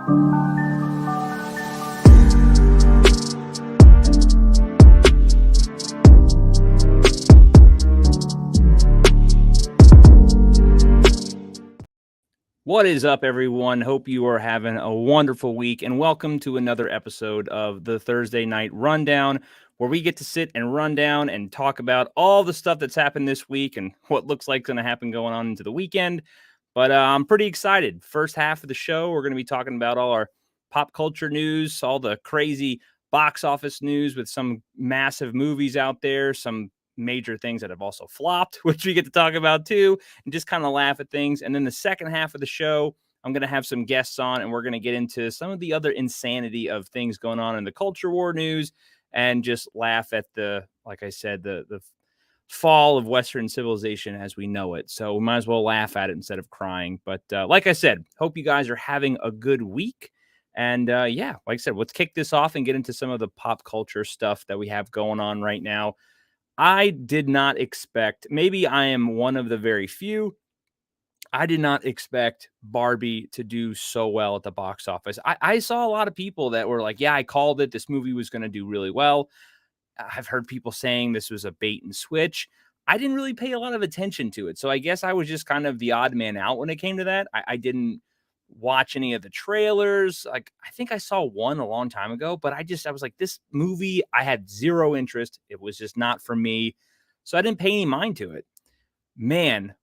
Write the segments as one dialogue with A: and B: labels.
A: What is up, everyone? Hope you are having a wonderful week, and welcome to another episode of the Thursday Night Rundown, where we get to sit and run down and talk about all the stuff that's happened this week and what looks like going to happen going on into the weekend. But I'm pretty excited. First half of the show, we're going to be talking about all our pop culture news, all the crazy box office news with some massive movies out there, some major things that have also flopped, which we get to talk about too, and just kind of laugh at things. And then the second half of the show, I'm going to have some guests on, and we're going to get into some of the other insanity of things going on in the culture war news and just laugh at like I said, the fall of Western civilization as we know it. So we might as well laugh at it instead of crying. But like I said, hope you guys are having a good week. And yeah, like I said, let's kick this off and get into some of the pop culture stuff that we have going on right now. I did not expect, maybe I am one of the very few, I did not expect Barbie to do so well at the box office. I saw a lot of people that were like, yeah, I called it. This movie was going to do really well. I've heard people saying this was a bait and switch. I didn't really pay a lot of attention to it. So I guess I was just kind of the odd man out when it came to that. I didn't watch any of the trailers. Like, I think I saw one a long time ago, but I was like, this movie, I had zero interest. It was just not for me. So I didn't pay any mind to it. Man,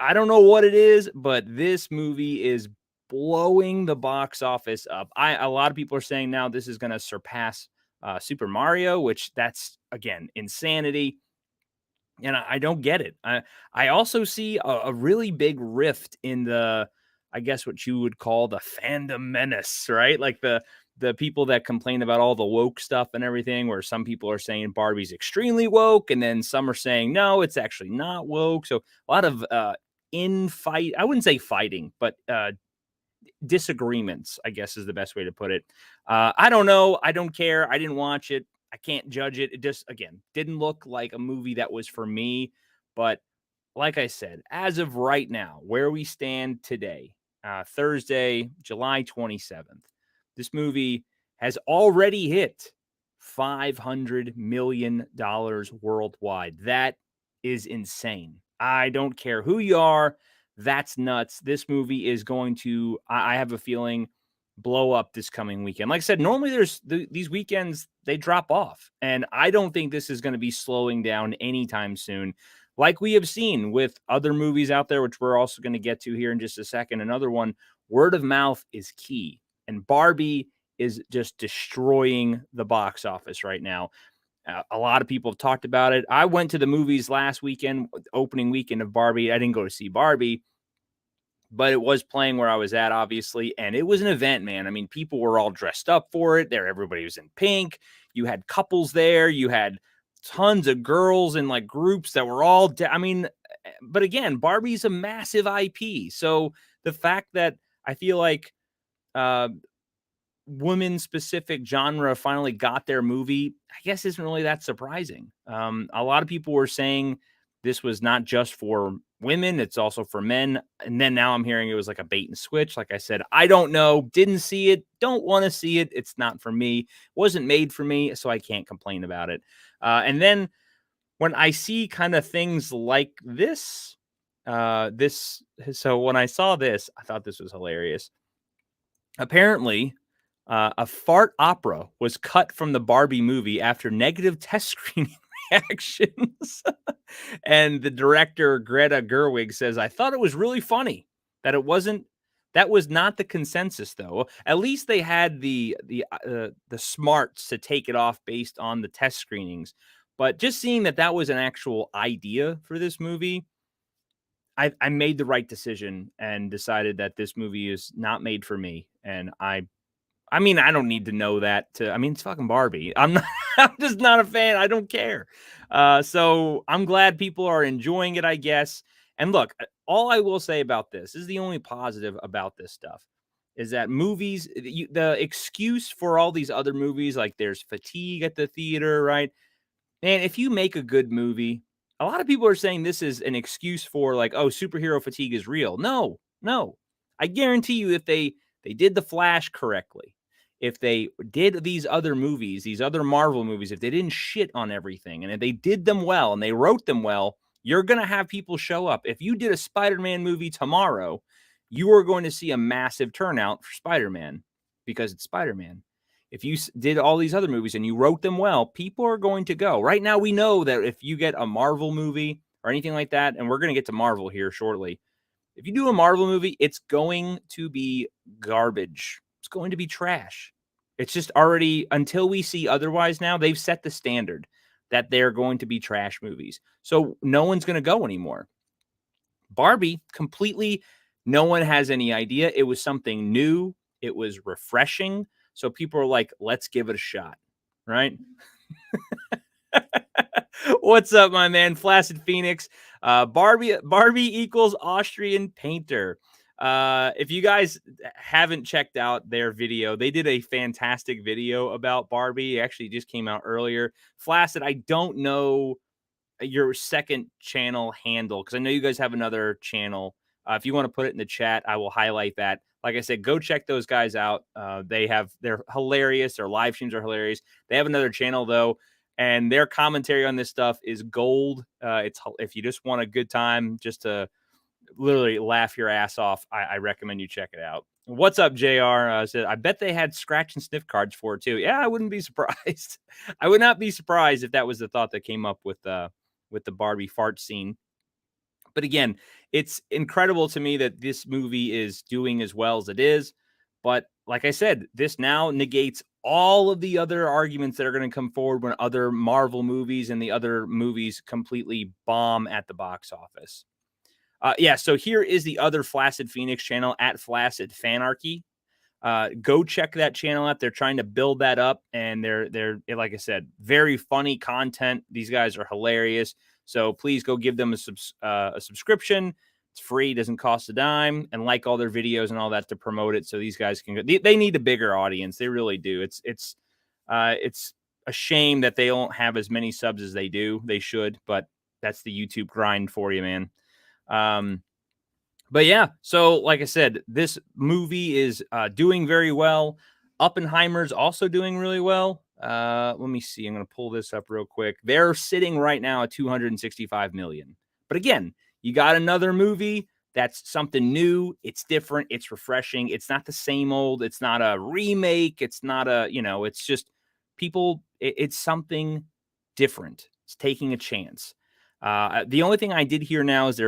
A: I don't know what it is, but this movie is blowing the box office up. A lot of people are saying now this is going to surpass Super Mario, which that's again insanity. And I don't get it. I also see a really big rift in I guess what you would call the fandom menace, right? Like the people that complain about all the woke stuff and everything, where some people are saying Barbie's extremely woke, and then some are saying no, it's actually not woke. So a lot of I wouldn't say fighting, but disagreements, I guess is the best way to put it. I don't know. I don't care. I didn't watch it. I can't judge it. It just, again, didn't look like a movie that was for me. But like I said, as of right now, where we stand today, Thursday, July 27th, this movie has already hit $500 million worldwide. That is insane. I don't care who you are. That's nuts. This movie is going to, I have a feeling, blow up this coming weekend. Like I said, normally these weekends, they drop off. And I don't think this is going to be slowing down anytime soon. Like we have seen with other movies out there, which we're also going to get to here in just a second. Another one, word of mouth is key. And Barbie is just destroying the box office right now. A lot of people have talked about it. I went to the movies last weekend, opening weekend of Barbie. I didn't go to see Barbie, but it was playing where I was at, obviously. And it was an event, man. I mean, people were all dressed up for it. Everybody was in pink. You had couples there. You had tons of girls in like groups that were all, but again, Barbie's a massive IP. So the fact that I feel like, women specific genre finally got their movie, I guess isn't really that surprising. A lot of people were saying this was not just for women, it's also for men. And then now I'm hearing it was like a bait and switch. Like I said, I don't know, didn't see it, don't want to see it. It's not for me, wasn't made for me, so I can't complain about it. And then when I see kind of things like this, so when I saw this, I thought this was hilarious. Apparently, a fart opera was cut from the Barbie movie after negative test screening reactions. And the director, Greta Gerwig, says, I thought it was really funny that that was not the consensus, though. At least they had the smarts to take it off based on the test screenings. But just seeing that was an actual idea for this movie, I made the right decision and decided that this movie is not made for me. And I mean, I don't need to know that it's fucking Barbie. I'm just not a fan. I don't care. So I'm glad people are enjoying it, I guess. And look, all I will say about this is the only positive about this stuff is that movies, the excuse for all these other movies, like there's fatigue at the theater, right? Man, if you make a good movie, a lot of people are saying this is an excuse for like, oh, superhero fatigue is real. No. I guarantee you if they they did The Flash correctly, if they did these other movies, these other Marvel movies, if they didn't shit on everything and if they did them well and they wrote them well, you're going to have people show up. If you did a Spider-Man movie tomorrow, you are going to see a massive turnout for Spider-Man because it's Spider-Man. If you did all these other movies and you wrote them well, people are going to go. Right now, we know that if you get a Marvel movie or anything like that, and we're going to get to Marvel here shortly, if you do a Marvel movie, it's going to be garbage. It's going to be trash. It's just already, until we see otherwise now, they've set the standard that they're going to be trash movies. So no one's going to go anymore. Barbie, completely, no one has any idea. It was something new. It was refreshing. So people are like, let's give it a shot, right? What's up, my man? Flaccid Phoenix. Barbie equals Austrian painter. If you guys haven't checked out their video, they did a fantastic video about Barbie. It actually just came out earlier. Flaccid, I don't know your second channel handle because I know you guys have another channel. If you want to put it in the chat, I will highlight that. Like I said, go check those guys out. They're hilarious. Their live streams are hilarious. They have another channel though, and their commentary on this stuff is gold. It's if you just want a good time, just to literally laugh your ass off, I recommend you check it out. What's up, JR? Said, I bet they had scratch and sniff cards for it too. Yeah, I wouldn't be surprised. I would not be surprised if that was the thought that came up with the Barbie fart scene. But again, it's incredible to me that this movie is doing as well as it is. But like I said, this now negates all of the other arguments that are going to come forward when other Marvel movies and the other movies completely bomb at the box office. Yeah, so here is the other Flaccid Phoenix channel at Flaccid Fanarchy. Go check that channel out. They're trying to build that up, and they're like I said, very funny content. These guys are hilarious. So please go give them a subscription. It's free, doesn't cost a dime, and like all their videos and all that to promote it. So these guys can go. They need a bigger audience. They really do. It's a shame that they don't have as many subs as they do. They should, but that's the YouTube grind for you, man. But yeah, so like I said, this movie is doing very well. Oppenheimer's also doing really well. Let me see. I'm going to pull this up real quick. They're sitting right now at 265 million. But again, you got another movie that's something new. It's different. It's refreshing. It's not the same old. It's not a remake. It's not a, it's just people. It's something different. It's taking a chance. The only thing I did hear now is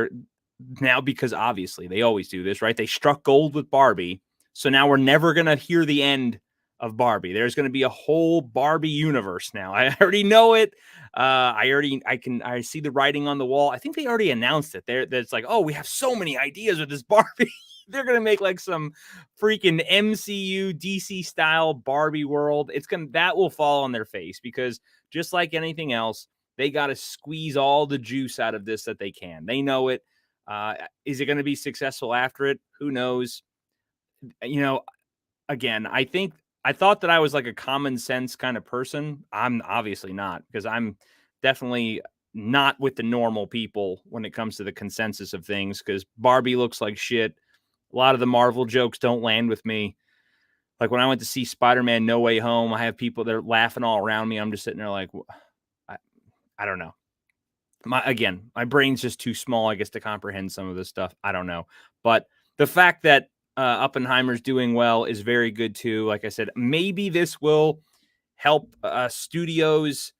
A: because obviously they always do this, right? They struck gold with Barbie. So now we're never going to hear the end of Barbie. There's going to be a whole Barbie universe now. I already know it. I see the writing on the wall. I think they already announced it. It's like, oh, we have so many ideas with this Barbie. They're going to make like some freaking MCU DC style Barbie world. That will fall on their face because just like anything else, they got to squeeze all the juice out of this that they can. They know it. Is it going to be successful after it? Who knows? Again, I thought that I was like a common sense kind of person. I'm obviously not, because I'm definitely not with the normal people when it comes to the consensus of things, because Barbie looks like shit. A lot of the Marvel jokes don't land with me. Like when I went to see Spider-Man No Way Home, I have people that are laughing all around me. I'm just sitting there like, I don't know. My brain's just too small, I guess, to comprehend some of this stuff. I don't know. But the fact that Oppenheimer's doing well is very good too. Like I said, maybe this will help studios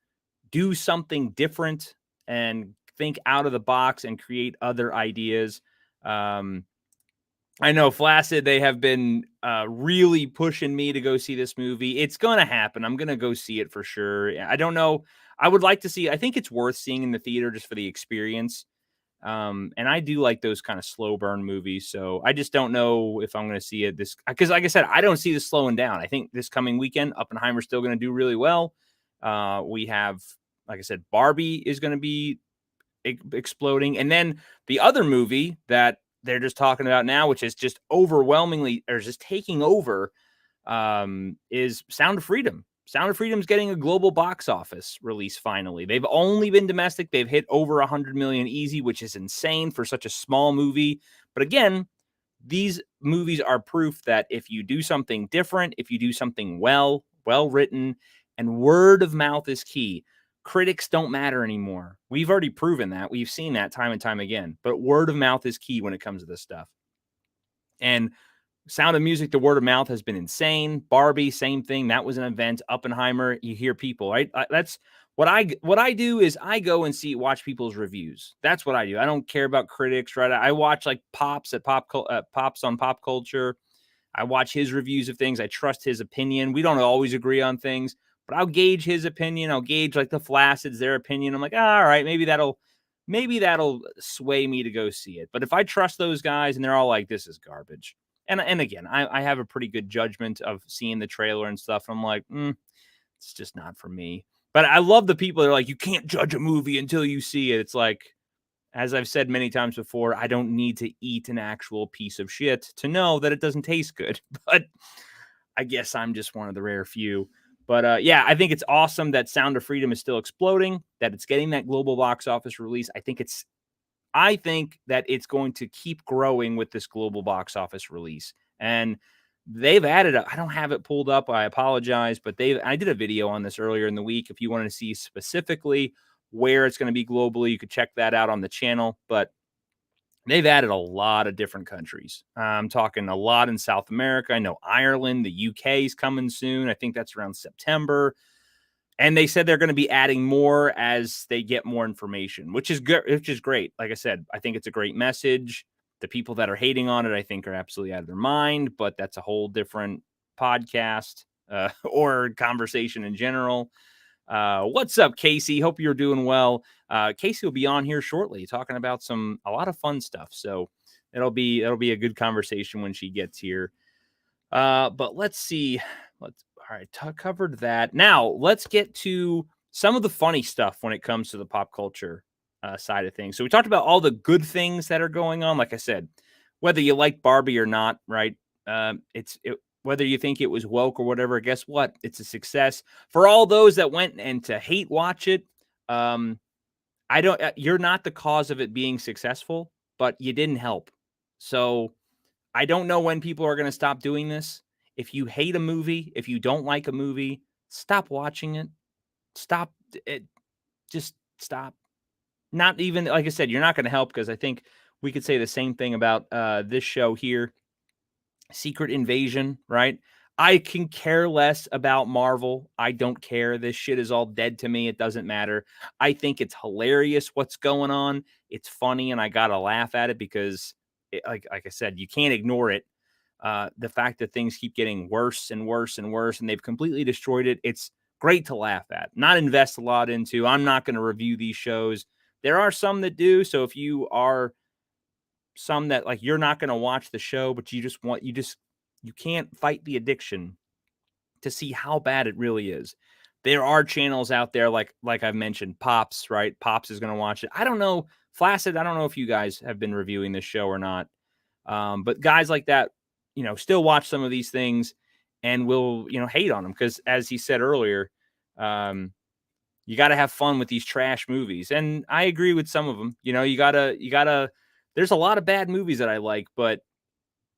A: do something different and think out of the box and create other ideas. I know Flaccid, they have been really pushing me to go see this movie. It's going to happen. I'm going to go see it for sure. I don't know. I would like to see, I think it's worth seeing in the theater just for the experience. And I do like those kind of slow burn movies. So I just don't know if I'm going to see it because like I said, I don't see this slowing down. I think this coming weekend, Oppenheimer's still going to do really well. We have, like I said, Barbie is going to be exploding. And then the other movie that they're just talking about now, which is just overwhelmingly, or just taking over, is Sound of Freedom. Sound of Freedom's getting a global box office release finally. They've only been domestic. They've hit over 100 million easy, which is insane for such a small movie. But again, these movies are proof that if you do something different, if you do something well written, and word of mouth is key. Critics don't matter anymore. We've already proven that. We've seen that time and time again. But word of mouth is key when it comes to this stuff. And Sound of Music, the word of mouth has been insane. Barbie, same thing. That was an event. Oppenheimer, you hear people, right? That's what I do is I go and watch people's reviews. That's what I do. I don't care about critics, right? I watch like Pops at Pops on Pop Culture. I watch his reviews of things. I trust his opinion. We don't always agree on things, but I'll gauge his opinion. I'll gauge like the Flacids, their opinion. I'm like, all right, maybe that'll sway me to go see it. But if I trust those guys and they're all like, this is garbage. And again, I have a pretty good judgment of seeing the trailer and stuff. I'm like, it's just not for me. But I love the people that are like, you can't judge a movie until you see it. It's like, as I've said many times before, I don't need to eat an actual piece of shit to know that it doesn't taste good. But I guess I'm just one of the rare few. But yeah, I think it's awesome that Sound of Freedom is still exploding, that it's getting that global box office release. I think that it's going to keep growing with this global box office release. And they've added I don't have it pulled up. I apologize, but I did a video on this earlier in the week. If you want to see specifically where it's going to be globally, you could check that out on the channel. But they've added a lot of different countries. I'm talking a lot in South America. I know Ireland, the UK is coming soon. I think that's around September. And they said they're going to be adding more as they get more information, which is good, which is great. Like I said, I think it's a great message. The people that are hating on it, I think, are absolutely out of their mind, but that's a whole different podcast or conversation in general. What's up, Casey? Hope you're doing well. Casey will be on here shortly talking about a lot of fun stuff. So it'll be a good conversation when she gets here. But let's see. All right, covered that. Now let's get to some of the funny stuff when it comes to the pop culture side of things. So we talked about all the good things that are going on. Like I said, whether you like Barbie or not, right? Whether you think it was woke or whatever, guess what? It's a success. For all those that went and to hate watch it, you're not the cause of it being successful, but you didn't help. So I don't know when people are going to stop doing this. If you hate a movie, if you don't like a movie, stop watching it. Stop it. Just stop. Not even, like I said, you're not going to help, because I think we could say the same thing about this show here, Secret Invasion, right? I can care less about Marvel. I don't care. This shit is all dead to me. It doesn't matter. I think it's hilarious what's going on. It's funny, and I got to laugh at it because, like I said, you can't ignore it. The fact that things keep getting worse and worse and worse, and they've completely destroyed it. It's great to laugh at, not invest a lot into. I'm not going to review these shows. There are some that do. So if you are some that like, you're not going to watch the show, but you can't fight the addiction to see how bad it really is. There are channels out there like I've mentioned, Pops, right? Pops is going to watch it. I don't know, Flaccid, I don't know if you guys have been reviewing this show or not. But guys like that, still watch some of these things and will, hate on them, because as he said earlier, you got to have fun with these trash movies. And I agree with some of them. You gotta, there's a lot of bad movies that I like, but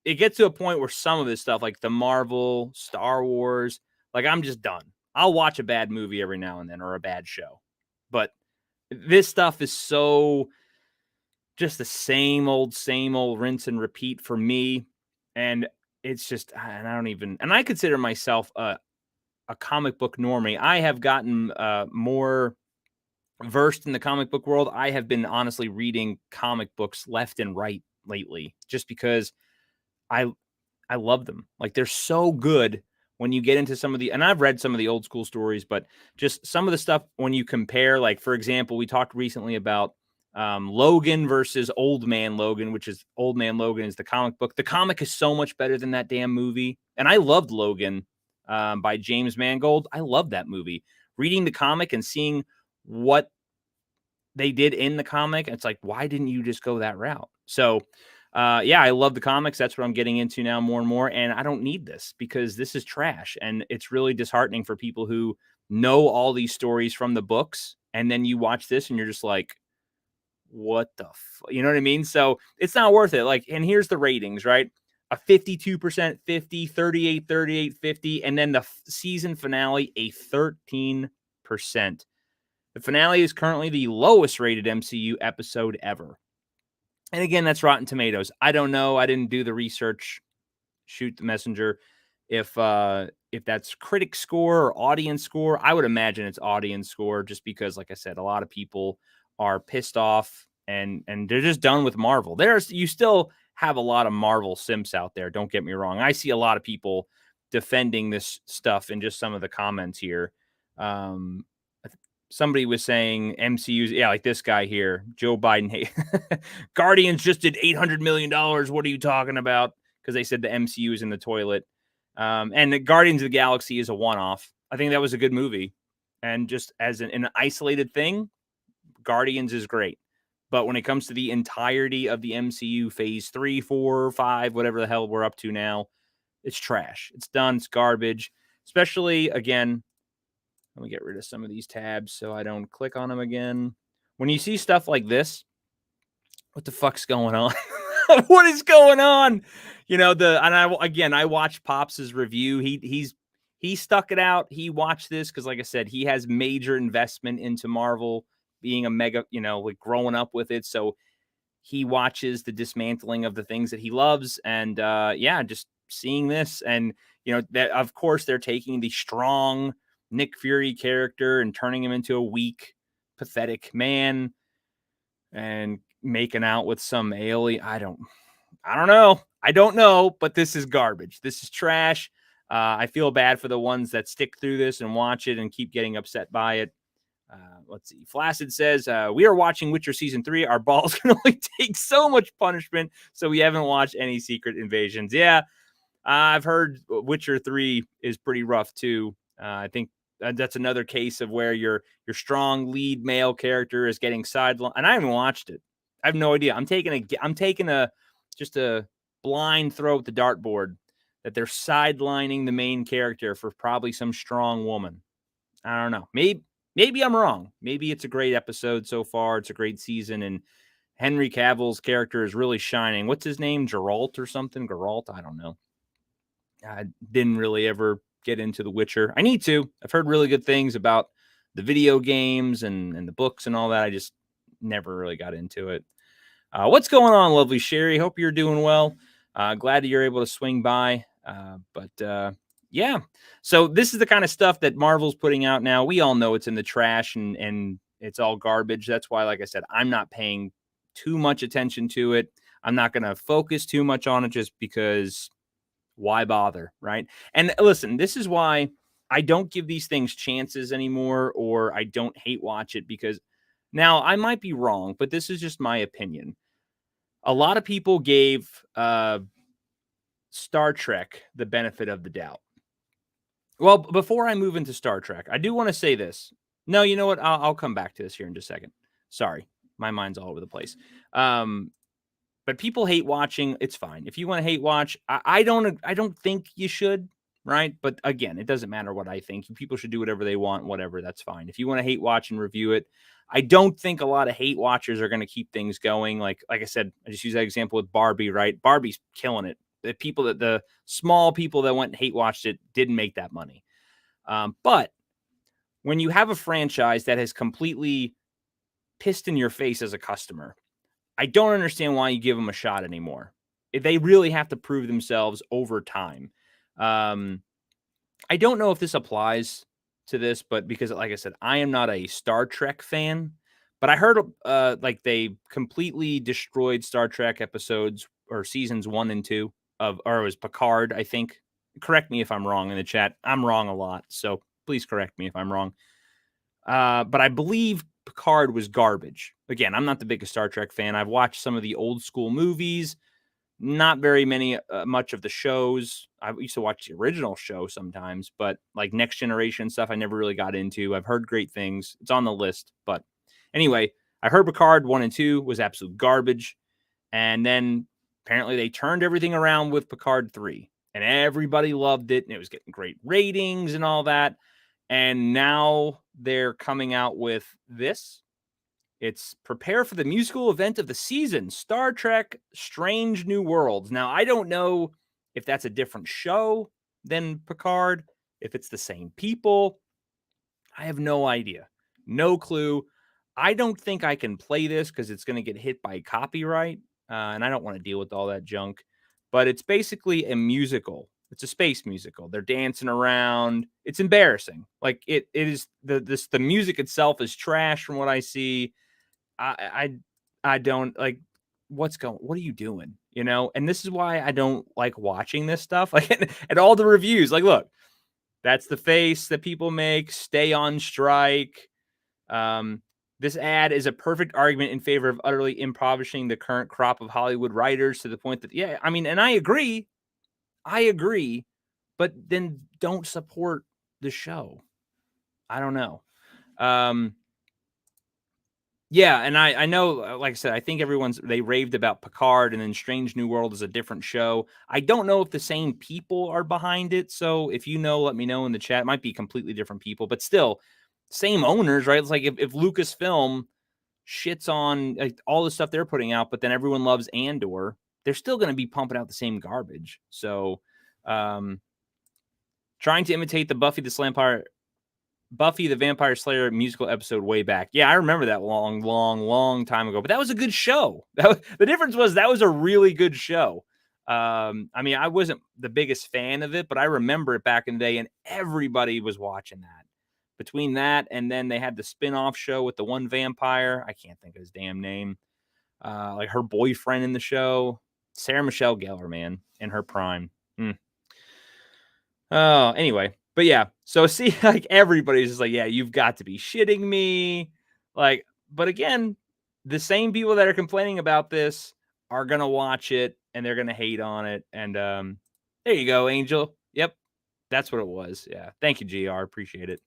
A: it gets to a point where some of this stuff, like the Marvel, Star Wars, like, I'm just done. I'll watch a bad movie every now and then, or a bad show. But this stuff is so just the same old rinse and repeat for me. And it's just, and I consider myself a comic book normie. I have gotten more versed in the comic book world. I have been honestly reading comic books left and right lately, just because I love them. Like, they're so good when you get into some of and I've read some of the old school stories, but just some of the stuff when you compare, like, for example, we talked recently about Logan versus Old Man Logan, which is Old Man Logan is the comic book. The comic is so much better than that damn movie. And I loved Logan by James Mangold. I love that movie. Reading the comic and seeing what they did in the comic, it's like, why didn't you just go that route? So yeah, I love the comics. That's what I'm getting into now more and more. And I don't need this, because this is trash. And it's really disheartening for people who know all these stories from the books. And then you watch this and you're just like, what the you know what I mean? So it's not worth it. Like, and here's the ratings, right? A 52%, 50, 38, 38, 50, and then the season finale, a 13%. The finale is currently the lowest rated MCU episode ever. And again, that's Rotten Tomatoes. I don't know. I didn't do the research. Shoot the messenger. If that's critic score or audience score, I would imagine it's audience score, just because, like I said, a lot of people are pissed off and they're just done with Marvel. You still have a lot of Marvel simps out there. Don't get me wrong. I see a lot of people defending this stuff in just some of the comments here. Um, Somebody was saying MCU's, yeah, like this guy here, Joe Biden. Hey, Guardians just did $800 million. What are you talking about? Because they said the MCU is in the toilet. And the Guardians of the Galaxy is a one-off. I think that was a good movie. And just as an isolated thing, Guardians is great. But when it comes to the entirety of the MCU, phase 3, 4, 5, whatever the hell we're up to now, it's trash. It's done. It's garbage. Especially, again, let me get rid of some of these tabs so I don't click on them again. When you see stuff like this, what the fuck's going on? What is going on? You know, I watched Pops's review. He stuck it out. He watched this because, like I said, he has major investment into Marvel, being a mega, like growing up with it. So he watches the dismantling of the things that he loves, and just seeing this, and that of course they're taking the strong Nick Fury character and turning him into a weak, pathetic man and making out with some alien. I don't know. I don't know, but this is garbage. This is trash. I feel bad for the ones that stick through this and watch it and keep getting upset by it. Let's see. Flaccid says, we are watching Witcher Season 3. Our balls can only take so much punishment, so we haven't watched any Secret Invasions. Yeah, I've heard Witcher 3 is pretty rough, too. I think that's another case of where your strong lead male character is getting sidelined. And I haven't watched it. I have no idea. I'm taking just a blind throw at the dartboard that they're sidelining the main character for probably some strong woman. I don't know. Maybe I'm wrong. Maybe it's a great episode so far. It's a great season, and Henry Cavill's character is really shining. What's his name? Geralt or something? Geralt? I don't know. I didn't really ever get into The Witcher. I need to. I've heard really good things about the video games and the books and all that. I just never really got into it. What's going on, lovely Sherry? Hope you're doing well. Glad that you're able to swing by. Yeah. So this is the kind of stuff that Marvel's putting out now. We all know it's in the trash and it's all garbage. That's why, like I said, I'm not paying too much attention to it. I'm not going to focus too much on it just because why bother, right? And listen, this is why I don't give these things chances anymore, or I don't hate watch it, because now I might be wrong, but this is just my opinion. A lot of people gave Star Trek the benefit of the doubt. Well, before I move into Star Trek, I do want to say this. No, you know what? I'll come back to this here in just a second. Sorry, my mind's all over the place. But people hate watching. It's fine. If you want to hate watch, I don't think you should, right? But again, it doesn't matter what I think. People should do whatever they want, whatever. That's fine. If you want to hate watch and review it, I don't think a lot of hate watchers are going to keep things going. Like I said, I just use that example with Barbie, right? Barbie's the small people that went and hate watched it didn't make that money. But when you have a franchise that has completely pissed in your face as a customer, I don't understand why you give them a shot anymore. They really have to prove themselves over time. I don't know if this applies to this, but because, like I said, I am not a Star Trek fan, but I heard like they completely destroyed Star Trek episodes or seasons 1 and 2 or it was Picard, I think. Correct me if I'm wrong in the chat. I'm wrong a lot, so please correct me if I'm wrong. But I believe Picard was garbage. Again, I'm not the biggest Star Trek fan. I've watched some of the old school movies, not very much of the shows. I used to watch the original show sometimes, but like Next Generation stuff, I never really got into. I've heard great things. It's on the list. But anyway, I heard Picard 1 and 2 was absolute garbage. And then apparently they turned everything around with Picard 3. And everybody loved it. And it was getting great ratings and all that. And now they're coming out with this. It's prepare for the musical event of the season, Star Trek Strange New Worlds. Now, I don't know if that's a different show than Picard, if it's the same people. I have no idea. No clue. I don't think I can play this because it's going to get hit by copyright, and I don't want to deal with all that junk. But it's basically a musical. It's a space musical. They're dancing around. It's embarrassing. Like it is the music itself is trash from what I see. I don't like what are you doing? You know, and this is why I don't like watching this stuff. Like and all the reviews, like, look, that's the face that people make. Stay on strike. This ad is a perfect argument in favor of utterly impoverishing the current crop of Hollywood writers to the point that, yeah, I mean, and I agree, but then don't support the show. I don't know. Yeah, and I know, like I said, I think they raved about Picard, and then Strange New World is a different show. I don't know if the same people are behind it, so if you know, let me know in the chat. It might be completely different people, but still, same owners, right? It's like if Lucasfilm shits on like, all the stuff they're putting out, but then everyone loves Andor, they're still going to be pumping out the same garbage. So, trying to imitate the Buffy the Vampire Slayer musical episode way back. Yeah, I remember that long time ago. But that was a good show. The difference was that was a really good show. I mean, I wasn't the biggest fan of it, but I remember it back in the day, and everybody was watching that. Between that and then they had the spin-off show with the one vampire. I can't think of his damn name. Like her boyfriend in the show. Sarah Michelle Gellar, man, in her prime. Oh, anyway. But yeah, so see, like everybody's just like, yeah, you've got to be shitting me. Like, but again, the same people that are complaining about this are gonna watch it and they're gonna hate on it. And there you go, Angel. Yep, that's what it was. Yeah, thank you, GR. Appreciate it.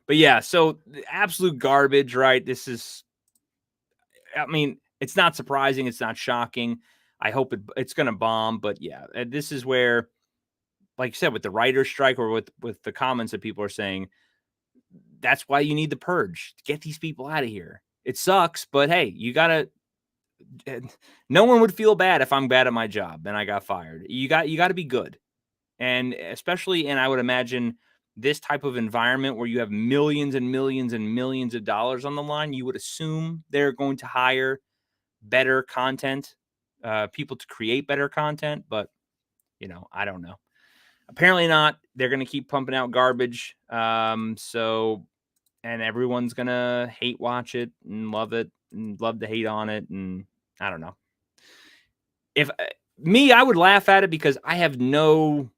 A: But yeah, so absolute garbage, right? This is, I mean, it's not surprising, it's not shocking. I hope it's gonna bomb, but yeah, this is where, like you said, with the writer's strike or with the comments that people are saying, that's why you need the purge to get these people out of here. It sucks, but hey, you gotta. No one would feel bad if I'm bad at my job and I got fired. You got to be good, and especially I would imagine this type of environment where you have millions and millions and millions of dollars on the line. You would assume they're going to hire better content, people to create better content, but I don't know. Apparently not. They're going to keep pumping out garbage. So, and everyone's going to hate watch it and love to hate on it. And I don't know. If I would laugh at it because I have no,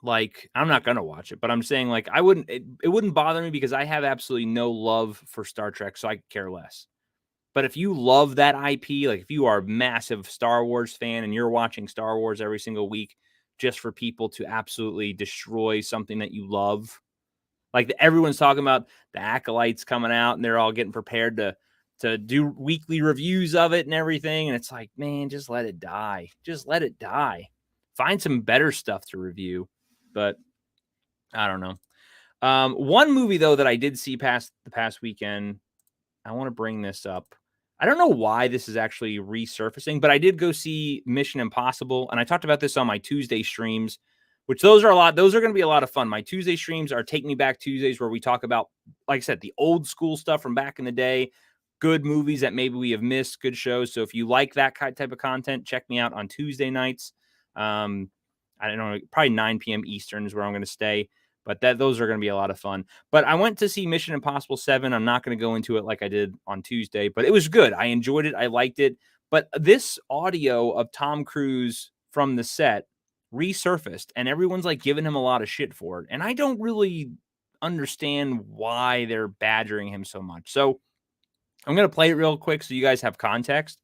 A: like, I'm not going to watch it, but I'm saying like, it wouldn't bother me because I have absolutely no love for Star Trek. So I could care less. But if you love that IP, like if you are a massive Star Wars fan and you're watching Star Wars every single week, just for people to absolutely destroy something that you love. Like everyone's talking about the Acolytes coming out and they're all getting prepared to do weekly reviews of it and everything. And it's like, man, just let it die. Just let it die. Find some better stuff to review. But I don't know. One movie, though, that I did see the past weekend, I want to bring this up. I don't know why this is actually resurfacing, but I did go see Mission Impossible, and I talked about this on my Tuesday streams, which those are going to be a lot of fun. My Tuesday streams are Take Me Back Tuesdays, where we talk about, like I said, the old school stuff from back in the day, good movies that maybe we have missed, good shows. So if you like that type of content, check me out on Tuesday nights. I don't know, probably 9 p.m. Eastern is where I'm going to stay. But those are going to be a lot of fun. But I went to see Mission Impossible 7. I'm not going to go into it like I did on Tuesday, but it was good. I enjoyed it. I liked it. But this audio of Tom Cruise from the set resurfaced, and everyone's like giving him a lot of shit for it. And I don't really understand why they're badgering him so much. So I'm going to play it real quick so you guys have context.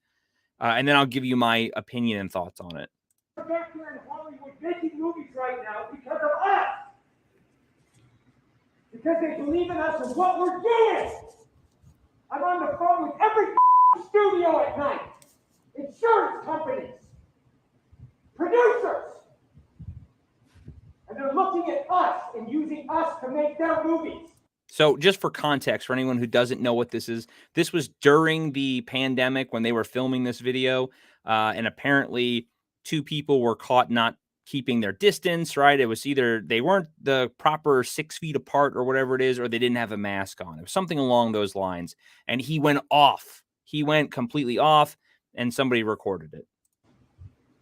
A: And then I'll give you my opinion and thoughts on it.
B: Back here in Hollywood making movies right now because of us. Because they believe in us and what we're doing. I'm on the phone with every studio at night. Insurance companies. Producers. And they're looking at us and using us to make their movies.
A: So just for context, for anyone who doesn't know what this is, this was during the pandemic when they were filming this video. And apparently 2 people were caught not keeping their distance, right? It was either they weren't the proper 6 feet apart or whatever it is, or they didn't have a mask on. It was something along those lines. And he went off. He went completely off, and somebody recorded it.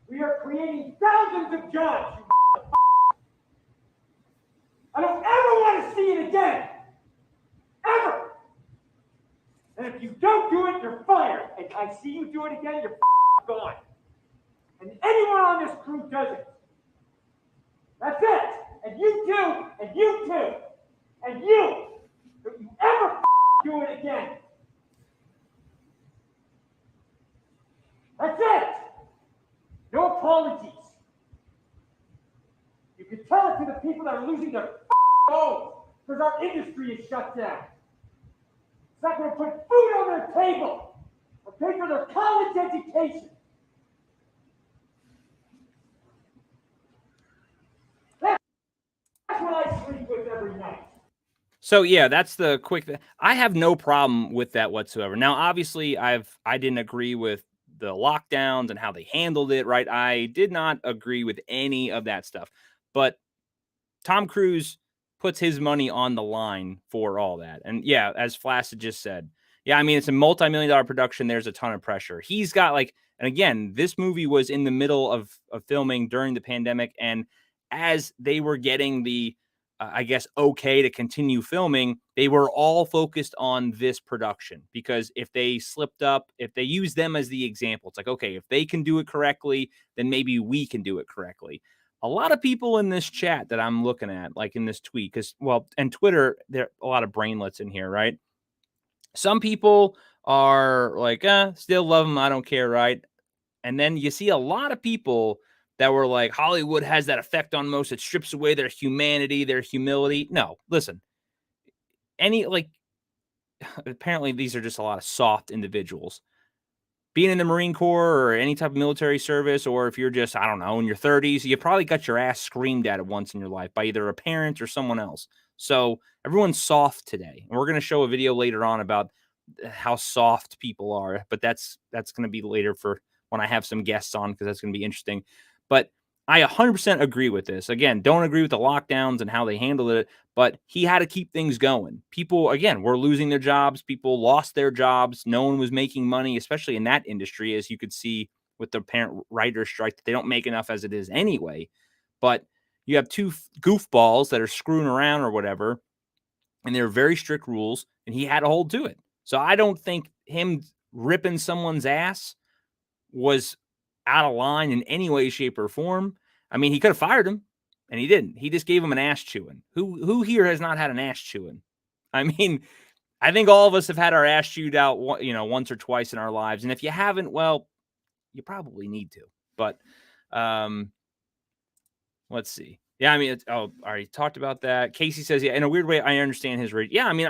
B: We are creating thousands of jobs. I don't ever want to see it again. Ever. And if you don't do it, you're fired. And I see you do it again, you're gone. And anyone on this crew does it. That's it. And you too, and you too, and you. Don't you ever do it again. That's it. No apologies. You can tell it to the people that are losing their homes because our industry is shut down. It's not going to put food on their table or pay for their college education. That's what I sleep with every night.
A: So yeah, that's the quick. I have no problem with that whatsoever. Now, obviously, I didn't agree with the lockdowns and how they handled it. Right, I did not agree with any of that stuff. But Tom Cruise puts his money on the line for all that. And yeah, as Flaccid just said, yeah, I mean, it's a multi-million-dollar production. There's a ton of pressure. He's got like, and again, this movie was in the middle of filming during the pandemic. And as they were getting the, I guess, okay to continue filming, they were all focused on this production because if they slipped up, if they use them as the example, it's like, okay, if they can do it correctly, then maybe we can do it correctly. A lot of people in this chat that I'm looking at, like in this tweet, because, well, and Twitter, there are a lot of brainlets in here, right? Some people are like, still love them. I don't care, right? And then you see a lot of people that were like, Hollywood has that effect on most. It strips away their humanity, their humility. No, listen, apparently these are just a lot of soft individuals. Being in the Marine Corps or any type of military service, or if you're just, I don't know, in your 30s, you probably got your ass screamed at once in your life by either a parent or someone else. So everyone's soft today. And we're going to show a video later on about how soft people are, but that's going to be later for when I have some guests on because that's going to be interesting. But I 100% agree with this. Again, don't agree with the lockdowns and how they handled it, but he had to keep things going. People, again, were losing their jobs. People lost their jobs. No one was making money, especially in that industry, as you could see with the parent writer strike, that they don't make enough as it is anyway. But you have 2 goofballs that are screwing around or whatever, and they're very strict rules, and he had to hold to it. So I don't think him ripping someone's ass was out of line in any way, shape, or form. I mean, he could have fired him, and he didn't. He just gave him an ass chewing. Who here has not had an ass chewing? I mean, I think all of us have had our ass chewed out, once or twice in our lives. And if you haven't, well, you probably need to. But let's see. Yeah, I mean, I already talked about that. Casey says, yeah, in a weird way, I understand his rate. Yeah, I mean,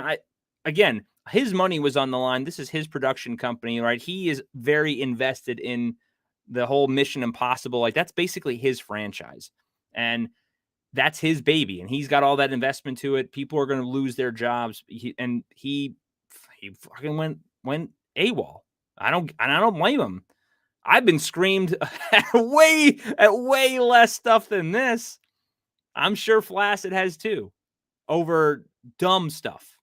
A: again, his money was on the line. This is his production company, right? He is very invested in the whole Mission Impossible. Like, that's basically his franchise. And that's his baby. And he's got all that investment to it. People are going to lose their jobs. He fucking went AWOL. I don't blame him. I've been screamed at way less stuff than this. I'm sure Flaccid has too, over dumb stuff.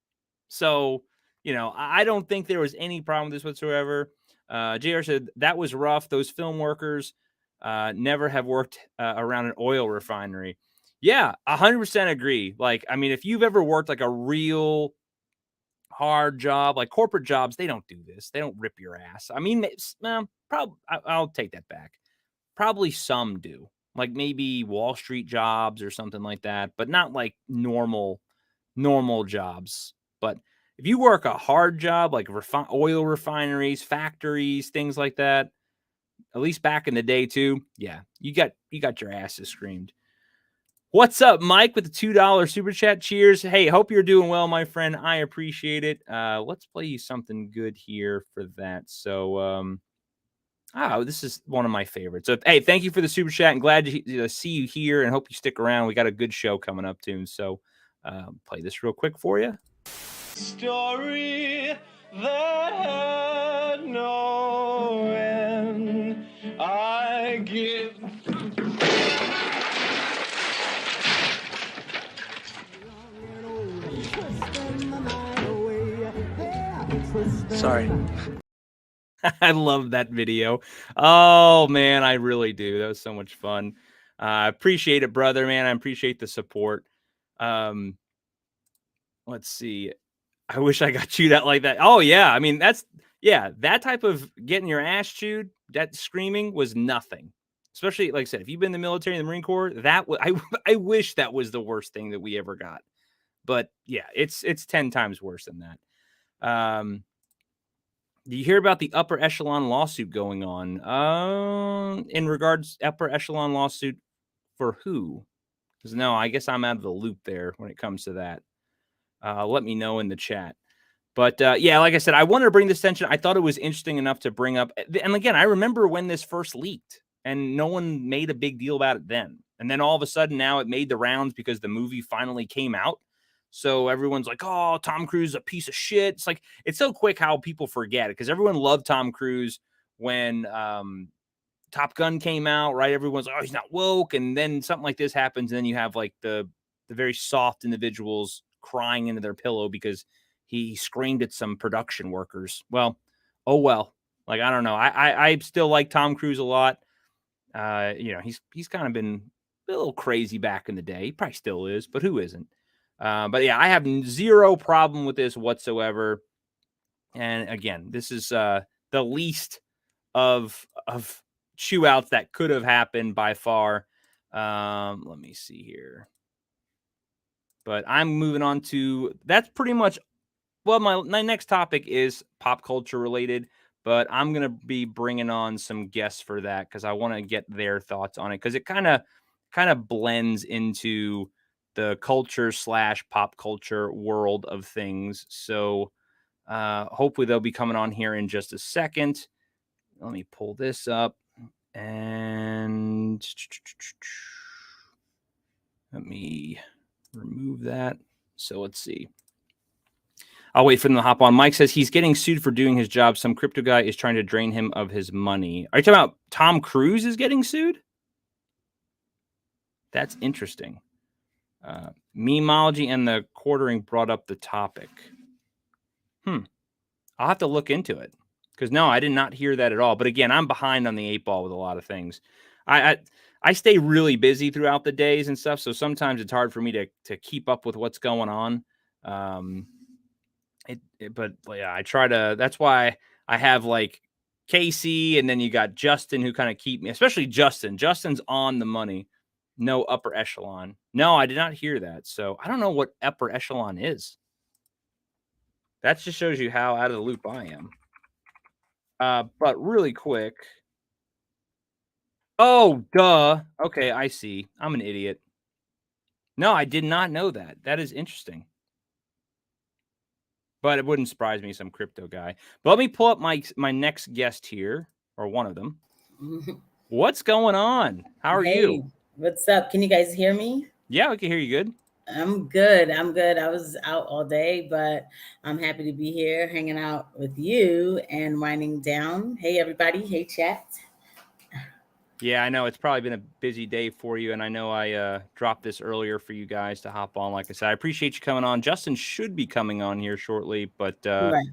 A: So, I don't think there was any problem with this whatsoever. JR said that was rough. Those film workers never have worked around an oil refinery. Yeah, 100% agree. Like, I mean, if you've ever worked like a real hard job, like corporate jobs, they don't do this. They don't rip your ass. I mean, probably I'll take that back. Probably some do, like maybe Wall Street jobs or something like that, but not like normal jobs. But if you work a hard job, like oil refineries, factories, things like that, at least back in the day too, yeah, you got your asses screamed. What's up, Mike, with the $2 super chat? Cheers. Hey, hope you're doing well, my friend. I appreciate it. Let's play you something good here for that. So, this is one of my favorites. So, hey, thank you for the super chat and glad to see you here and hope you stick around. We got a good show coming up soon. So, play this real quick for you.
C: Story that had no end. I give.
D: Sorry.
A: I love that video. Oh man, I really do. That was so much fun. I appreciate it, brother, man. I appreciate the support. Um, let's see. I wish I got chewed out like that. Oh yeah, I mean that type of getting your ass chewed, that screaming was nothing. Especially like I said, if you've been in the military, in the Marine Corps, I wish that was the worst thing that we ever got. But yeah, it's 10 times worse than that. Do you hear about the upper echelon lawsuit going on? In regards upper echelon lawsuit for who? Because no, I guess I'm out of the loop there when it comes to that. Let me know in the chat. But yeah, like I said, I wanted to bring this attention. I thought it was interesting enough to bring up. And again, I remember when this first leaked, and no one made a big deal about it then. And then all of a sudden, now it made the rounds because the movie finally came out. So everyone's like, "Oh, Tom Cruise is a piece of shit." It's like it's so quick how people forget it because everyone loved Tom Cruise when Top Gun came out, right? Everyone's like, "Oh, he's not woke," and then something like this happens, and then you have like the very soft individuals crying into their pillow because he screamed at some production workers. Well, oh well. Like I don't know. I still like Tom Cruise a lot. He's kind of been a little crazy back in the day. He probably still is, but who isn't? But yeah, I have zero problem with this whatsoever. And again, this is the least of chew outs that could have happened by far. Let me see here. But I'm moving on to that's pretty much well, my next topic is pop culture related, but I'm gonna be bringing on some guests for that because I want to get their thoughts on it because it kind of blends into the culture / pop culture world of things. So hopefully they'll be coming on here in just a second. Let me pull this up and let me remove that. So let's see. I'll wait for them to hop on. Mike says he's getting sued for doing his job. Some crypto guy is trying to drain him of his money. Are you talking about Tom Cruise is getting sued? That's interesting. Memeology and the quartering brought up the topic. I'll have to look into it because no, I did not hear that at all. But again, I'm behind on the 8 ball with a lot of things. I stay really busy throughout the days and stuff, so sometimes it's hard for me to keep up with what's going on. But yeah, I try to. That's why I have like Casey, and then you got Justin who kind of keep me, especially Justin. Justin's on the money. No upper echelon. No, I did not hear that. So I don't know what upper echelon is. That just shows you how out of the loop I am. But really quick. Oh, duh. Okay, I see. I'm an idiot. No, I did not know that. That is interesting. But it wouldn't surprise me, some crypto guy. But let me pull up my next guest here, or one of them. What's going on? How are you?
E: What's up? Can you guys hear me?
A: Yeah, we can hear you good.
E: I'm good. I'm good. I was out all day, but I'm happy to be here hanging out with you and winding down. Hey, everybody. Hey, chat.
A: Yeah, I know it's probably been a busy day for you, and I know I dropped this earlier for you guys to hop on. Like I said, I appreciate you coming on. Justin should be coming on here shortly, but
E: Right.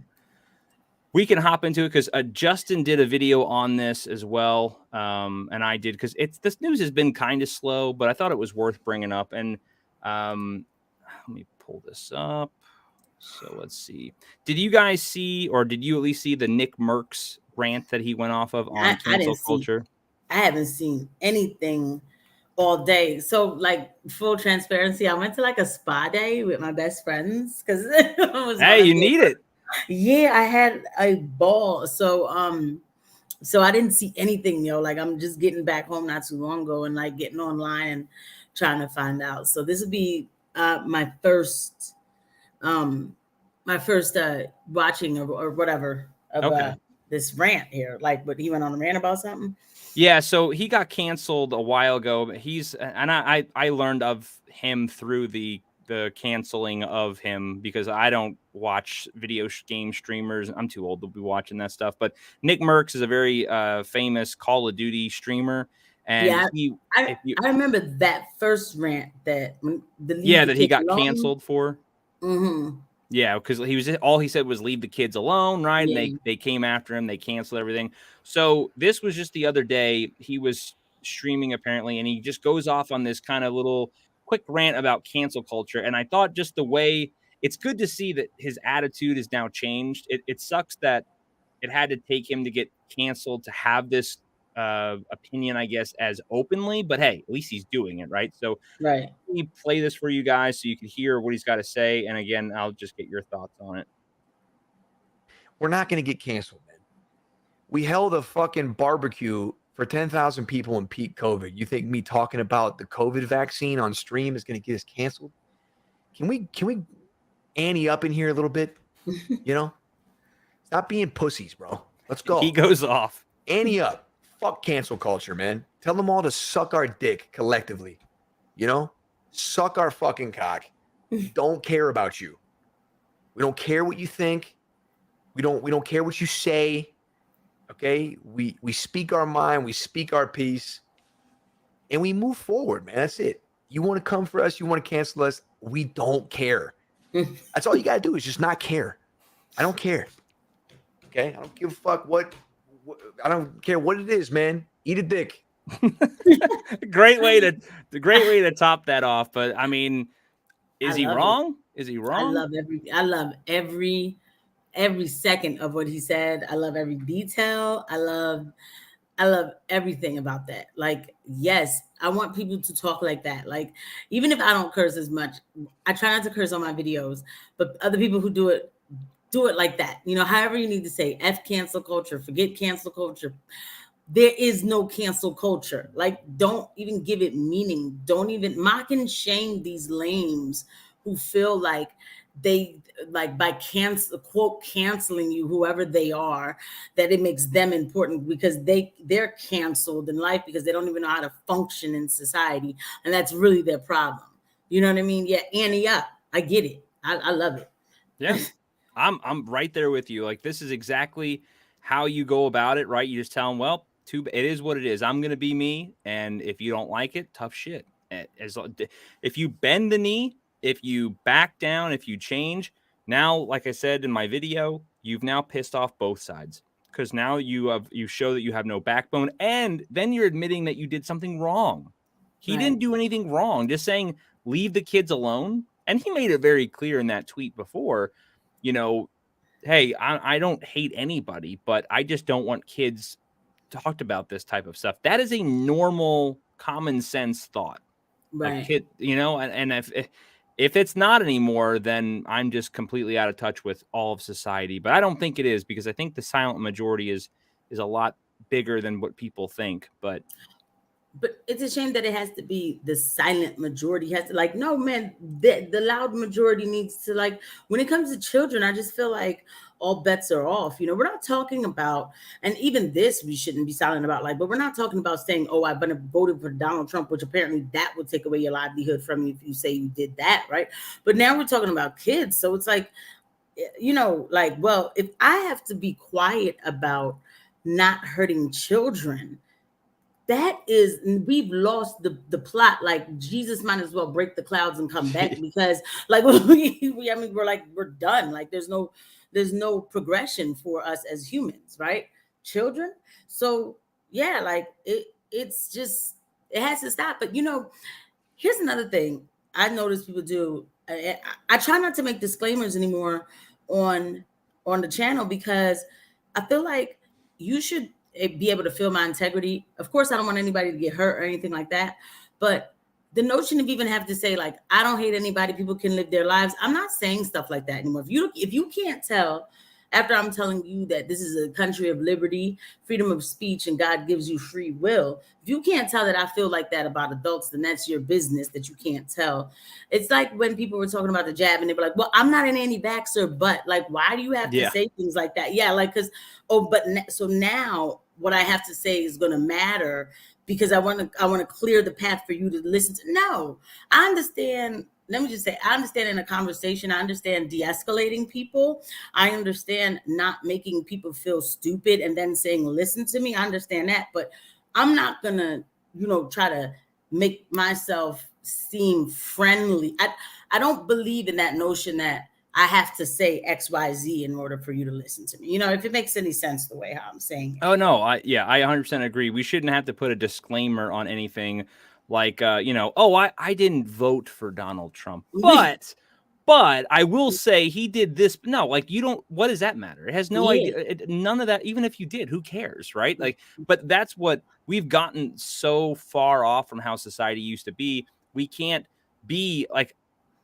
A: we can hop into it because Justin did a video on this as well, and I did because this news has been kind of slow, but I thought it was worth bringing up. And let me pull this up. So let's see. Did you guys see, or did you at least see the NickMercs rant that he went off of on cancel culture?
E: I haven't seen anything all day. So, like, full transparency, I went to like a spa day with my best friends because
A: Hey, you need it.
E: Yeah, I had a ball. So I didn't see anything, like I'm just getting back home not too long ago and like getting online and trying to find out. So this would be my first watching or whatever of this rant here. Like, but he went on a rant about something.
A: Yeah, so he got canceled a while ago. But I learned of him through the the canceling of him, because I don't watch video game streamers. I'm too old to be watching that stuff. But NickMercs is a very famous Call of Duty streamer, and
E: I remember that first rant that
A: that he got canceled for.
E: Mm-hmm.
A: Yeah, because all he said was leave the kids alone, right?
E: Yeah.
A: And they came after him, they canceled everything. So this was just the other day. He was streaming apparently, and he just goes off on this kind of little quick rant about cancel culture. And I thought just the way, it's good to see that his attitude is now changed. It sucks that it had to take him to get canceled to have this opinion, I guess, as openly, but hey, at least he's doing it, right? So
E: Right.
A: let me play this for you guys so you can hear what he's got to say. And again, I'll just get your thoughts on it.
F: We're not going to get canceled, man. We held a fucking barbecue for 10,000 people in peak COVID. You think me talking about the COVID vaccine on stream is going to get us canceled? Can we ante up in here a little bit? You know, stop being pussies, bro. Let's go.
A: He goes off.
F: Ante up. Fuck cancel culture, man. Tell them all to suck our dick collectively. You know, suck our fucking cock. We don't care about you. We don't care what you think. We don't care what you say. Okay, we speak our mind, we speak our piece, and we move forward, man. That's it. You want to come for us, you want to cancel us, we don't care. That's all you gotta do is just not care. I don't care. Okay, I don't give a fuck what I don't care what it is, man. Eat a dick.
A: Great way to top that off. But I mean, is he wrong? Is he wrong?
E: I love every second of what he said. I love every detail. I love everything about that. Like, yes, I want people to talk like that. Like, even if I don't curse as much, I try not to curse on my videos, but other people who do it like that. You know, however you need to say, F cancel culture, forget cancel culture. There is no cancel culture. Like, don't even give it meaning. Don't even mock and shame these lames who feel like they, like, by canceling you, whoever they are, that it makes them important because they're canceled in life because they don't even know how to function in society. And that's really their problem. You know what I mean? Yeah. Annie up. I get it. I love it.
A: Yeah. I'm right there with you. Like, this is exactly how you go about it, right? You just tell them, well, it is what it is. I'm going to be me. And if you don't like it, tough shit. If you bend the knee, if you back down, if you change, now, like I said in my video, you've now pissed off both sides, because now you show that you have no backbone. And then you're admitting that you did something wrong. He didn't do anything wrong. Just saying, leave the kids alone. And he made it very clear in that tweet before, you know, hey, I don't hate anybody, but I just don't want kids talked about this type of stuff. That is a normal, common sense thought.
E: Right.
A: A kid, you know, and if it's not anymore, then I'm just completely out of touch with all of society. But I don't think it is, because I think the silent majority is a lot bigger than what people think. But
E: it's a shame that it has to be the silent majority. Has to, like, no, man, the loud majority needs to, like, when it comes to children, I just feel like all bets are off. You know, we're not talking about, and even this we shouldn't be silent about, like, but we're not talking about saying, oh, I've been voted for Donald Trump, which apparently that would take away your livelihood from you if you say you did that, right? But now we're talking about kids. So it's like, you know, like, well, if I have to be quiet about not hurting children, that is, we've lost the plot. Like, Jesus might as well break the clouds and come back, because, like, I mean, we're done. Like, there's no progression for us as humans, right? Children. So yeah, like, it's just, it has to stop. But, you know, here's another thing I notice people do. I try not to make disclaimers anymore on the channel, because I feel like you should be able to feel my integrity. Of course, I don't want anybody to get hurt or anything like that. But the notion of even have to say, like, I don't hate anybody, people can live their lives. I'm not saying stuff like that anymore. If you can't tell, after I'm telling you that this is a country of liberty, freedom of speech, and God gives you free will, if you can't tell that I feel like that about adults, then that's your business that you can't tell. It's like when people were talking about the jab and they were like, well, I'm not an anti-vaxxer, but, like, why do you have to say things like that? Yeah, like, because, so now what I have to say is going to matter, because I want to clear the path for you to listen to. No, I understand let me just say, I understand in a conversation, I understand de-escalating people. I understand not making people feel stupid and then saying, listen to me. I understand that, but I'm not gonna, try to make myself seem friendly. I don't believe in that notion that I have to say XYZ in order for you to listen to me. If it makes any sense the way how I'm saying it.
A: Oh no, I 100% agree. We shouldn't have to put a disclaimer on anything like oh, I didn't vote for Donald Trump. But I will say he did this. No, like you don't, what does that matter? It has no
E: Yeah.
A: idea. None of that, even if you did, who cares, right? Like, but that's what we've gotten so far off from how society used to be. We can't be like,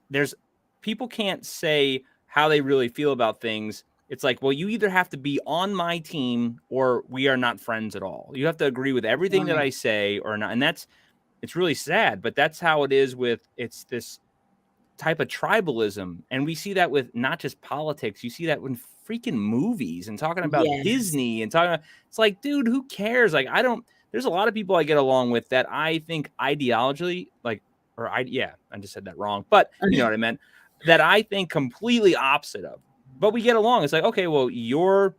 A: there's people can't say how they really feel about things. It's like, well, you either have to be on my team or we are not friends at all. You have to agree with everything that I say or not. And it's really sad, but that's how it is it's this type of tribalism. And we see that with not just politics. You see that in freaking movies and talking about
E: Yes.
A: Disney and talking about, it's like, dude, who cares? Like, there's a lot of people I get along with that I think ideologically, I just said that wrong, but you know what I meant, that I think completely opposite of, but we get along. It's like, okay, well, you're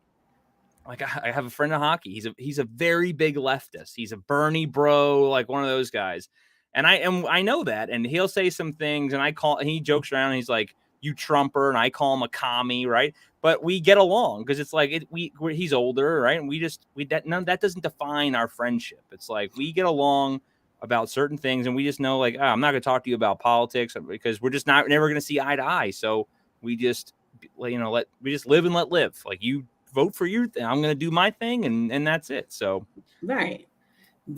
A: like, I have a friend in hockey. He's a very big leftist. He's a Bernie bro, like one of those guys. And I know that. And he'll say some things and he jokes around and he's like, you Trumper. And I call him a commie. Right. But we get along because it's like he's older. Right. And that doesn't define our friendship. It's like we get along about certain things and we just know like, I'm not going to talk to you about politics because we're just never going to see eye to eye. So we just, we just live and let live. Like you vote for your thing. I'm going to do my thing and that's it. So.
E: Right.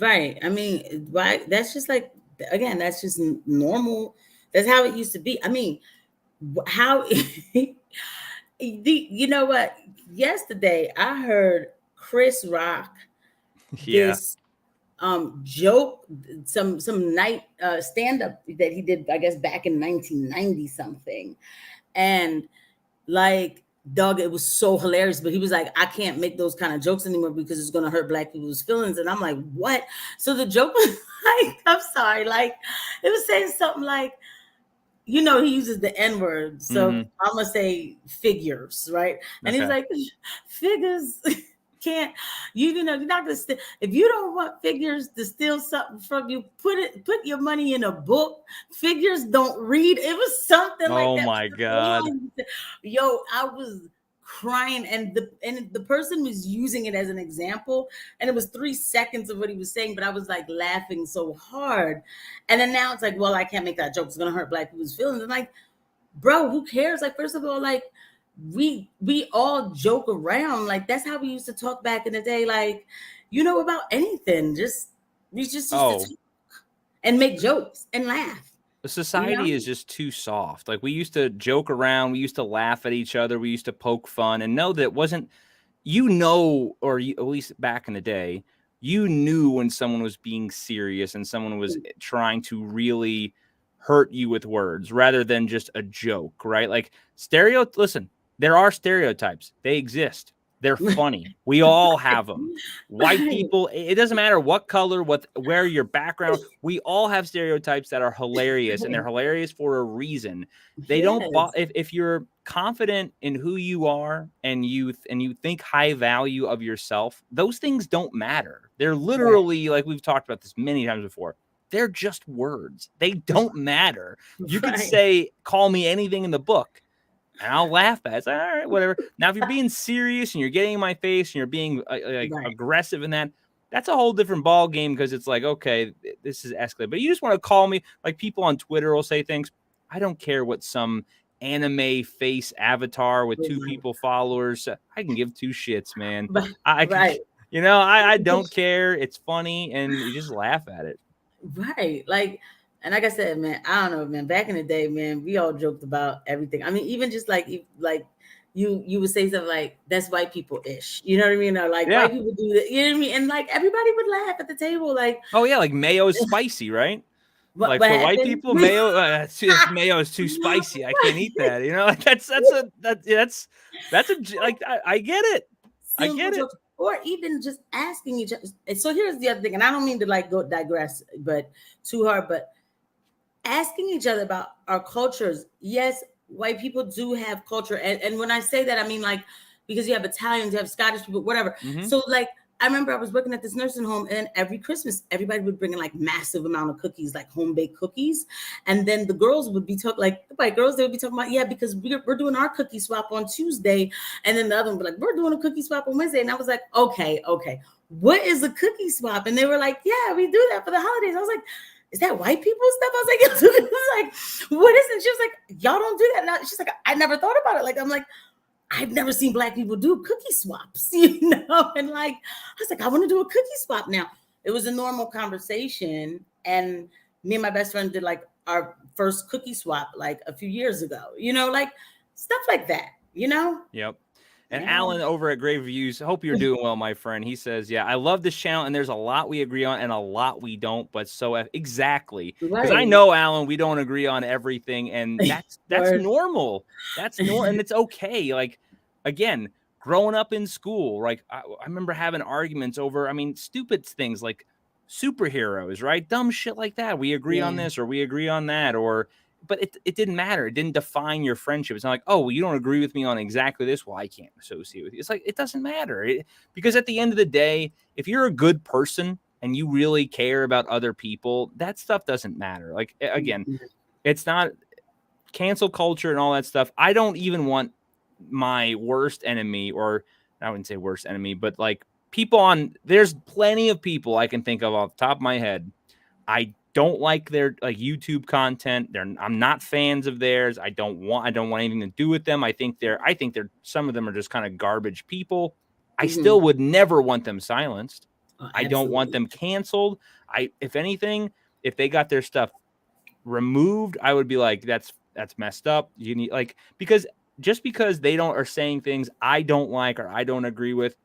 E: I mean, right. That's just like, again, that's just normal. That's how it used to be. I mean, how, you know what? Yesterday I heard Chris Rock, this joke, some night stand-up that he did, I guess back in 1990 something. And like, dog, it was so hilarious, but he was like, I can't make those kind of jokes anymore because it's going to hurt black people's feelings. And I'm like, what? So the joke was like, I'm sorry, like it was saying something like, he uses the N-word. So I'm going to say figures, right? And he's like, figures can't, you're not going to if you don't want figures to steal something from you, put your money in a book. Figures don't read. It was something like that.
A: Oh my God.
E: Yo, I was crying, and the person was using it as an example, and it was 3 seconds of what he was saying, but I was like laughing so hard. And then now it's like, well, I can't make that joke. It's gonna hurt black people's feelings. I'm like, bro, who cares? Like, first of all, like we all joke around. Like that's how we used to talk back in the day. Like, about anything. We just used to talk and make jokes and laugh.
A: The society is just too soft. Like we used to joke around, we used to laugh at each other, we used to poke fun, and know that it wasn't, or at least back in the day, you knew when someone was being serious and someone was trying to really hurt you with words rather than just a joke, right? Like listen, there are stereotypes. They exist. They're funny. We all have them. White people, it doesn't matter what color, where your background, we all have stereotypes that are hilarious, and they're hilarious for a reason. They don't, if you're confident in who you are and you think high value of yourself, those things don't matter. They're literally, like we've talked about this many times before, they're just words. They don't matter. You could say, call me anything in the book, and I'll laugh at it. It's like, all right, whatever. Now, if you're being serious and you're getting in my face and you're being aggressive in that's a whole different ball game, because it's like, okay, this is escalated. But you just want to call me, like people on Twitter will say things. I don't care what some anime face avatar with 2 people followers. I can give 2 shits, man. I don't care. It's funny, and you just laugh at it.
E: Right. And like I said, man, I don't know, man. Back in the day, man, we all joked about everything. I mean, even just like you would say something like, "That's white people ish." You know what I mean? Or like white people do that. You know what I mean? And like everybody would laugh at the table, like,
A: oh yeah, like mayo is spicy, right? Like for white people, mayo is too spicy. I can't eat that. Like that's like I get it. I get it.
E: Or even just asking each other. So here's the other thing, and I don't mean to like go digress, but too hard. But asking each other about our cultures. Yes, white people do have culture. And when I say that, I mean like, because you have Italians, you have Scottish people, whatever.
A: Mhm.
E: So like, I remember I was working at this nursing home, and every Christmas, everybody would bring in like massive amount of cookies, like home baked cookies. And then the girls would be talking, like the white girls, they would be talking about, yeah, because we're doing our cookie swap on Tuesday. And then the other one would be like, we're doing a cookie swap on Wednesday. And I was like, okay, what is a cookie swap? And they were like, yeah, we do that for the holidays. I was like, is that white people stuff? I was like, yes. It was like, what is it? She was like, y'all don't do that. Now she's like, I never thought about it. Like, I'm like, I've never seen Black people do cookie swaps, you know? And like, I was like, I want to do a cookie swap now. It was a normal conversation. And me and my best friend did like our first cookie swap like a few years ago, you know, like stuff like that, you know?
A: Yep. And
E: Yeah.
A: Alan over at Grave Reviews, hope you're doing well, my friend. He says, yeah, I love this channel, and there's a lot we agree on and a lot we don't, but so exactly. Because I
E: Right.
A: know, Alan, we don't agree on everything, and that's
E: Word.
A: normal. That's normal, and it's okay. Like, again, growing up in school, like I remember having arguments over, I mean, stupid things like superheroes, right? Dumb shit like that. We agree on
E: Yeah.
A: this or we agree on that, but it didn't matter. It didn't define your friendship. It's not like, oh, well, you don't agree with me on exactly this. Well, I can't associate with you. It's like, it doesn't matter. Because at the end of the day, if you're a good person and you really care about other people, that stuff doesn't matter. Like, again, it's not cancel culture and all that stuff. I don't even want my worst enemy, or I wouldn't say worst enemy, but like there's plenty of people I can think of off the top of my head. I don't like their like YouTube content. I'm not fans of theirs. I don't want anything to do with them. I think they're some of them are just kind of garbage people. I still would never want them silenced.
E: Oh,
A: I don't want them canceled. If anything, if they got their stuff removed, I would be like, that's messed up. You need because they are saying things I don't like or I don't agree with,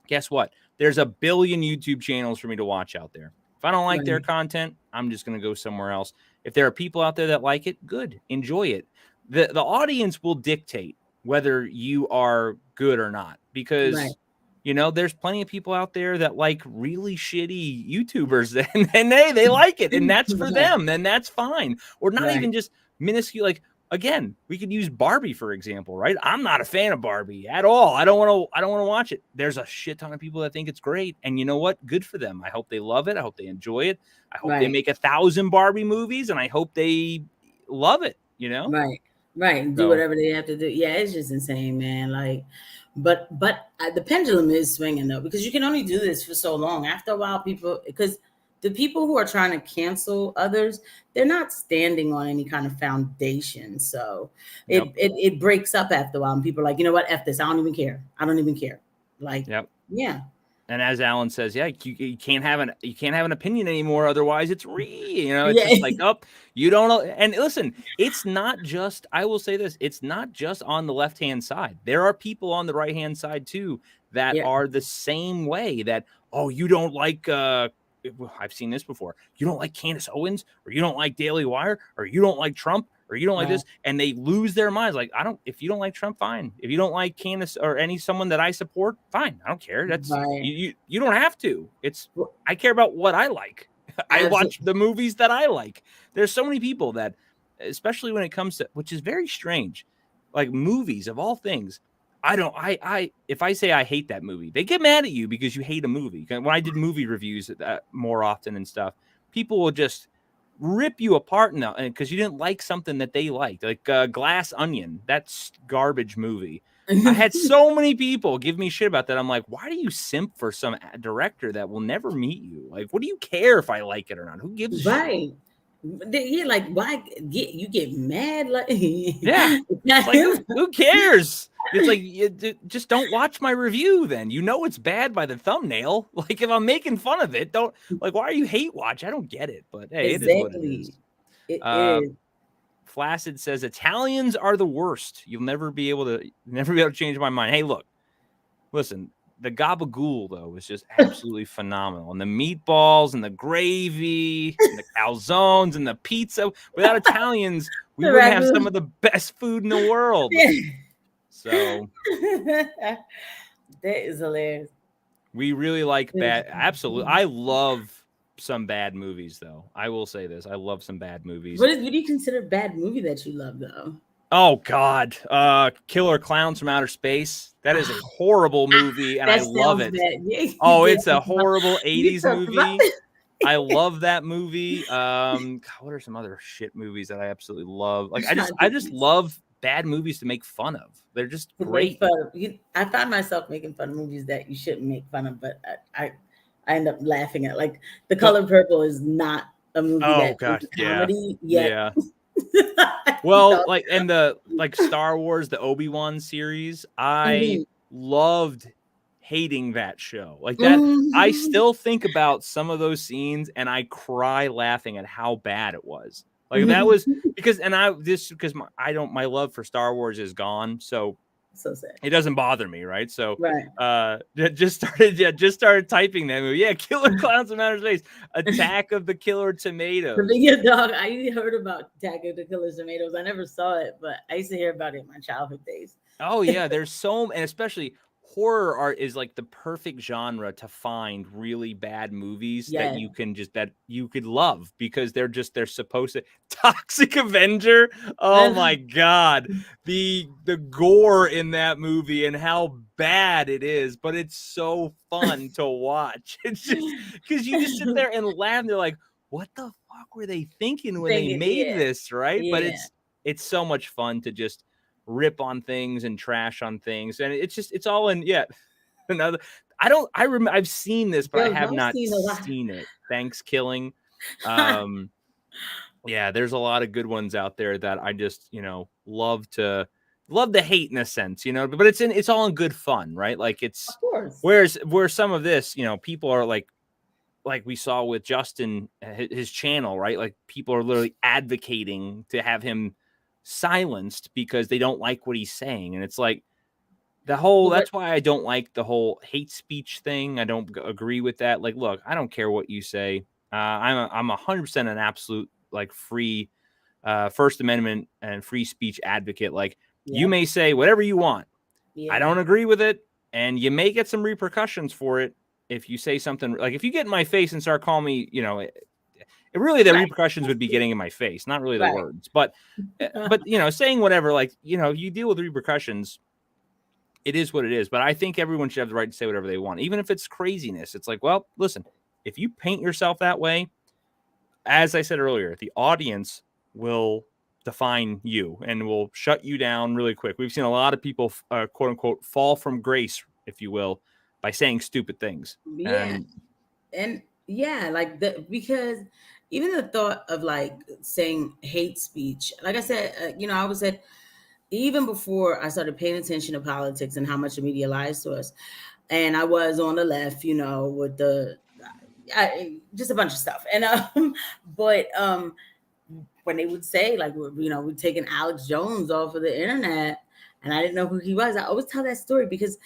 A: guess what? There's a billion YouTube channels for me to watch out there. If I don't like their content, I'm just going to go somewhere else. If there are people out there that like it, good, enjoy it. The audience will dictate whether you are good or not, because you know, there's plenty of people out there that like really shitty YouTubers and they like it, and that's for them, then that's fine. Or not even just minuscule, like, again, we could use Barbie for example, right? I'm not a fan of Barbie at all. I don't want to watch it. There's a shit ton of people that think it's great, and you know what? Good for them. I hope they love it. I hope they enjoy it. I hope they make 1,000 Barbie movies, and I hope they love it. You know,
E: right. Do whatever they have to do. Yeah, it's just insane, man. Like, but the pendulum is swinging though, because you can only do this for so long. After a while, because the people who are trying to cancel others, they're not standing on any kind of foundation. So it breaks up after a while, and people are like, you know what, F this. I don't even care. Like, yeah.
A: And as Alan says, yeah, you can't have an opinion anymore. Otherwise, it's it's just like, oh, you don't know. And listen, it's not just. I will say this: it's not just on the left-hand side. There are people on the right-hand side too that are the same way. That, oh, you don't like. I've seen this before. You don't like Candace Owens, or you don't like Daily Wire, or you don't like Trump, or you don't like this, and they lose their minds. Like, if you don't like Trump, fine. If you don't like Candace or someone that I support, fine. I don't care. That's you don't have to. I care about what I like. I watch the movies that I like. There's so many people that, especially when it comes to, which is very strange, like movies of all things. If I say I hate that movie, they get mad at you because you hate a movie. When I did movie reviews more often and stuff, people will just rip you apart now because you didn't like something that they liked, like Glass Onion. That's garbage movie. I had so many people give me shit about that. I'm like, why do you simp for some director that will never meet you? Like, what do you care if I like it or not? Who gives a shit?
E: Yeah, like, why you get mad? Like,
A: yeah, it's like, who cares? It's like, just don't watch my review then. You know it's bad by the thumbnail. Like, if I'm making fun of it, don't, like, why are you hate watch? I don't get it, but hey, it is what it is.
E: It is.
A: Flaccid says Italians are the worst. You'll never be able to change my mind. Hey, look, listen, the gabagool though is just absolutely phenomenal, and the meatballs and the gravy and the calzones and the pizza. Without Italians, we wouldn't have some of the best food in the world. So
E: that is hilarious.
A: We really like that. Absolutely, I love some bad movies, though. I will say this: I love some bad movies.
E: What do you consider a bad movie that you love, though?
A: Oh God, Killer Clowns from Outer Space. That is a horrible movie, and I
E: That
A: love
E: sounds
A: it.
E: bad. Yeah,
A: Oh,
E: you
A: it's a horrible
E: you
A: 80s
E: talked about
A: movie.
E: it.
A: I love that movie. God, what are some other shit movies that I absolutely love? Like I just love bad movies to make fun of. They're just
E: To make
A: great.
E: fun of. I find myself making fun of movies that you shouldn't make fun of, but I end up laughing at. Like The Color Purple is not a movie
A: Oh
E: that
A: God,
E: is a
A: yeah,
E: comedy yet.
A: yeah.
E: You
A: Well,
E: know?
A: like and the like Star Wars, the Obi-Wan series, I
E: Mhm.
A: loved hating that show. Like that, I
E: Mhm.
A: still think about some of those scenes and I cry laughing at how bad it was. Like that was because my love for Star Wars is gone, so
E: So sad.
A: it doesn't bother me, right? So
E: Right.
A: just started typing that movie. Yeah, Killer Clowns from Outer Space, Attack of the Killer Tomatoes.
E: Yeah, dog. I heard about Attack of the Killer Tomatoes. I never saw it, but I used to hear about it in my childhood days.
A: Oh yeah, there's so and especially horror art is like the perfect genre to find really bad movies that
E: Yeah.
A: you can that you could love because they're supposed to Toxic Avenger. Oh my god. The gore in that movie and how bad it is, but it's so fun to watch. It's just because you just sit there and laugh and they're like, what the fuck were they thinking when they made
E: Yeah.
A: this, right? But
E: Yeah.
A: it's so much fun to just rip on things and trash on things, and it's all in another. I've seen this, but I
E: Yo,
A: have
E: y'all
A: not
E: seen a lot.
A: seen it. Thanksgiving. Yeah, there's a lot of good ones out there that I just love to hate in a sense, but it's all in good fun, right? Like it's
E: Of course.
A: where some of this, people are like we saw with Justin, his channel, right? Like people are literally advocating to have him silenced because they don't like what he's saying. And it's like that's why I don't like the whole hate speech thing. I don't agree with that. Like, look, I don't care what you say. I'm 100% an absolute like free First Amendment and free speech advocate. Like you may say whatever you want.
E: Yeah.
A: I don't agree with it. And you may get some repercussions for it if you say something like if you get in my face and start calling me, really the repercussions would be getting in my face, not really the words. But saying whatever, like, you deal with repercussions. It is what it is. But I think everyone should have the right to say whatever they want, even if it's craziness. It's like, well, listen, if you paint yourself that way, as I said earlier, the audience will define you and will shut you down really quick. We've seen a lot of people, quote unquote, fall from grace, if you will, by saying stupid things.
E: Yeah. And yeah, like because even the thought of like saying hate speech, like I said, I was at even before I started paying attention to politics and how much the media lies to us. And I was on the left, with just a bunch of stuff. And but when they would say like we're taking Alex Jones off of the internet, and I didn't know who he was, I always tell that story because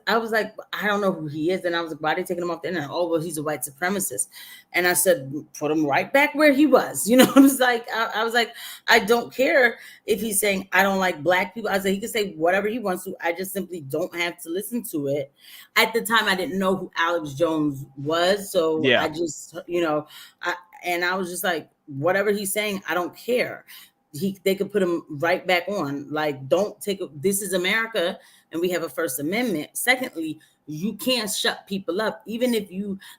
E: I was like, I don't know who he is. And I was like, why are they taking him off the internet? Oh, well, he's a white supremacist. And I said, put him right back where he was. I was like, I don't care if he's saying, I don't like black people. I said, he can say whatever he wants to. I just simply don't have to listen to it. At the time, I didn't know who Alex Jones was. So I just, and I was just like, whatever he's saying, I don't care. They could put him right back on. Like, don't take this is America and we have a First Amendment. Secondly, you can't shut people up. Even if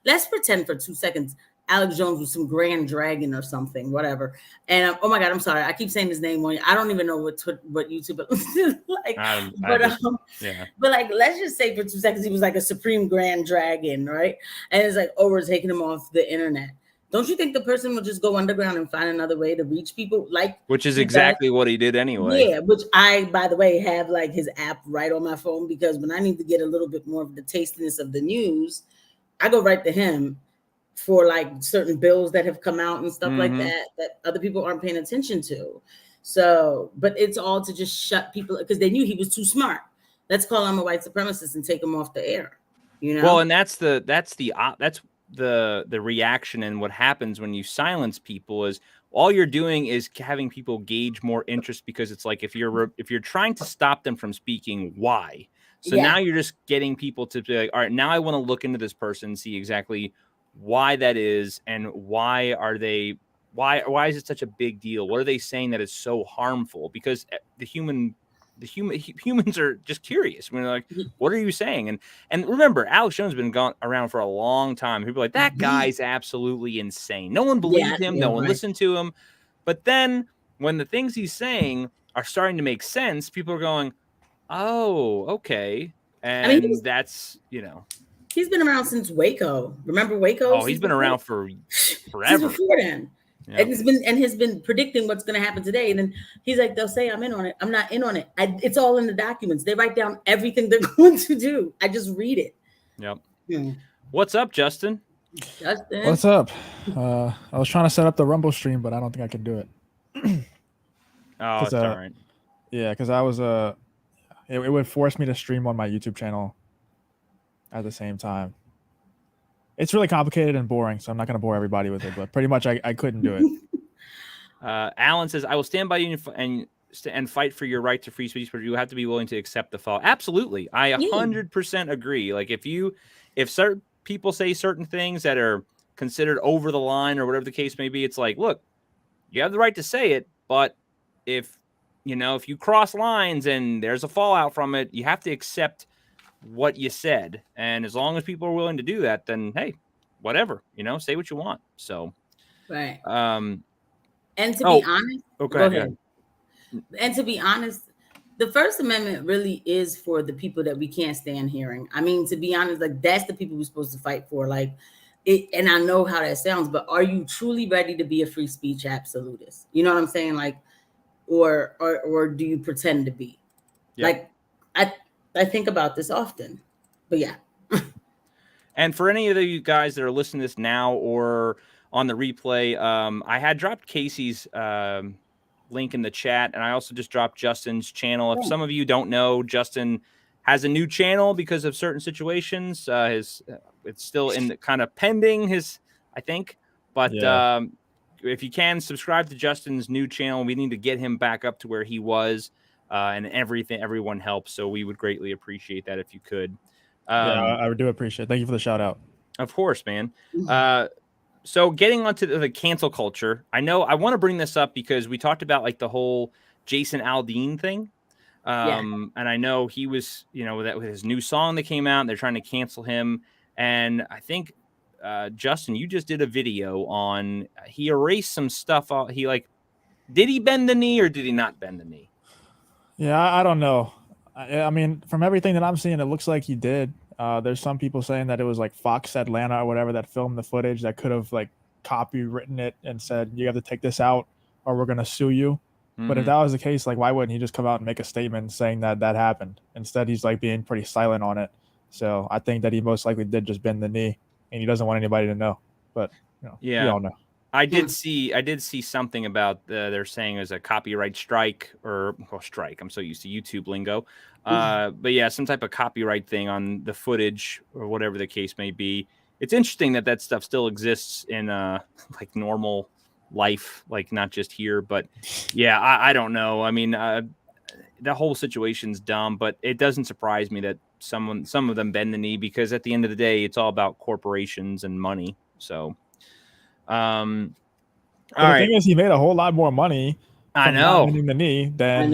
E: let's pretend for 2 seconds, Alex Jones was some grand dragon or something, whatever. And oh my God, I'm sorry. I keep saying his name on. I don't even know what YouTube like. But like, let's just say for 2 seconds, he was like a supreme grand dragon, right? And it's like, oh, we're taking him off the internet. Don't you think the person would just go underground and find another way to reach people? Like,
A: which is exactly what he did anyway.
E: Yeah, which I, by the way, have like his app right on my phone because when I need to get a little bit more of the tastiness of the news, I go right to him for like certain bills that have come out and stuff like that other people aren't paying attention to. So, but it's all to just shut people because they knew he was too smart. Let's call him a white supremacist and take him off the air.
A: Well, and that's the reaction, and what happens when you silence people is all you're doing is having people gauge more interest because it's like if you're trying to stop them from speaking, why? So now you're just getting people to be like, all right, now I want to look into this person, see exactly why that is and why is it such a big deal? What are they saying that is so harmful? Because humans are just curious. We're like, what are you saying? And remember, Alex Jones has been gone around for a long time. People are like, that guy's absolutely insane. No one believed him. No one listened to him. But then when the things he's saying are starting to make sense, people are going, oh, okay. And I mean, that's,
E: he's been around since Waco. Remember Waco?
A: Oh, he's been around for forever.
E: Since before then. Yep. And has been predicting what's going to happen today. And then he's like, they'll say I'm in on it. I'm not in on it. It's all in the documents. They write down everything they're going to do. I just read it.
A: Yep. What's up, Justin?
G: What's up? I was trying to set up the Rumble stream, but I don't think I can do it.
A: Oh, it's all right.
G: Yeah, because I was it would force me to stream on my YouTube channel at the same time. It's really complicated and boring, so I'm not going to bore everybody with it, but pretty much I couldn't do it.
A: Alan says, I will stand by you and fight for your right to free speech, but you have to be willing to accept the fall. Absolutely. I 100% agree. Like if certain people say certain things that are considered over the line or whatever the case may be, it's like, look, you have the right to say it, but if you cross lines and there's a fallout from it, you have to accept what you said. And as long as people are willing to do that, then hey, whatever, say what you want. So
E: right. And to be honest,
A: go ahead.
E: And to be honest, the First Amendment really is for the people that we can't stand hearing. I mean, to be honest, like that's the people we're supposed to fight for. Like it, and I know how that sounds, but are you truly ready to be a free speech absolutist? You know what I'm saying? Like, or do you pretend to be? Yep. Like I think about this often, but yeah.
A: And for any of you guys that are listening to this now or on the replay, I had dropped Casey's link in the chat, and I also just dropped Justin's channel. If some of you don't know, Justin has a new channel because of certain situations. It's still in the kind of pending I think. But if you can subscribe to Justin's new channel, we need to get him back up to where he was. And everyone helps, so we would greatly appreciate that if you could.
G: I do appreciate it. Thank you for the shout out.
A: Of course, man. So getting onto the cancel culture, I want to bring this up because we talked about like the whole Jason Aldean thing. And I know he was, that with his new song that came out, they're trying to cancel him. And I think, Justin, you just did a video on, he erased some stuff. Did he bend the knee or did he not bend the knee?
G: Yeah, I don't know. I mean, from everything that I'm seeing, it looks like he did. There's some people saying that it was like Fox Atlanta or whatever that filmed the footage that could have like copywritten it and said, you have to take this out or we're going to sue you. Mm-hmm. But if that was the case, like, why wouldn't he just come out and make a statement saying that happened? Instead, he's like being pretty silent on it. So I think that he most likely did just bend the knee and he doesn't want anybody to know. But, we all know.
A: I did see something about they're saying it was a copyright strike strike. I'm so used to YouTube lingo. But yeah, some type of copyright thing on the footage or whatever the case may be. It's interesting that stuff still exists in like normal life, like not just here. But yeah, I don't know. I mean, the whole situation's dumb, but it doesn't surprise me that some of them bend the knee because at the end of the day, it's all about corporations and money. So.
G: The thing is, he made a whole lot more money.
A: I know.
G: Bending the knee than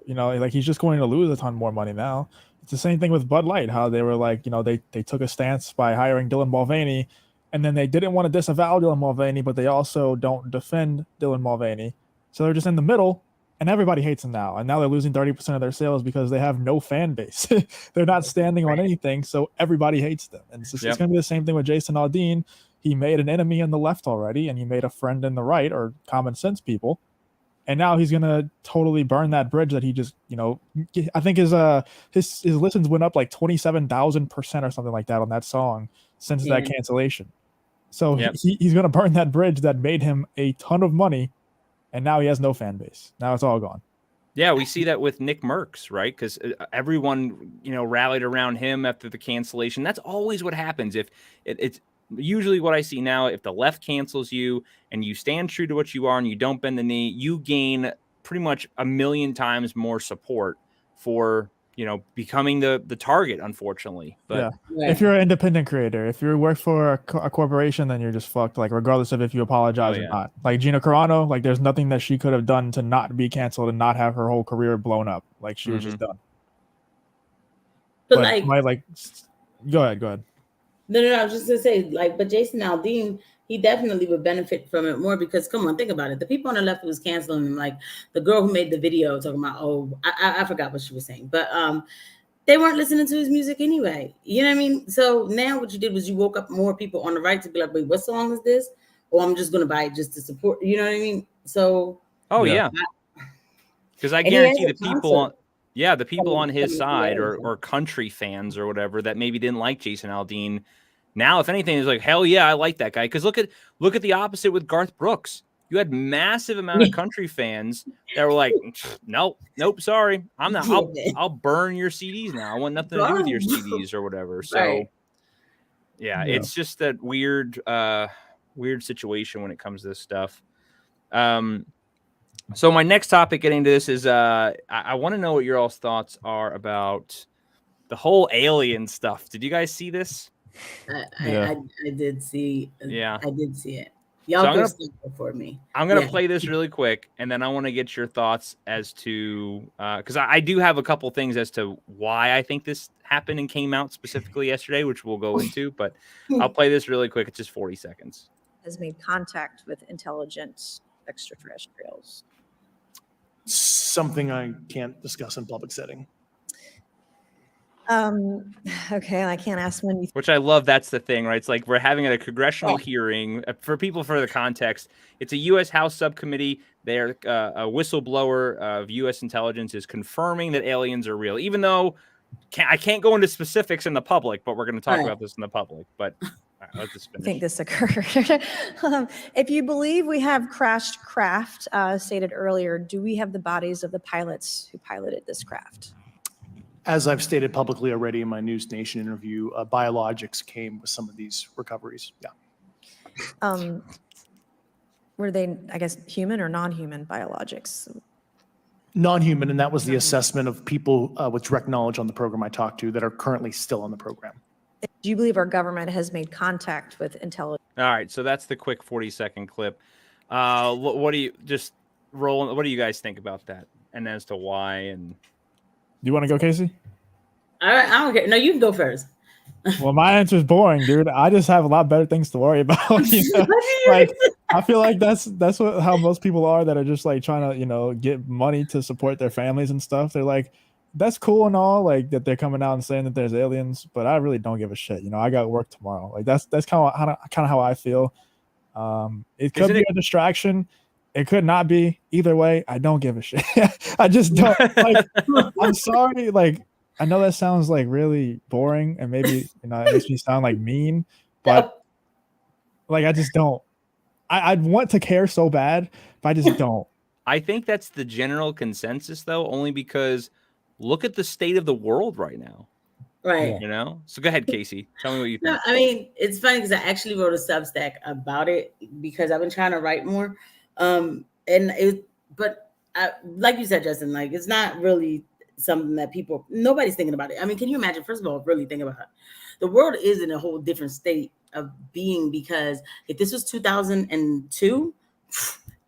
G: like he's just going to lose a ton more money now. It's the same thing with Bud Light. How they were like, they took a stance by hiring Dylan Mulvaney, and then they didn't want to disavow Dylan Mulvaney, but they also don't defend Dylan Mulvaney. So they're just in the middle, and everybody hates them now. And now they're losing 30% of their sales because they have no fan base. They're not standing on anything, so everybody hates them. And it's going to be the same thing with Jason Aldean. He made an enemy in the left already, and he made a friend in the right, or common sense people. And now he's going to totally burn that bridge that he just, I think his listens went up like 27,000% or something like that on that song since that cancellation. So he's going to burn that bridge that made him a ton of money, and now he has no fan base. Now it's all gone.
A: Yeah, we see that with NickMercs, right? Because everyone, rallied around him after the cancellation. That's always what happens. If it's usually what I see now, if the left cancels you and you stand true to what you are and you don't bend the knee, you gain pretty much 1 million times more support for becoming the target, unfortunately. But
G: yeah, if you're an independent creator, if you work for a corporation, then you're just fucked. Like regardless of if you apologize or not. Like Gina Carano, like there's nothing that she could have done to not be canceled and not have her whole career blown up. Like she was just done.
E: But
G: go ahead.
E: No, I was just gonna say, but Jason Aldean, he definitely would benefit from it more because, come on, think about it. The people on the left who was canceling him, like the girl who made the video talking about, I forgot what she was saying, but they weren't listening to his music anyway. You know what I mean? So now what you did was you woke up more people on the right to be like, wait, what song is this? Or I'm just gonna buy it just to support. You know what I mean? So.
A: Because I guarantee the people on. Yeah, the people on his side or country fans or whatever that maybe didn't like Jason Aldean. Now, if anything, is like, hell yeah, I like that guy. Because look at the opposite with Garth Brooks. You had massive amount of country fans that were like, nope, sorry, I'm not. I'll burn your CDs now. I want nothing to do with your CDs or whatever. So, yeah, it's just that weird situation when it comes to this stuff. So my next topic getting into this is I want to know what your all's thoughts are about the whole alien stuff. Did you guys see this?
E: I did see.
A: Yeah,
E: I did see it. Y'all go step before me.
A: I'm gonna play this really quick, and then I want to get your thoughts as to because I do have a couple things as to why I think this happened and came out specifically yesterday, which we'll go into. But I'll play this really quick. It's just 40 seconds.
H: Has made contact with intelligent extraterrestrials.
I: Something I can't discuss in public setting.
H: Okay, I can't ask when you.
A: Which I love. That's the thing, right? It's like we're having a congressional hearing. For people for the context, it's a U.S. House subcommittee. They're a whistleblower of U.S. intelligence is confirming that aliens are real, even though I can't go into specifics in the public, but we're going to talk about this in the public. But let's just finish.
H: I think this occurred. If you believe we have crashed craft, stated earlier, do we have the bodies of the pilots who piloted this craft?
I: As I've stated publicly already in my News Nation interview, biologics came with some of these recoveries. Yeah.
H: Were they, I guess, human or non-human biologics?
I: Non-human, and that was the assessment of people with direct knowledge on the program I talked to that are currently still on the program.
H: Do you believe our government has made contact with intelligence?
A: All right, so that's the quick 40-second clip. What do you what do you guys think about that, and as to why? And
G: you want to go, Casey?
E: All right, I don't care. No, you can go first.
G: Well, my answer is boring, dude. I just have a lot better things to worry about. Like, I feel like that's how most people are that are just like trying to get money to support their families and stuff. They're like, that's cool and all, like that they're coming out and saying that there's aliens, but I really don't give a shit. I got work tomorrow. Like that's kind of how I feel. It could be a distraction. It could not be. Either way, I don't give a shit. I just don't. Like, I'm sorry. Like, I know that sounds like really boring, and maybe it makes me sound like mean, but like I just don't. I'd want to care so bad, but I just don't.
A: I think that's the general consensus, though, only because look at the state of the world right now.
E: Right.
A: So go ahead, Casey. Tell me what you think.
E: No, I mean, it's funny because I actually wrote a Substack about it because I've been trying to write more. Like you said, Justin, like it's not really something that nobody's thinking about it. I mean, can you imagine? First of all, really think about it. The world is in a whole different state of being because if this was 2002,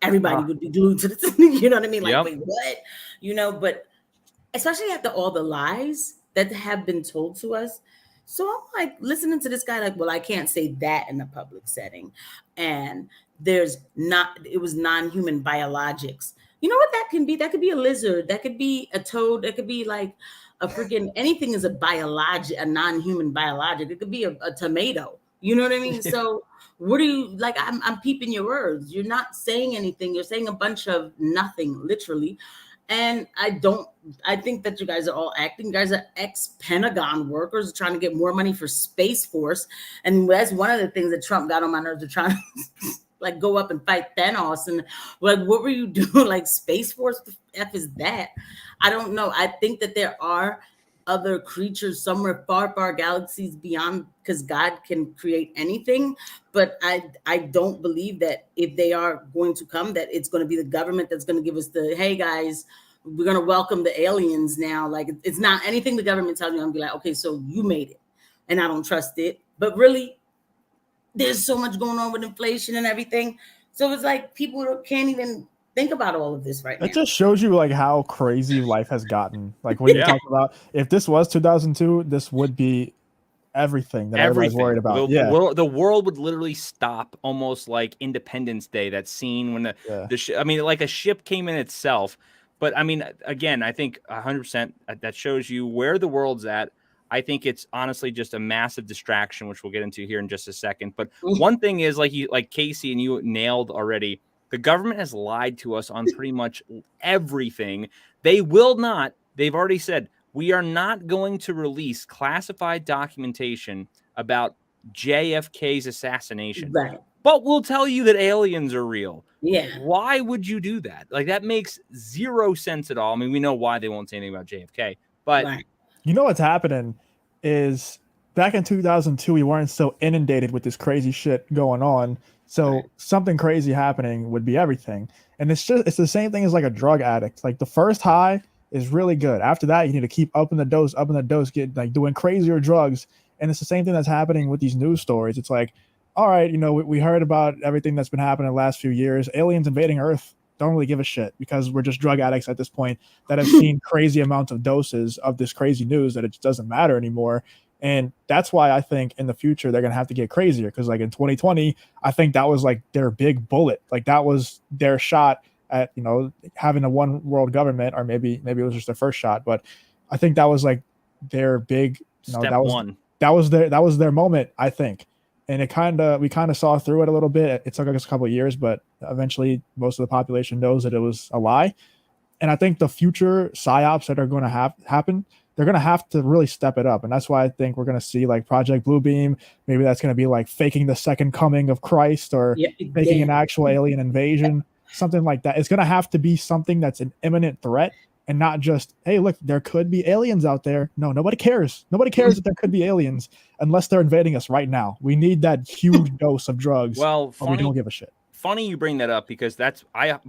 E: everybody would be glued to the. You know what I mean? Like, wait, what? But especially after all the lies that have been told to us. So I'm like listening to this guy, like, well, I can't say that in a public setting. And it was non-human biologics. You know what that can be? That could be a lizard. That could be a toad. That could be like a freaking, anything is a non-human biologic. It could be a tomato. You know what I mean? So what do you, like, I'm peeping your words. You're not saying anything. You're saying a bunch of nothing, literally. And I think that you guys are all acting. You guys are ex-Pentagon workers trying to get more money for Space Force. And that's one of the things that Trump got on my nerves, to trying to like go up and fight Thanos. And like, what were you doing? Like, Space Force? What the F is that? I don't know. I think that there are other creatures somewhere far, far galaxies beyond, because God can create anything. But I don't believe that if they are going to come, that it's going to be the government that's going to give us the, hey guys, we're gonna welcome the aliens now. Like it's not anything the government tells me. I'm gonna be like, okay, so you made it, and I don't trust it. But really, there's so much going on with inflation and everything. So it's like people can't even think about all of this right now.
G: It just shows you like how crazy life has gotten. Like when you talk about if this was 2002, this would be everything that everybody's worried about.
A: The world would literally stop, almost like Independence Day. That scene when I mean, like a ship came in itself. But I mean, again, I think 100% that shows you where the world's at. I think it's honestly just a massive distraction, which we'll get into here in just a second. But one thing is, like Casey and you nailed already, the government has lied to us on pretty much everything. They will not. They've already said, we are not going to release classified documentation about JFK's assassination.
E: Right.
A: But we'll tell you that aliens are real.
E: Yeah.
A: Why would you do that? Like, that makes zero sense at all. I mean, we know why they won't say anything about JFK, but
G: you know what's happening is back in 2002, we weren't so inundated with this crazy shit going on. So something crazy happening would be everything. And it's the same thing as like a drug addict. Like the first high is really good. After that, you need to keep upping the dose, get like doing crazier drugs. And it's the same thing that's happening with these news stories. It's like, all right, you know, we heard about everything that's been happening the last few years. Aliens invading Earth, don't really give a shit because we're just drug addicts at this point that have seen crazy amounts of doses of this crazy news that it just doesn't matter anymore. And that's why I think in the future they're going to have to get crazier, because like in 2020, I think that was like their big bullet. Like that was their shot at, you know, having a one world government, or maybe it was just their first shot. But I think that was like their big, you know, that was their moment, I think. And we kind of saw through it a little bit. It took us a couple of years, but eventually most of the population knows that it was a lie. And I think the future psyops that are going to happen, they're going to have to really step it up. And that's why I think we're going to see like Project Bluebeam. Maybe that's going to be like faking the second coming of Christ, or making an actual alien invasion, something like that. It's going to have to be something that's an imminent threat, and not just, hey, look, there could be aliens out there. No, nobody cares. Nobody cares that there could be aliens unless they're invading us right now. We need that huge dose of drugs.
A: Well,
G: or we don't give a shit.
A: Funny you bring that up, because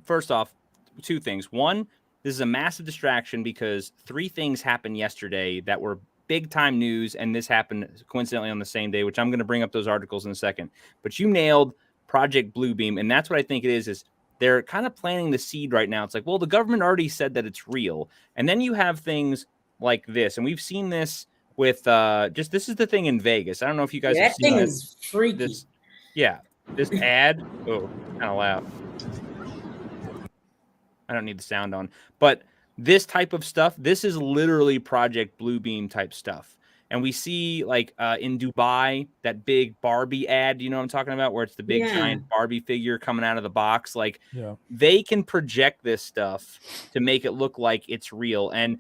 A: first off, two things. One, this is a massive distraction because three things happened yesterday that were big time news, and this happened coincidentally on the same day, which I'm going to bring up those articles in a second. But you nailed Project Bluebeam, and that's what I think it is they're kind of planting the seed right now. It's like, well, the government already said that it's real. And then you have things like this, and we've seen this with this is the thing in Vegas. I don't know if you guys have seen
E: that thing is freaky.
A: This ad. Oh, kind of loud. I don't need the sound on, but this type of stuff, this is literally Project Bluebeam type stuff. And we see like in Dubai, that big Barbie ad, you know what I'm talking about, where it's the big giant Barbie figure coming out of the box. Like they can project this stuff to make it look like it's real. And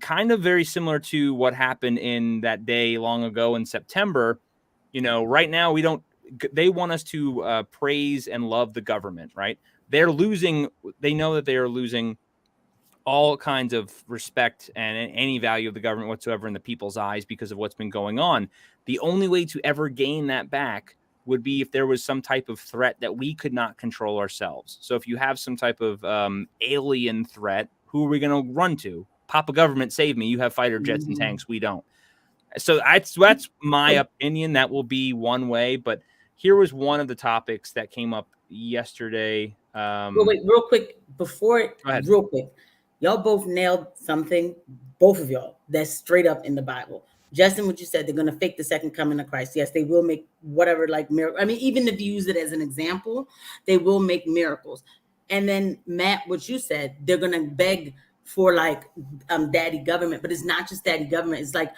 A: kind of very similar to what happened in that day long ago in September. You know, right now they want us to praise and love the government, right? They're losing. They know that they are losing all kinds of respect and any value of the government whatsoever in the people's eyes because of what's been going on. The only way to ever gain that back would be if there was some type of threat that we could not control ourselves. So if you have some type of alien threat, who are we going to run to? Papa government, save me. You have fighter jets and tanks. We don't. So that's my opinion. That will be one way. But here was one of the topics that came up yesterday.
E: Wait, real quick, y'all both nailed something, both of y'all, that's straight up in the Bible. Justin, what you said, they're going to fake the second coming of Christ. Yes, they will make whatever, like miracle. I mean, even if you use it as an example, they will make miracles. And then Matt, what you said, they're going to beg for like daddy government, but it's not just daddy government. It's like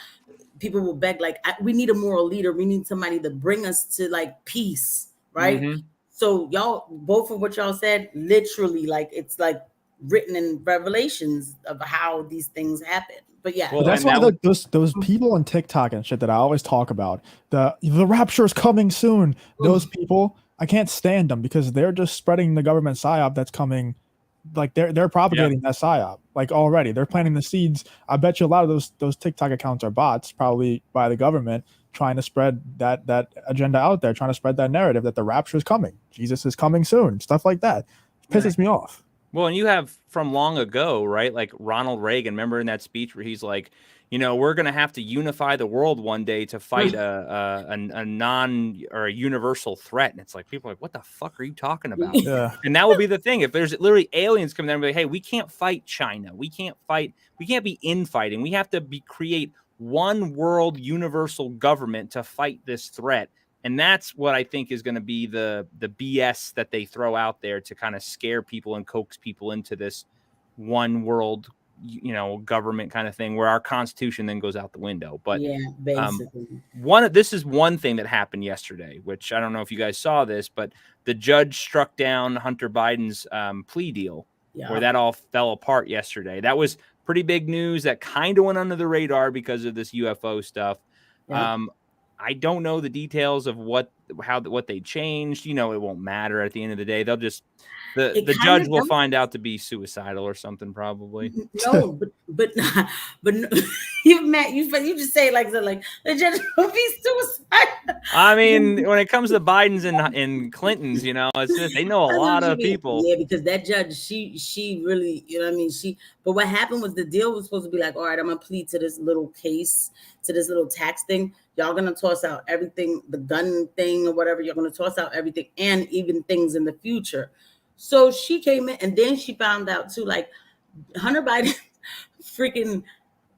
E: people will beg, like, we need a moral leader. We need somebody to bring us to like peace, right? Mm-hmm. So y'all, both of what y'all said, literally, like it's like written in Revelations of how these things happen. But yeah,
G: well, that's why those people on TikTok and shit that I always talk about, the rapture is coming soon. Those people, I can't stand them because they're just spreading the government psyop that's coming. Like they're propagating that psyop like already. They're planting the seeds. I bet you a lot of those TikTok accounts are bots, probably by the government, trying to spread that agenda out there, trying to spread that narrative that the rapture is coming, Jesus is coming soon, stuff like that. It pisses me off.
A: Well, and you have from long ago, right? Like Ronald Reagan, remember in that speech where he's like, we're going to have to unify the world one day to fight a non or a universal threat. And it's like, people are like, what the fuck are you talking about?
G: Yeah.
A: And that will be the thing. If there's literally aliens coming there and be like, hey, we can't fight China. We can't be infighting. We have to create one world universal government to fight this threat. And that's what I think is going to be the BS that they throw out there to kind of scare people and coax people into this one world, government kind of thing, where our Constitution then goes out the window. But
E: yeah, basically.
A: this is one thing that happened yesterday, which I don't know if you guys saw this, but the judge struck down Hunter Biden's plea deal, where that all fell apart yesterday. That was pretty big news that kind of went under the radar because of this UFO stuff.
E: Yeah.
A: I don't know the details of what they changed. It won't matter at the end of the day. They'll just the judge will find out to be suicidal or something probably.
E: No, but no, you just say like the judge will be suicidal.
A: I mean, when it comes to Biden's and Clinton's, it's just they know a lot of people.
E: Yeah, because that judge, she really, but what happened was the deal was supposed to be like, all right, I'm gonna plead to this little case, to this little tax thing. Y'all gonna toss out everything, the gun thing or whatever. You're gonna toss out everything and even things in the future. So she came in and then she found out too, like Hunter Biden freaking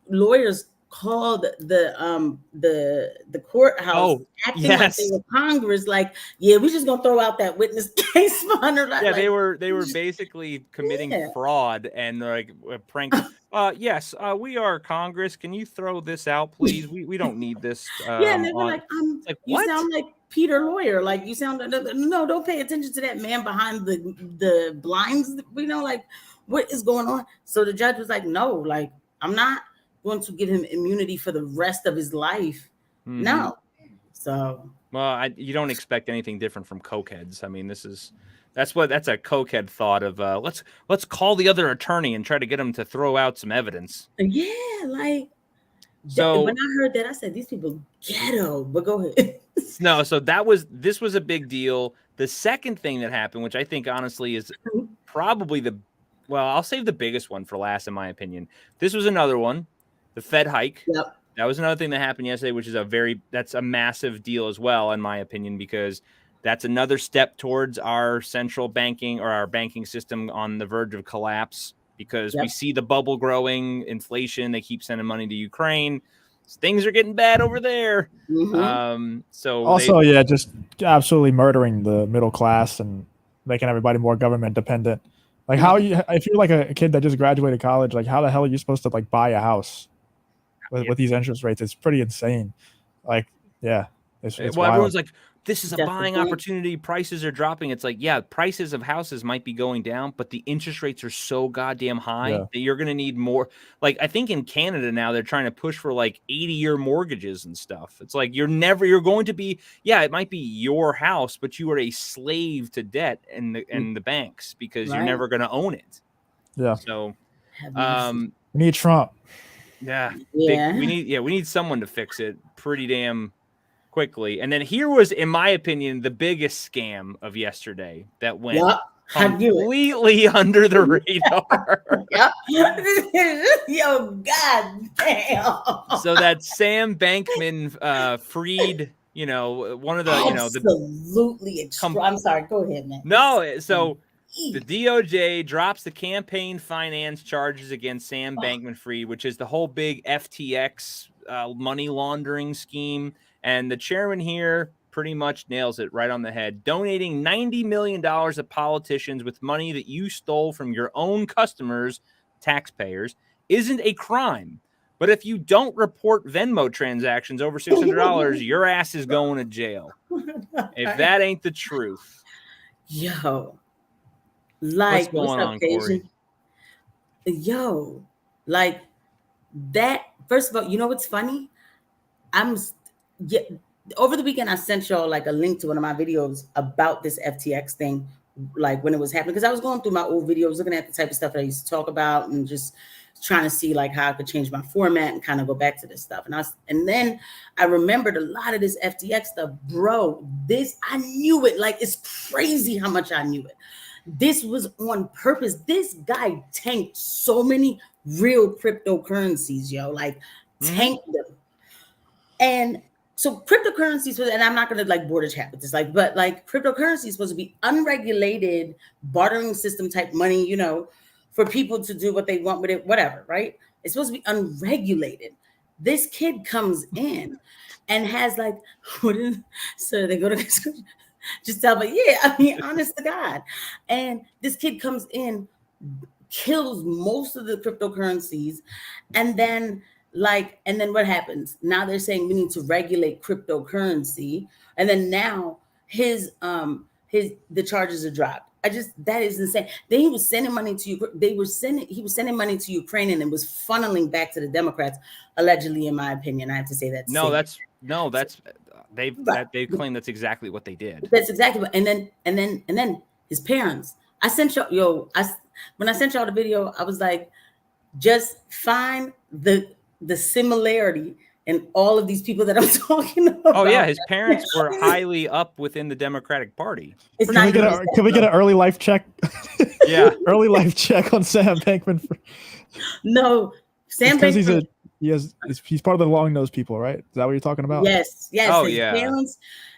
E: lawyers called the courthouse acting like they were Congress, like, yeah, we're just gonna throw out that witness case for Hunter.
A: Yeah, they were basically committing fraud and like prank. Yes, we are Congress. Can you throw this out, please? We don't need this.
E: Yeah, and they were like, you sound like Peter Lawyer. Like you sound no, don't pay attention to that man behind the blinds. Like what is going on? So the judge was like, no, like I'm not going to give him immunity for the rest of his life. Mm-hmm. No. So
A: you don't expect anything different from cokeheads. I mean, that's a cokehead thought of let's call the other attorney and try to get him to throw out some evidence.
E: Yeah, like so when I heard that, I said these people ghetto. But go ahead.
A: No, so this was a big deal. The second thing that happened, which I think honestly is probably I'll save the biggest one for last, in my opinion. This was another one, the Fed hike.
E: Yep.
A: That was another thing that happened yesterday, which is that's a massive deal as well, in my opinion, because that's another step towards our central banking or our banking system on the verge of collapse, because we see the bubble growing, inflation, they keep sending money to Ukraine. Things are getting bad over there.
E: Mm-hmm.
G: Just absolutely murdering the middle class and making everybody more government dependent. Like if you're like a kid that just graduated college, like how the hell are you supposed to like buy a house with these interest rates? It's pretty insane. Like, yeah. It's
A: everyone's like, this is a buying opportunity. Prices are dropping. It's like, yeah, prices of houses might be going down, but the interest rates are so goddamn high that you're going to need more. Like, I think in Canada now, they're trying to push for like 80-year mortgages and stuff. It's like, you're going to be, it might be your house, but you are a slave to debt and the banks because you're never going to own it.
G: Yeah.
A: So,
G: we need Trump.
A: Yeah. We need someone to fix it pretty damn quickly. And then here was, in my opinion, the biggest scam of yesterday that went completely under the radar.
E: Yo, god damn.
A: So that Sam Bankman freed, one of the,
E: absolutely. I'm sorry, go ahead, man.
A: No, so the DOJ drops the campaign finance charges against Sam Bankman-Fried, which is the whole big FTX money laundering scheme. And the chairman here pretty much nails it right on the head. Donating $90 million to politicians with money that you stole from your own customers, taxpayers, isn't a crime. But if you don't report Venmo transactions over $600, your ass is going to jail. If that ain't the truth.
E: Yo. Like,
A: what's going on, Corey?
E: Yo, like that. First of all, you know what's funny? Over the weekend, I sent y'all like a link to one of my videos about this FTX thing, like when it was happening, because I was going through my old videos, looking at the type of stuff that I used to talk about and just trying to see like how I could change my format and kind of go back to this stuff. And then I remembered a lot of this FTX stuff, bro. I knew it. Like, it's crazy how much I knew it. This was on purpose. This guy tanked so many real cryptocurrencies, yo, like tanked them. And so cryptocurrencies, and I'm not gonna like bore the chat with this, like, but like cryptocurrency is supposed to be unregulated bartering system type money, you know, for people to do what they want with it, whatever, right? It's supposed to be unregulated. This kid comes in and has like, what is, so they go to just tell me, yeah, I mean, honest to God. And this kid comes in, kills most of the cryptocurrencies, and then what happens now? They're saying we need to regulate cryptocurrency, and then now the charges are dropped. That is insane. Then he was sending money to you. He was sending money to Ukraine, and it was funneling back to the Democrats, allegedly, in my opinion. I have to say that.
A: They claim that's exactly what they did.
E: That's exactly what. And then his parents. I sent y'all. When I sent y'all the video, I was like, just find the similarity in all of these people that I'm talking about.
A: Oh yeah, his parents were highly up within the Democratic Party.
G: Can we get an early life check?
A: Yeah,
G: early life check on Sam Bankman.
E: No, Sam Bankman.
G: He's part of the long nosed people, right? Is that what you're talking about?
E: Yes.
A: Oh,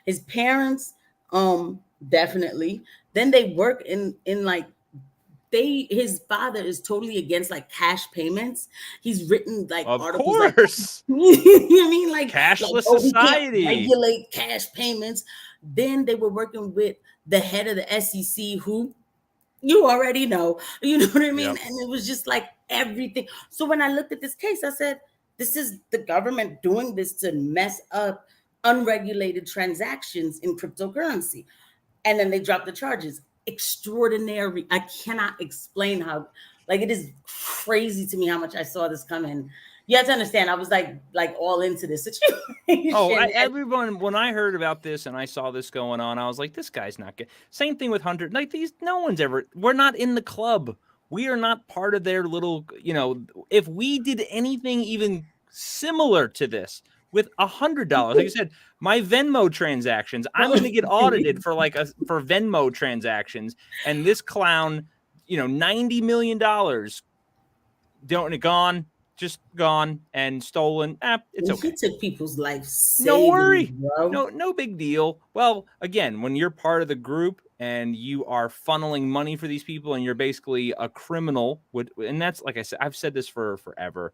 E: his parents, definitely. Then they work in like. His father is totally against like cash payments. He's written like
A: of
E: articles.
A: Course.
E: Like, you mean like
A: cashless society,
E: we can't regulate cash payments. Then they were working with the head of the SEC, who you already know. You know what I mean? Yep. And it was just like everything. So when I looked at this case, I said, this is the government doing this to mess up unregulated transactions in cryptocurrency. And then they dropped the charges. Extraordinary. I cannot explain how, like, it is crazy to me how much I saw this coming. You have to understand, I was like all into this situation.
A: Oh, everyone, when I heard about this and I saw this going on, I was like, this guy's not good. Same thing with Hunter. Like, we're not in the club. We are not part of their little, if we did anything even similar to this, with $100, like you said, my Venmo transactions, I'm going to get audited for Venmo transactions, and this clown, $90 million, gone and stolen. It's okay.
E: He took people's lives.
A: No worry, bro. No big deal. Well, again, when you're part of the group and you are funneling money for these people, and you're basically a criminal, and that's, like I said, I've said this for forever.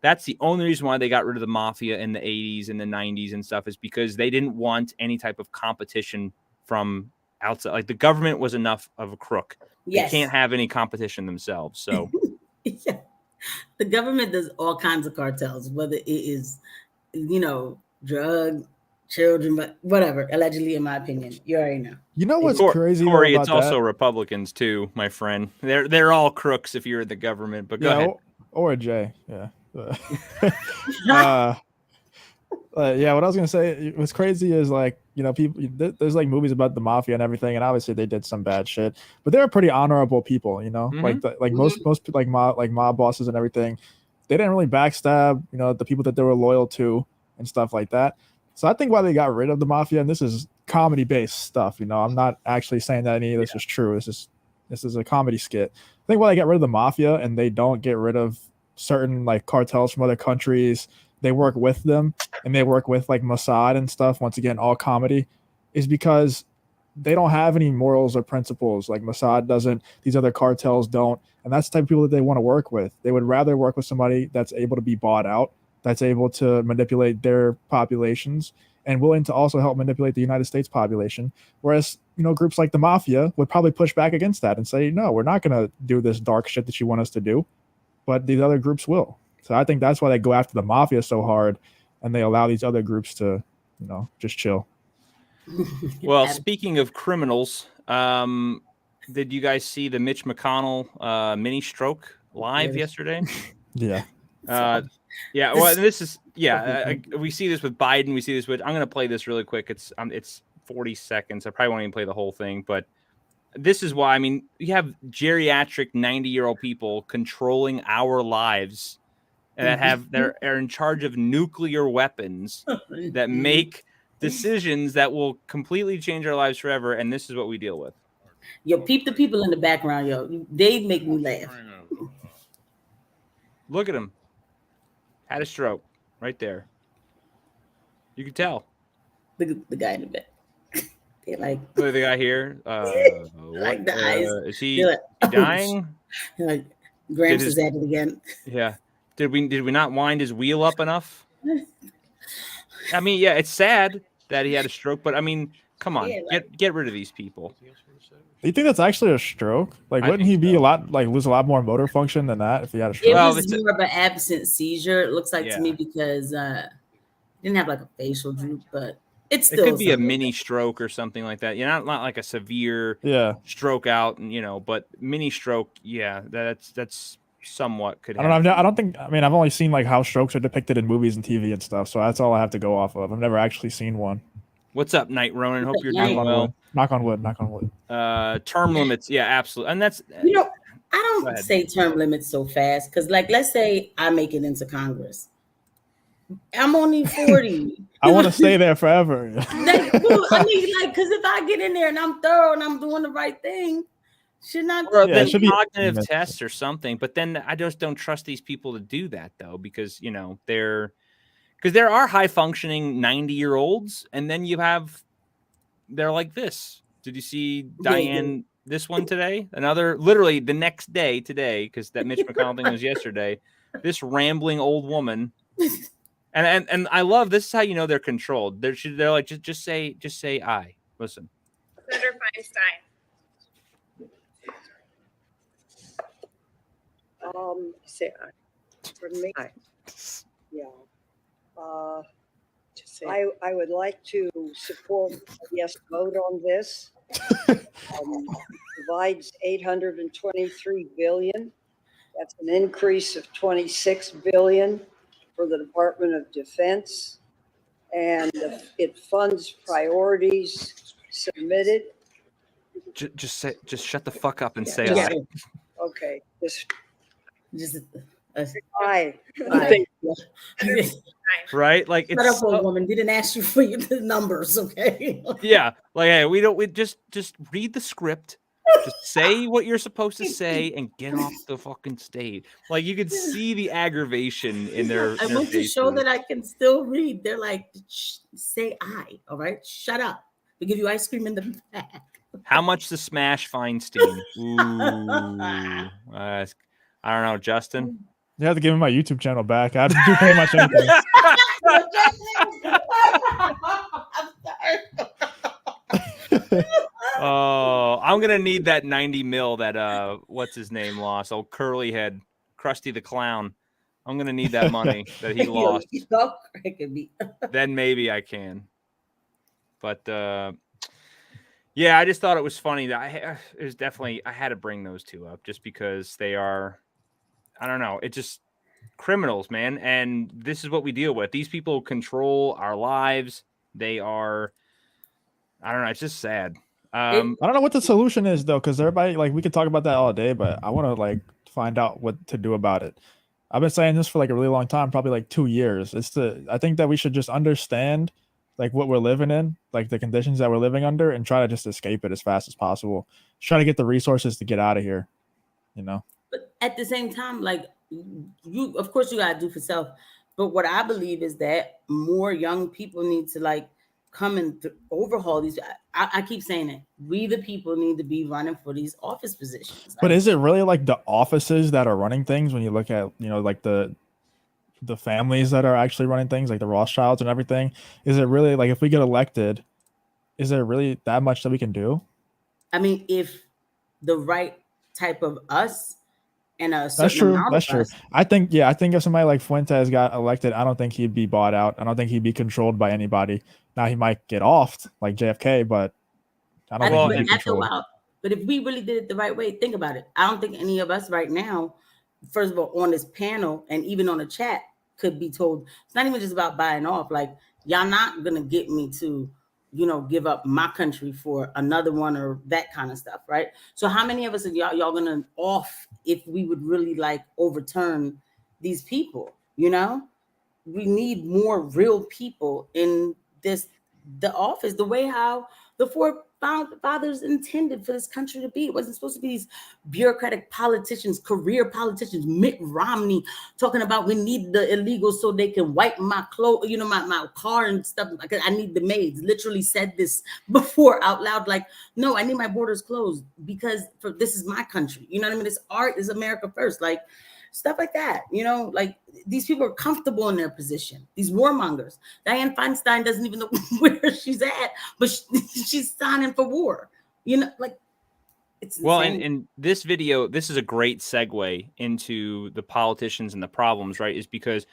A: That's the only reason why they got rid of the mafia in the 80s and the 90s and stuff, is because they didn't want any type of competition from outside. Like, the government was enough of a crook. Yes. They can't have any competition themselves. So
E: yeah. The government does all kinds of cartels, whether it is, drug, children, but whatever, allegedly, in my opinion. You already know.
G: You know what's crazy,
A: Corey,
G: about
A: it's also Republicans too, my friend. They're all crooks if you're in the government, but go ahead.
G: Or Jay, yeah. Yeah, what I was gonna say, what's crazy is, like, people, there's like movies about the mafia and everything, and obviously they did some bad shit, but they're pretty honorable people, most mob bosses and everything. They didn't really backstab, the people that they were loyal to and stuff like that. So I think why they got rid of the mafia, and this is comedy based stuff, I'm not actually saying that any of this is true. This is a comedy skit. I think why they got rid of the mafia and they don't get rid of certain like cartels from other countries, they work with them, and they work with like Mossad and stuff, once again all comedy, is because they don't have any morals or principles. Like Mossad doesn't, these other cartels don't, and that's the type of people that they want to work with. They would rather work with somebody that's able to be bought out, that's able to manipulate their populations, and willing to also help manipulate the United States population. Whereas, groups like the mafia would probably push back against that and say, no, we're not going to do this dark shit that you want us to do. But these other groups will. So I think that's why they go after the mafia so hard, and they allow these other groups to, just chill.
A: Well, speaking of criminals, did you guys see the Mitch McConnell mini stroke live yesterday?
G: Yeah.
A: Yeah. Well, this is we see this with Biden. We see this with. I'm going to play this really quick. It's 40 seconds. I probably won't even play the whole thing, but. This is why, you have geriatric 90-year-old people controlling our lives that are in charge of nuclear weapons that make decisions that will completely change our lives forever. And this is what we deal with.
E: Yo, peep the people in the background, yo. They make me laugh.
A: Look at him. Had a stroke right there. You can tell.
E: Look at the guy in the back. They like
A: Look at the guy here.
E: like the eyes.
A: Is he
E: They're like,
A: dying?
E: Like, Gramps
A: his-
E: is at it again.
A: Yeah. Did we not wind his wheel up enough? I mean, yeah, it's sad that he had a stroke, but I mean, come on,
E: Yeah, like-
A: get rid of these people.
G: Do you think that's actually a stroke? Like,
A: I
G: wouldn't
A: think
G: he be
A: so.
G: a lot like lose a lot more motor function than that if he had a
E: It
G: stroke?
A: Well,
E: was
A: it's a-
E: more of an absent seizure, it looks like
A: Yeah.
E: to me, because didn't have like a facial droop, but it's
A: It
E: still
A: could be a
E: something.
A: mini stroke or something like that. Not like a severe
G: Yeah,
A: stroke out, and but mini stroke, yeah, that's somewhat could
G: I don't know.
A: happen.
G: I don't think. I mean, I've only seen like how strokes are depicted in movies and TV and stuff, so that's all I have to go off of. I've never actually seen one.
A: What's up, Night Ronan? Hope you're
E: Knock
A: doing
G: Knock on
A: well.
G: wood. Knock on wood. Knock on wood.
A: Term limits, yeah, absolutely, and that's
E: I
A: Go
E: don't
A: ahead.
E: say term limits so fast, because like, let's say I make it into Congress. I'm only 40.
G: I want to stay there forever.
E: Like, well, I mean, like, because if I get in there and I'm thorough and I'm doing the right thing, should not
A: or
G: Yeah,
A: then
G: it should be-
A: cognitive tests or something. But then I just don't trust these people to do that though, because there are high functioning 90-year-olds, and then they're like this. Did you see Diane? This one today, literally the next day today, because that Mitch McConnell thing was yesterday. This rambling old woman. And I love this is how you know they're controlled. They're like just say I. Listen.
J: Senator Feinstein.
K: Say aye. For me, aye. Yeah. I would like to support a yes vote on this. Provides 823 billion. That's an increase of 26 billion for the Department of Defense. And it funds priorities submitted.
A: Just shut the fuck up and say
E: Yeah.
A: I.
K: Okay,
E: Just
K: aye.
A: Right? Like
E: Shut
A: it's
E: up, old woman. Didn't ask you for the numbers, okay?
A: yeah. Like hey, we just read the script. Just say what you're supposed to say and get off the fucking stage. Like you could see the aggravation in their.
E: I want to show that I can still read. They're like, say I, all right? Shut up. We give you ice cream in the back.
A: How much to smash Feinstein? Ooh, I don't know, Justin.
G: You have to give me my YouTube channel back. I do pretty much anything.
A: Oh, I'm gonna need that 90 mil that what's his name lost. Oh, curly head, Krusty the Clown. I'm gonna need that money that he lost. Then maybe I can. But yeah, I just thought it was funny that it was definitely I had to bring those two up just because they are, I don't know, it just criminals, man. And this is what we deal with. These people control our lives. They are, I don't know, it's just sad.
G: I don't know what the solution is though, because everybody like we could talk about that all day, but I want to like find out what to do about it. I've been saying this for like a really long time, probably like 2 years. I think that we should just understand like what we're living in, like the conditions that we're living under, and try to just escape it as fast as possible. Try to get the resources to get out of here,
E: But at the same time, like you, of course, you gotta do for self. But what I believe is that more young people need to like come and overhaul these. I keep saying it. We the people need to be running for these office positions.
G: But is it really like the offices that are running things when you look at, like the families that are actually running things, like the Rothschilds and everything? Is it really like if we get elected, is there really that much that we can do?
E: I mean, if the right type of us and a certain
G: That's true.
E: amount
G: That's
E: of
G: true.
E: us,
G: I think if somebody like Fuentes got elected, I don't think he'd be bought out. I don't think he'd be controlled by anybody. Now he might get offed like JFK, but I don't think he'd be
E: after a
G: controlled.
E: while, but if we really did it the right way, think about it. I don't think any of us right now, first of all, on this panel and even on the chat, could be told it's not even just about buying off. Like, y'all not gonna get me to, give up my country for another one or that kind of stuff, right? So how many of us are y'all gonna off if we would really like overturn these people? We need more real people in the office, the way how the fathers intended for this country to be. It wasn't supposed to be these bureaucratic politicians, career politicians, Mitt Romney talking about we need the illegals so they can wipe my clothes, my car and stuff. I need the maids. Literally said this before out loud, like, no, I need my borders closed because this is my country. You know what I mean? This art is America first. Like, stuff like that, like these people are comfortable in their position. These warmongers. Dianne Feinstein doesn't even know where she's at, but she's signing for war. Like it's
A: well,
E: insane.
A: and this video, this is a great segue into the politicians and the problems, right? Is because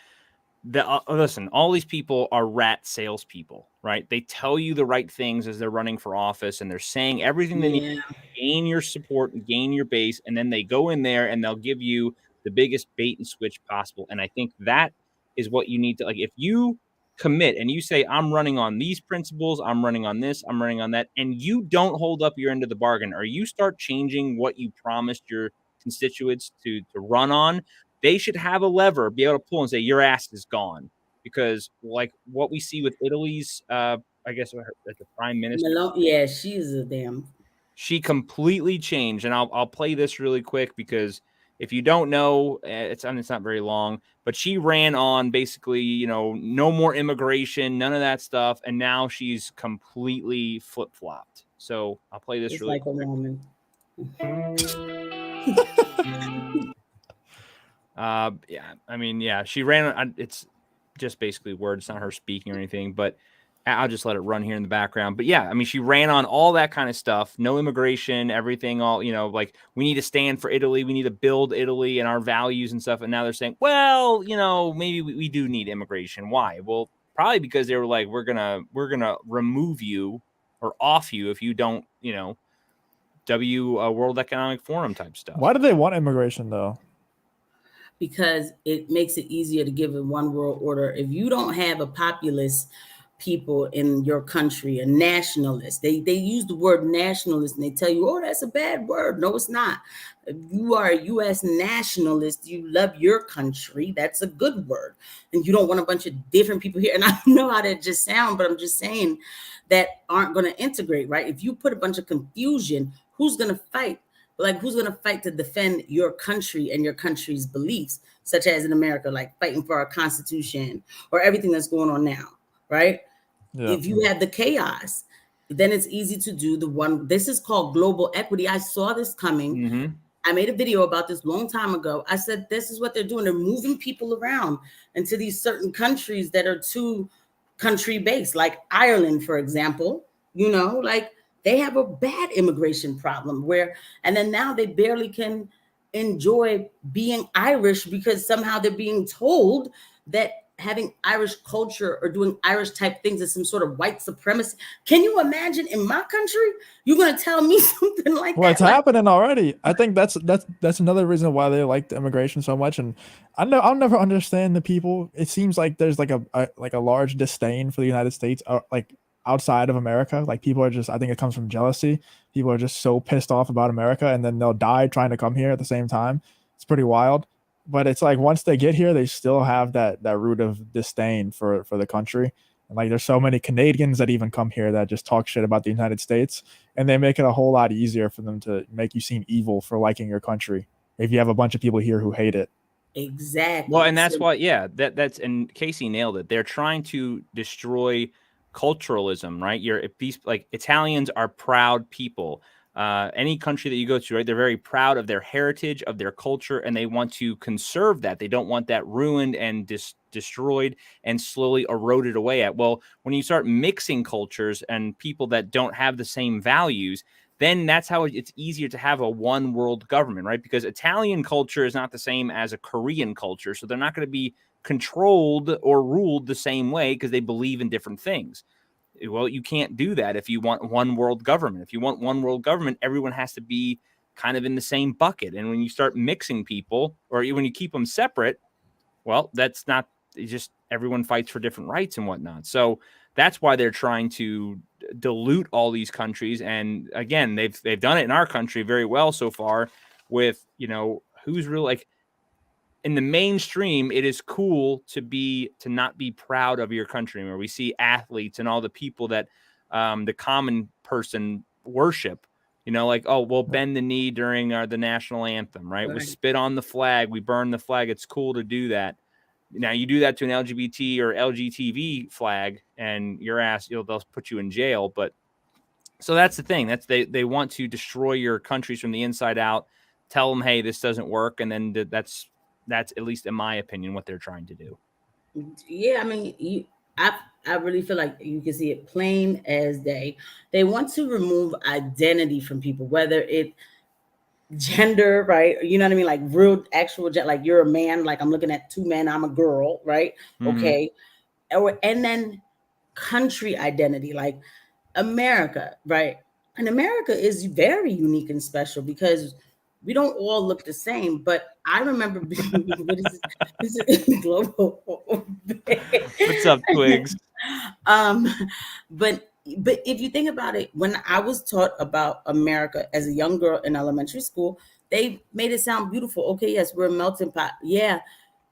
A: listen, all these people are rat salespeople, right? They tell you the right things as they're running for office, and they're saying everything they need to gain your support and gain your base, and then they go in there and they'll give you the biggest bait and switch possible. And I think that is what you need to, like, if you commit and you say, I'm running on these principles, I'm running on this, I'm running on that, and you don't hold up your end of the bargain, or you start changing what you promised your constituents to run on, they should have a lever, be able to pull and say, your ass is gone. Because like what we see with Italy's, I guess the prime minister.
E: Yeah, she's a damn.
A: She completely changed. And I'll play this really quick because if you don't know, it's not very long, but she ran on basically, no more immigration, none of that stuff. And now she's completely flip-flopped. So I'll play this really quick.
E: A woman.
A: She ran. It's just basically words, not her speaking or anything, but I'll just let it run here in the background. But yeah, she ran on all that kind of stuff, no immigration, everything, all, like we need to stand for Italy. We need to build Italy and our values and stuff. And now they're saying, well, maybe we do need immigration. Why? Well, probably because they were like, we're going to remove you or off you if you don't, World Economic Forum type stuff.
G: Why do they want immigration though?
E: Because it makes it easier to give a one world order. If you don't have a populist people in your country, a nationalist, they use the word nationalist and they tell you, oh, that's a bad word. No, it's not. If you are a U.S. nationalist, you love your country, that's a good word. And you don't want a bunch of different people here. And I don't know how that just sounds, but I'm just saying that aren't going to integrate, right? If you put a bunch of confusion, who's going to fight? Like, who's going to fight to defend your country and your country's beliefs, such as in America, like fighting for our Constitution or everything that's going on now, right? Yeah. If you have the chaos, then it's easy to do the one. This is called global equity. I saw this coming.
A: Mm-hmm.
E: I made a video about this a long time ago. I said, this is what they're doing. They're moving people around into these certain countries that are too country based, like Ireland, for example, like they have a bad immigration problem and then now they barely can enjoy being Irish because somehow they're being told that having Irish culture or doing Irish type things is some sort of white supremacy. Can you imagine in my country, you're going to tell me something like that?
G: Well, it's happening already. I think that's another reason why they like the immigration so much. And I'll never understand the people. It seems like there's like a large disdain for the United States, like outside of America. Like people are just, I think it comes from jealousy. People are just so pissed off about America and then they'll die trying to come here at the same time. It's pretty wild. But it's like once they get here, they still have that root of disdain for the country. And like there's so many Canadians that even come here that just talk shit about the United States, and they make it a whole lot easier for them to make you seem evil for liking your country if you have a bunch of people here who hate it.
E: Exactly.
A: Well, and that's why, that's and Casey nailed it. They're trying to destroy culturalism, right? Like Italians are proud people. Any country that you go to, right, they're very proud of their heritage, of their culture, and they want to conserve that. They don't want that ruined and destroyed and slowly eroded away at. Well, when you start mixing cultures and people that don't have the same values, then that's how it's easier to have a one world government, right? Because Italian culture is not the same as a Korean culture. So they're not going to be controlled or ruled the same way because they believe in different things. Well, you can't do that if you want one world government. If you want one world government, everyone has to be kind of in the same bucket. And when you start mixing people, or when you keep them separate, well, that's not just everyone fights for different rights and whatnot. So that's why they're trying to dilute all these countries. And again, they've done it in our country very well so far with, who's really like, in the mainstream, it is cool to not be proud of your country. Where we see athletes and all the people that the common person worship. You know, like, oh, we'll bend the knee during the national anthem, right? We spit on the flag, we burn the flag. It's cool to do that. Now you do that to an LGBT or LGTV flag, and your ass, they'll put you in jail. But so that's the thing. That's they want to destroy your countries from the inside out. Tell them, hey, this doesn't work, and then that's at least in my opinion what they're trying to do.
E: Yeah, I mean, I really feel like you can see it plain as day. They want to remove identity from people, whether it gender, right? You know what I mean? Like real actual like you're a man, like I'm looking at two men, I'm a girl, right?
A: Mhm.
E: Okay. And then country identity, like America, right? And America is very unique and special because we don't all look the same. But I remember this is global.
A: What's up, Twigs?
E: But if you think about it, when I was taught about America as a young girl in elementary school, they made it sound beautiful. Okay, yes, we're a melting pot. Yeah,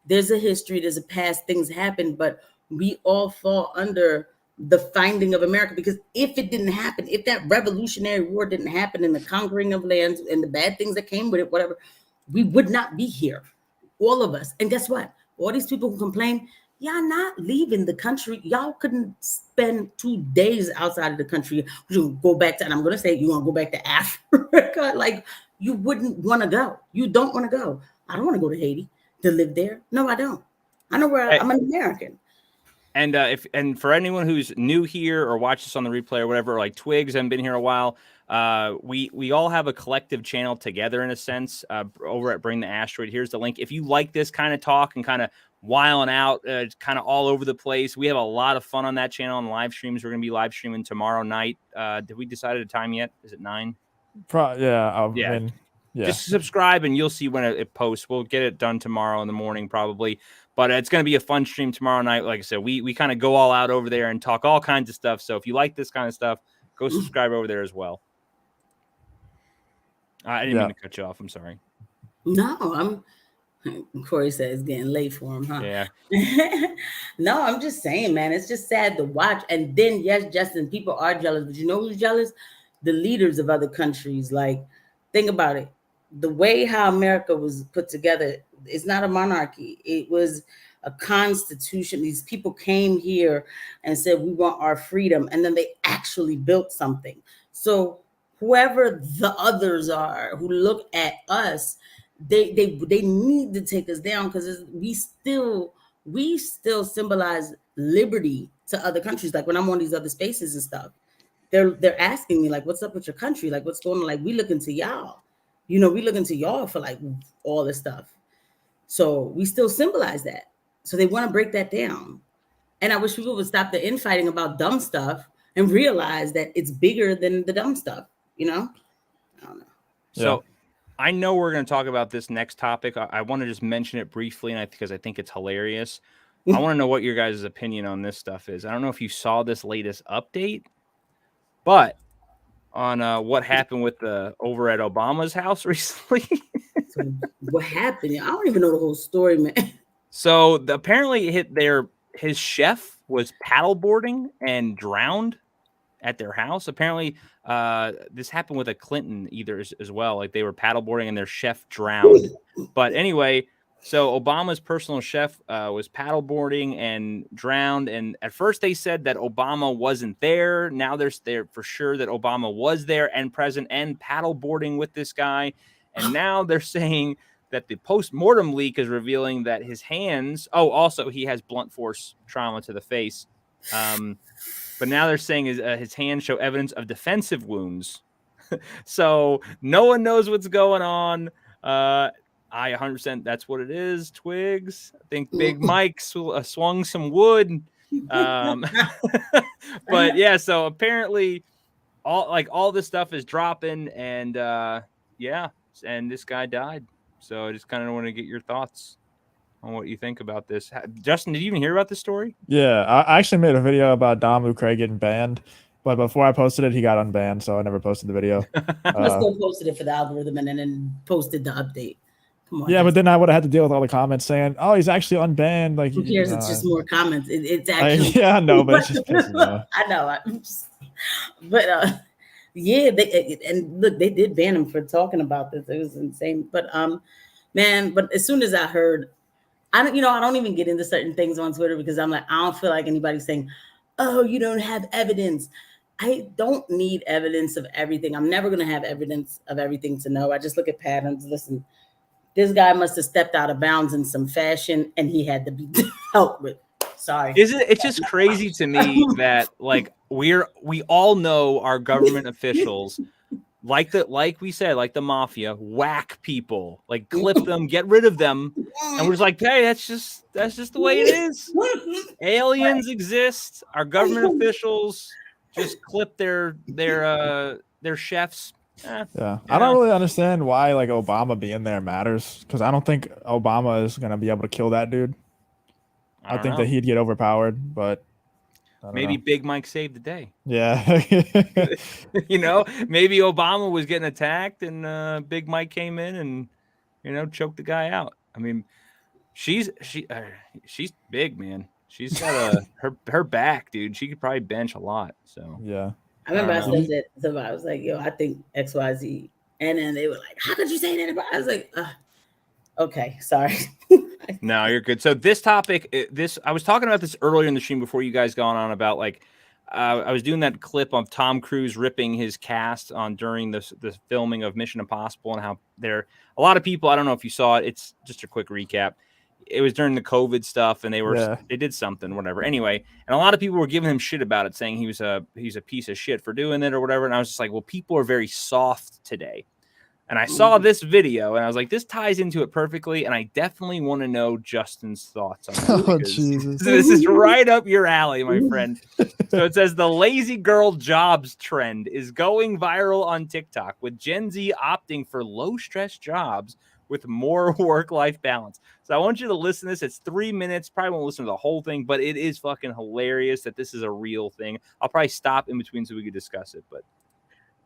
E: there's a history, there's a past, things happen, but we all fall under the finding of America, because if it didn't happen, if that Revolutionary War didn't happen and the conquering of lands and the bad things that came with it, whatever, we would not be here, all of us. And guess what? All these people who complain, y'all not leaving the country. Y'all couldn't spend 2 days outside of the country. You go back to, and I'm going to say, you want to go back to Africa? Like, you wouldn't want to go. You don't want to go. I don't want to go to Haiti to live there. No, I don't. I know where I'm an American.
A: And for anyone who's new here or watch this on the replay or whatever, like Twigs haven't been here a while, we all have a collective channel together in a sense over at Bring the Asteroid. Here's the link. If you like this kind of talk and kind of wiling out, kind of all over the place, we have a lot of fun on that channel and live streams. We're going to be live streaming tomorrow night. Did we decide a time yet? Is it 9?
G: Yeah.
A: Just subscribe and you'll see when it posts. We'll get it done tomorrow in the morning probably. But it's going to be a fun stream tomorrow night. Like I said, we kind of go all out over there and talk all kinds of stuff. So if you like this kind of stuff, go subscribe over there as well. I didn't mean to cut you off. I'm sorry.
E: No, Corey said it's getting late for him, huh?
A: Yeah.
E: No, I'm just saying, man, it's just sad to watch. And then, yes, Justin, people are jealous. But you know who's jealous? The leaders of other countries. Like, think about it. The way how America was put together, it's not a monarchy. It was a constitution. These people came here and said, we want our freedom. And then they actually built something. So whoever the others are who look at us, they need to take us down, because we still symbolize liberty to other countries. Like when I'm on these other spaces and stuff, they're asking me like, what's up with your country? Like, what's going on? Like, we looking to y'all. You know, we looking to y'all for like all this stuff. So we still symbolize that. So they want to break that down. And I wish people would stop the infighting about dumb stuff and realize that it's bigger than the dumb stuff, you know? I don't know.
A: So I know we're going to talk about this next topic. I want to just mention it briefly, because I think it's hilarious. I want to know what your guys' opinion on this stuff is. I don't know if you saw this latest update, but on what happened with over at Obama's house recently.
E: So what happened? I don't even know the whole story, man.
A: So apparently his chef was paddleboarding and drowned at their house. Apparently this happened with a Clinton either as well. Like they were paddleboarding and their chef drowned. But anyway, so Obama's personal chef was paddleboarding and drowned. And at first they said that Obama wasn't there. Now they're for sure that Obama was there and present and paddleboarding with this guy. And now they're saying that the post-mortem leak is revealing that his hands, also he has blunt force trauma to the face. But now they're saying his hands show evidence of defensive wounds. So no one knows what's going on. I 100% that's what it is, Twigs. I think Big Mike swung some wood. But yeah, so apparently all this stuff is dropping, and and this guy died. So I just kind of want to get your thoughts on what you think about this. Justin, did you even hear about this story?
G: Yeah, I actually made a video about Dom Lucre getting banned, but before I posted it, he got unbanned, so I never posted the video.
E: I still posted it for the algorithm and then posted the update. Come on,
G: yeah, but then I would have had to deal with all the comments saying, "Oh, he's actually unbanned." Like,
E: who cares? It's just more comments. It's actually
G: yeah, no, but it's just pissing me off.
E: I know, but Yeah, and look, they did ban him for talking about this. It was insane. But man, but as soon as I heard, I don't even get into certain things on Twitter because I'm like, I don't feel like anybody's saying, oh, you don't have evidence. I don't need evidence of everything. I'm never gonna have evidence of everything to know. I just look at patterns. Listen, this guy must have stepped out of bounds in some fashion and he had to be dealt with. Sorry.
A: Isn't it? It's just crazy to me that like we all know our government officials like we said, like the mafia, whack people, like clip them, get rid of them, and we're just like, hey, that's just the way it is. Aliens exist. Our government officials just clip their chefs.
G: Yeah, I don't really understand why like Obama being there matters because I don't think Obama is gonna be able to kill that dude. I think that he'd get overpowered, but
A: maybe Big Mike saved the day.
G: Yeah.
A: Maybe Obama was getting attacked and Big Mike came in and choked the guy out. I mean, she's big, man. She's got her back, dude. She could probably bench a lot. So
G: yeah.
E: I remember I said that to somebody. I was like, yo, I think XYZ. And then they were like, how could you say that? I was like, okay, sorry.
A: No, you're good. So this topic, I was talking about this earlier in the stream before you guys gone on about like, I was doing that clip of Tom Cruise ripping his cast on during the filming of Mission Impossible and how a lot of people, I don't know if you saw it. It's just a quick recap. It was during the COVID stuff and they did something, whatever. Anyway, and a lot of people were giving him shit about it, saying he's a piece of shit for doing it or whatever. And I was just like, well, people are very soft today. And I saw this video and I was like, this ties into it perfectly. And I definitely want to know Justin's thoughts on it.
G: Oh, Jesus.
A: This is right up your alley, my friend. So it says the lazy girl jobs trend is going viral on TikTok with Gen Z opting for low stress jobs with more work-life balance. So I want you to listen to this. It's 3 minutes. Probably won't listen to the whole thing, but it is fucking hilarious that this is a real thing. I'll probably stop in between so we can discuss it, but.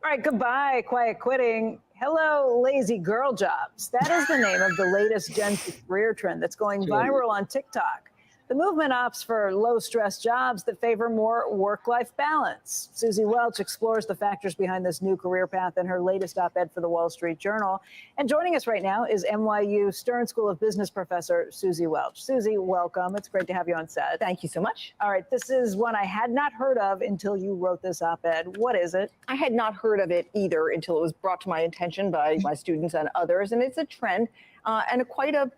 L: All right, goodbye, quiet quitting. Hello, lazy girl jobs. That is the name of the latest Gen Z career trend that's going viral on TikTok. The movement opts for low-stress jobs that favor more work-life balance. Susie Welch explores the factors behind this new career path in her latest op-ed for the Wall Street Journal. And joining us right now is NYU Stern School of Business professor Susie Welch. Susie, welcome. It's great to have you on set.
M: Thank you so much.
L: All right, this is one I had not heard of until you wrote this op-ed. What is it?
M: I had not heard of it either until it was brought to my attention by my students and others. And it's a trend and quite a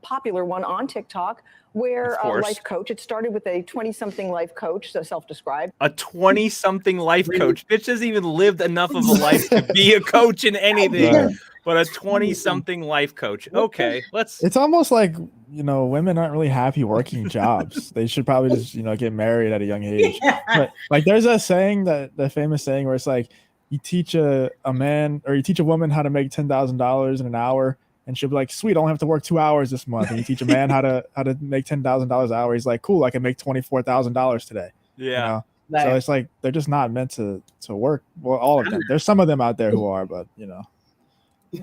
M: popular one on TikTok, where a life coach, it started with a 20-something life coach, so self-described.
A: A 20-something life coach. Bitch hasn't even lived enough of a life to be a coach in anything, but a 20-something life coach. Okay,
G: It's almost like, women aren't really happy working jobs. They should probably just, get married at a young age. But like, there's a saying, the famous saying where it's like, you teach a man or you teach a woman how to make $10,000 in an hour, and she'll be like, sweet, I only have to work 2 hours this month. And you teach a man how to make $10,000 an hour. He's like, cool, I can make $24,000 today.
A: Yeah.
G: So it's like they're just not meant to work. Well, all of them. There's some of them out there who are, but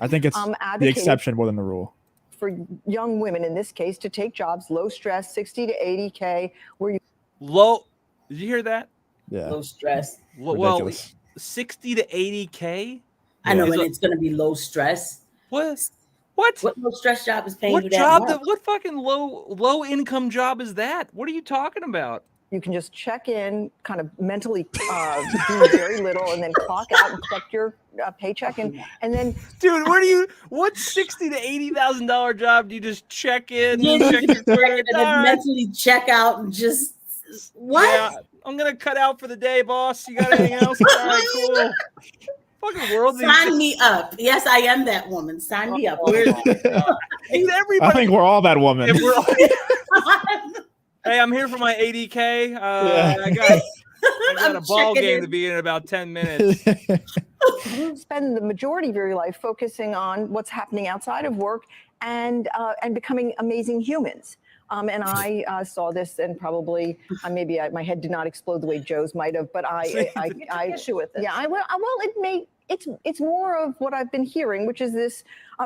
G: I think it's the exception more than the rule.
M: For young women, in this case, to take jobs, low stress, 60 to 80K, where you
A: low. Did you hear that?
G: Yeah.
E: Low stress.
A: Well, 60 to 80K.
E: I know, and it's going to be low stress.
A: What
E: low stress job is paying
A: what
E: you that
A: job?
E: much?
A: What fucking low income job is that? What are you talking about?
M: you can just check in, kind of mentally do very little, and then clock out and collect your paycheck, and then.
A: Dude, what $60,000 to $80,000 job do you just check in, check your Twitter,
E: and then mentally check out and just what?
A: Yeah, I'm gonna cut out for the day, boss. You got anything else? All right, cool. Fucking world.
E: Sign me up. Yes, I am that woman. Sign me up.
A: Everybody.
G: I think we're all that woman.
A: Hey, I'm here for my 80K. I got a ball game to be in about 10 minutes.
M: Spend the majority of your life focusing on what's happening outside of work and becoming amazing humans. And I saw this, and probably my head did not explode the way Joe's might have, but I issue with it. Yeah, well, it's more of what I've been hearing, which is this.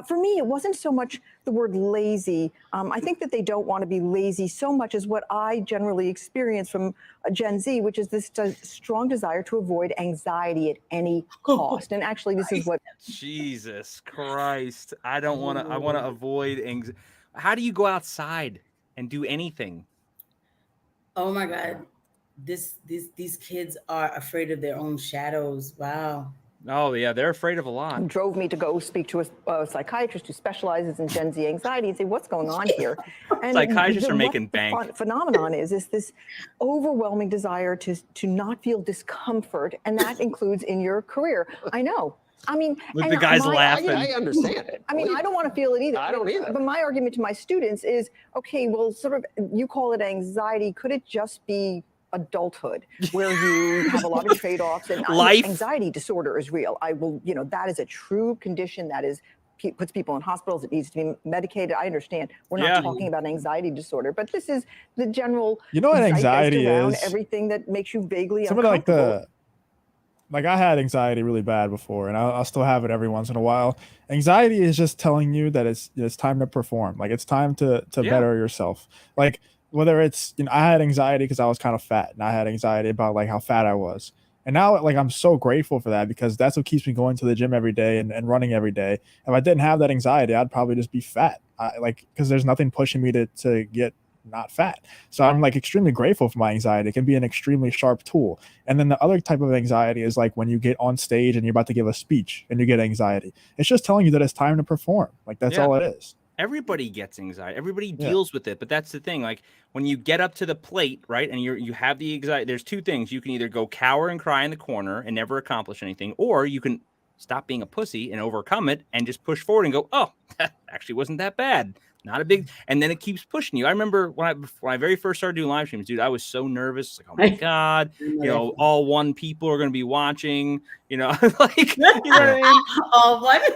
M: For me, it wasn't so much the word lazy. I think that they don't want to be lazy so much as what I generally experience from Gen Z, which is this strong desire to avoid anxiety at any cost. And actually, this is what.
A: Jesus Christ! I don't want to. I want to avoid anxiety. How do you go outside and do anything?
E: Oh my God, these kids are afraid of their own shadows. Wow.
A: Oh yeah, they're afraid of a lot.
M: Drove me to go speak to a psychiatrist who specializes in Gen Z anxiety and say, what's going on here? And
A: psychiatrists are making bank.
M: The phenomenon is this overwhelming desire to not feel discomfort, and that includes in your career. I know. I mean,
A: with the guys laughing.
F: I understand it.
M: I mean, I don't want to feel it either.
F: I don't either.
M: But my argument to my students is, okay, well, sort of, you call it anxiety. Could it just be adulthood, where you have a lot of trade-offs? And anxiety disorder is real. That is a true condition that puts people in hospitals. It needs to be medicated. I understand. We're not talking about anxiety disorder, but this is the general.
G: You know what anxiety is?
M: Everything that makes you vaguely
G: some of
M: uncomfortable.
G: Like I had anxiety really bad before, and I'll still have it every once in a while. Anxiety is just telling you that it's time to perform. Like it's time to better yourself. Like whether it's, I had anxiety because I was kind of fat, and I had anxiety about like how fat I was. And now like I'm so grateful for that, because that's what keeps me going to the gym every day and running every day. If I didn't have that anxiety, I'd probably just be fat. Because there's nothing pushing me to get not fat. So I'm like extremely grateful for my anxiety. It can be an extremely sharp tool. And then the other type of anxiety is like when you get on stage and you're about to give a speech and you get anxiety. It's just telling you that it's time to perform. Like that's all it is.
A: Everybody gets anxiety. Everybody deals with it. But that's the thing. Like when you get up to the plate, right, and you have the anxiety, there's two things. You can either go cower and cry in the corner and never accomplish anything, or you can stop being a pussy and overcome it and just push forward and go, oh, that actually wasn't that bad. Not a big, and then it keeps pushing you. I remember when I very first started doing live streams, dude, I was so nervous. Like, oh my God, all one people are going to be watching, like, you know what I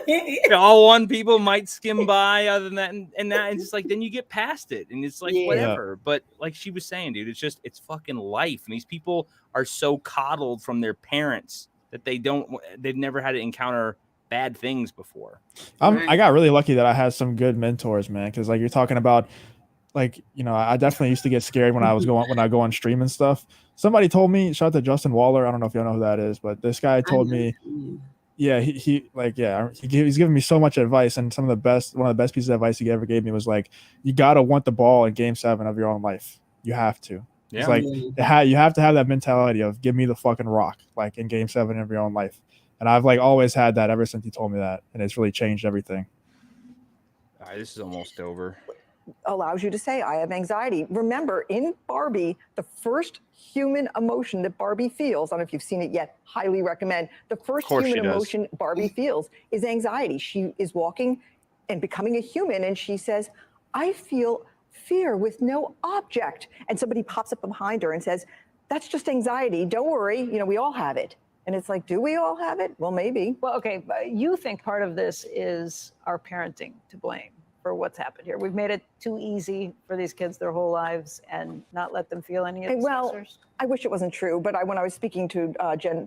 A: mean? all one people might skim by other than that. And that, and just like, then you get past it and it's like, whatever. But like she was saying, dude, it's fucking life. And these people are so coddled from their parents that they've never had to encounter bad things before.
G: I got really lucky that I had some good mentors, man. Because like you're talking about, like, I definitely used to get scared when I go on stream and stuff. Somebody told me, shout out to Justin Waller, I don't know if y'all know who that is, but this guy told me, he's giving me so much advice, and one of the best pieces of advice he ever gave me was like, you gotta want the ball in Game 7 of your own life. You have to. It's like you have to have that mentality of give me the fucking rock, like in Game 7 of your own life. And I've like always had that ever since he told me that, and it's really changed everything.
A: All right, this is almost over.
M: Allows you to say, I have anxiety. Remember, in Barbie, the first human emotion that Barbie feels, I don't know if you've seen it yet, highly recommend. The first human emotion Barbie feels is anxiety. She is walking and becoming a human, and she says, I feel fear with no object. And somebody pops up behind her and says, that's just anxiety. Don't worry, we all have it. And it's like, do we all have it? Well, maybe.
L: Well, okay, but you think part of this is our parenting to blame for what's happened here. We've made it too easy for these kids their whole lives and not let them feel any of the stressors.
M: I wish it wasn't true, but when I was speaking to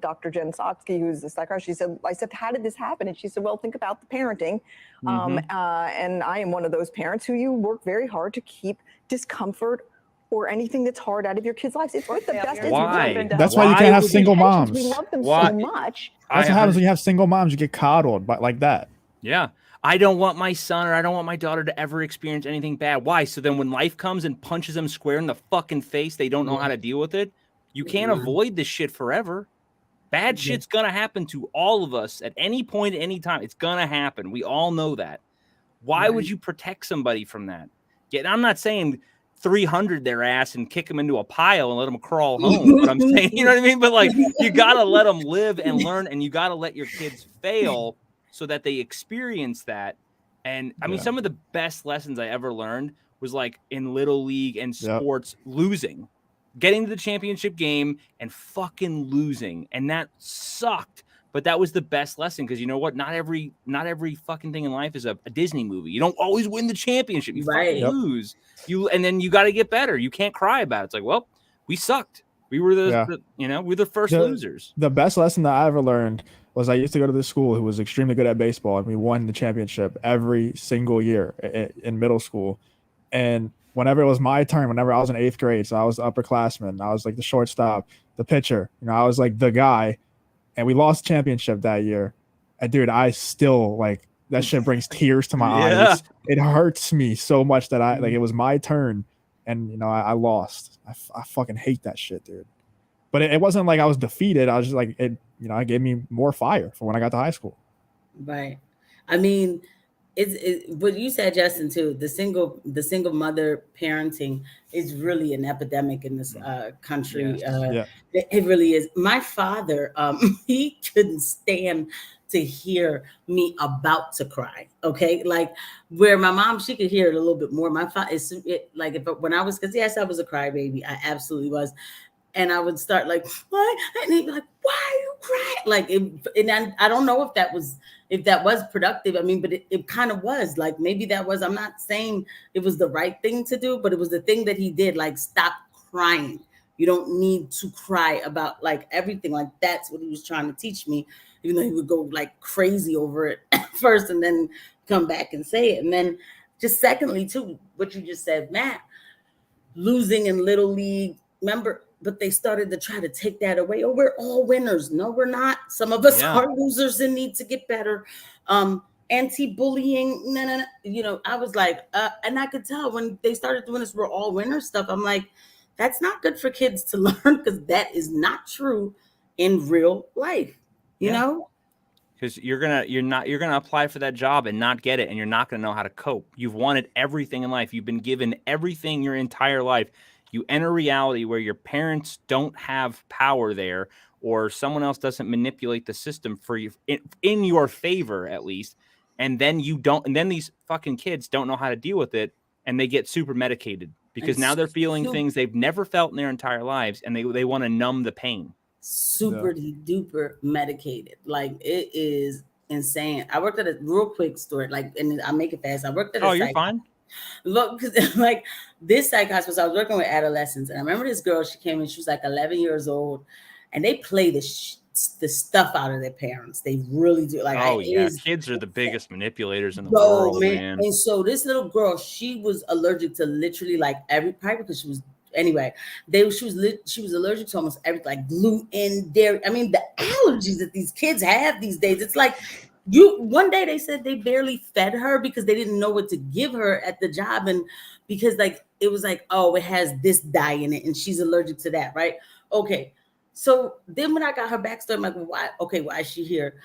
M: Dr. Jen Sotsky, who's the psychiatrist, I said, how did this happen? And she said, well, think about the parenting. And I am one of those parents who you work very hard to keep discomfort or anything that's hard out of your kids' lives. It's with the best.
A: Why?
G: That's why you can't have single moms.
M: We love them so much.
G: That's what happens when you have single moms. You get coddled like that.
A: Yeah. I don't want my son or I don't want my daughter to ever experience anything bad. Why? So then when life comes and punches them square in the fucking face, they don't know how to deal with it. You can't avoid this shit forever. Bad shit's going to happen to all of us at any point, at any time. It's going to happen. We all know that. Why would you protect somebody from that? I'm not saying 300 their ass and kick them into a pile and let them crawl home. But I'm saying, you know what I mean? But like, you got to let them live and learn, and you got to let your kids fail so that they experience that. And I mean, some of the best lessons I ever learned was like in Little League and sports, losing, getting to the championship game and fucking losing. And that sucked. But that was the best lesson, because you know what? Not every fucking thing in life is a Disney movie. You don't always win the championship. You fucking lose. And then you got to get better. You can't cry about it. It's like, well, we sucked. We were
G: Yeah.
A: we're the first losers.
G: The best lesson that I ever learned was I used to go to this school who was extremely good at baseball, and we won the championship every single year in middle school. And whenever it was my turn, whenever I was in 8th grade, so I was the upperclassman, I was like the shortstop, the pitcher, I was like the guy, and we lost championship that year. And dude, I still like that shit brings tears to my eyes. It hurts me so much that it was my turn, and I lost. I fucking hate that shit, dude. But it wasn't like I was defeated. I was just like it gave me more fire for when I got to high school.
E: Right. I mean, it's what you said, Justin, too. The single mother parenting is really an epidemic in this country.
G: Yeah.
E: It really is. My father, he couldn't stand to hear me about to cry. Okay, like where my mom, she could hear it a little bit more. My father, when I was, because yes, I was a crybaby. I absolutely was. And I would start like, what? And he'd be like, why are you crying? Like, I don't know if that was productive. I mean, but it kind of was. Like, maybe that was, I'm not saying it was the right thing to do, but it was the thing that he did. Like, stop crying. You don't need to cry about like everything. Like, that's what he was trying to teach me, even though he would go like crazy over it at first and then come back and say it. And then just secondly, too, what you just said, Matt, losing in Little League, remember, but they started to try to take that away. Oh, we're all winners. No, we're not. Some of us are losers and need to get better. Anti-bullying. No. I was like, and I could tell when they started doing this, we're all winners stuff. I'm like, that's not good for kids to learn, because that is not true in real life. You know?
A: Because you're gonna apply for that job and not get it, and you're not gonna know how to cope. You've wanted everything in life. You've been given everything your entire life. You enter reality where your parents don't have power there, or someone else doesn't manipulate the system for you in your favor, at least. And then these fucking kids don't know how to deal with it, and they get super medicated because now they're feeling things they've never felt in their entire lives, and they want to numb the pain.
E: Super duper medicated. Like, it is insane. I worked at a real quick store, like, and I'll make it fast. I worked at
A: you're fine.
E: Look, because like this psych hospital, I was working with adolescents, and I remember this girl, she came in, she was like 11 years old, and they play the stuff out of their parents. They really do. Like,
A: kids are the biggest manipulators in the world, man.
E: And so this little girl, she was allergic to literally like probably because she was she was allergic to almost everything, like gluten, dairy. I mean, the allergies that these kids have these days, it's like one day they said they barely fed her because they didn't know what to give her at the job. And because like, it was like, oh, it has this dye in it and she's allergic to that. Right. Okay. So then when I got her backstory, I'm like, why? Okay. Why is she here?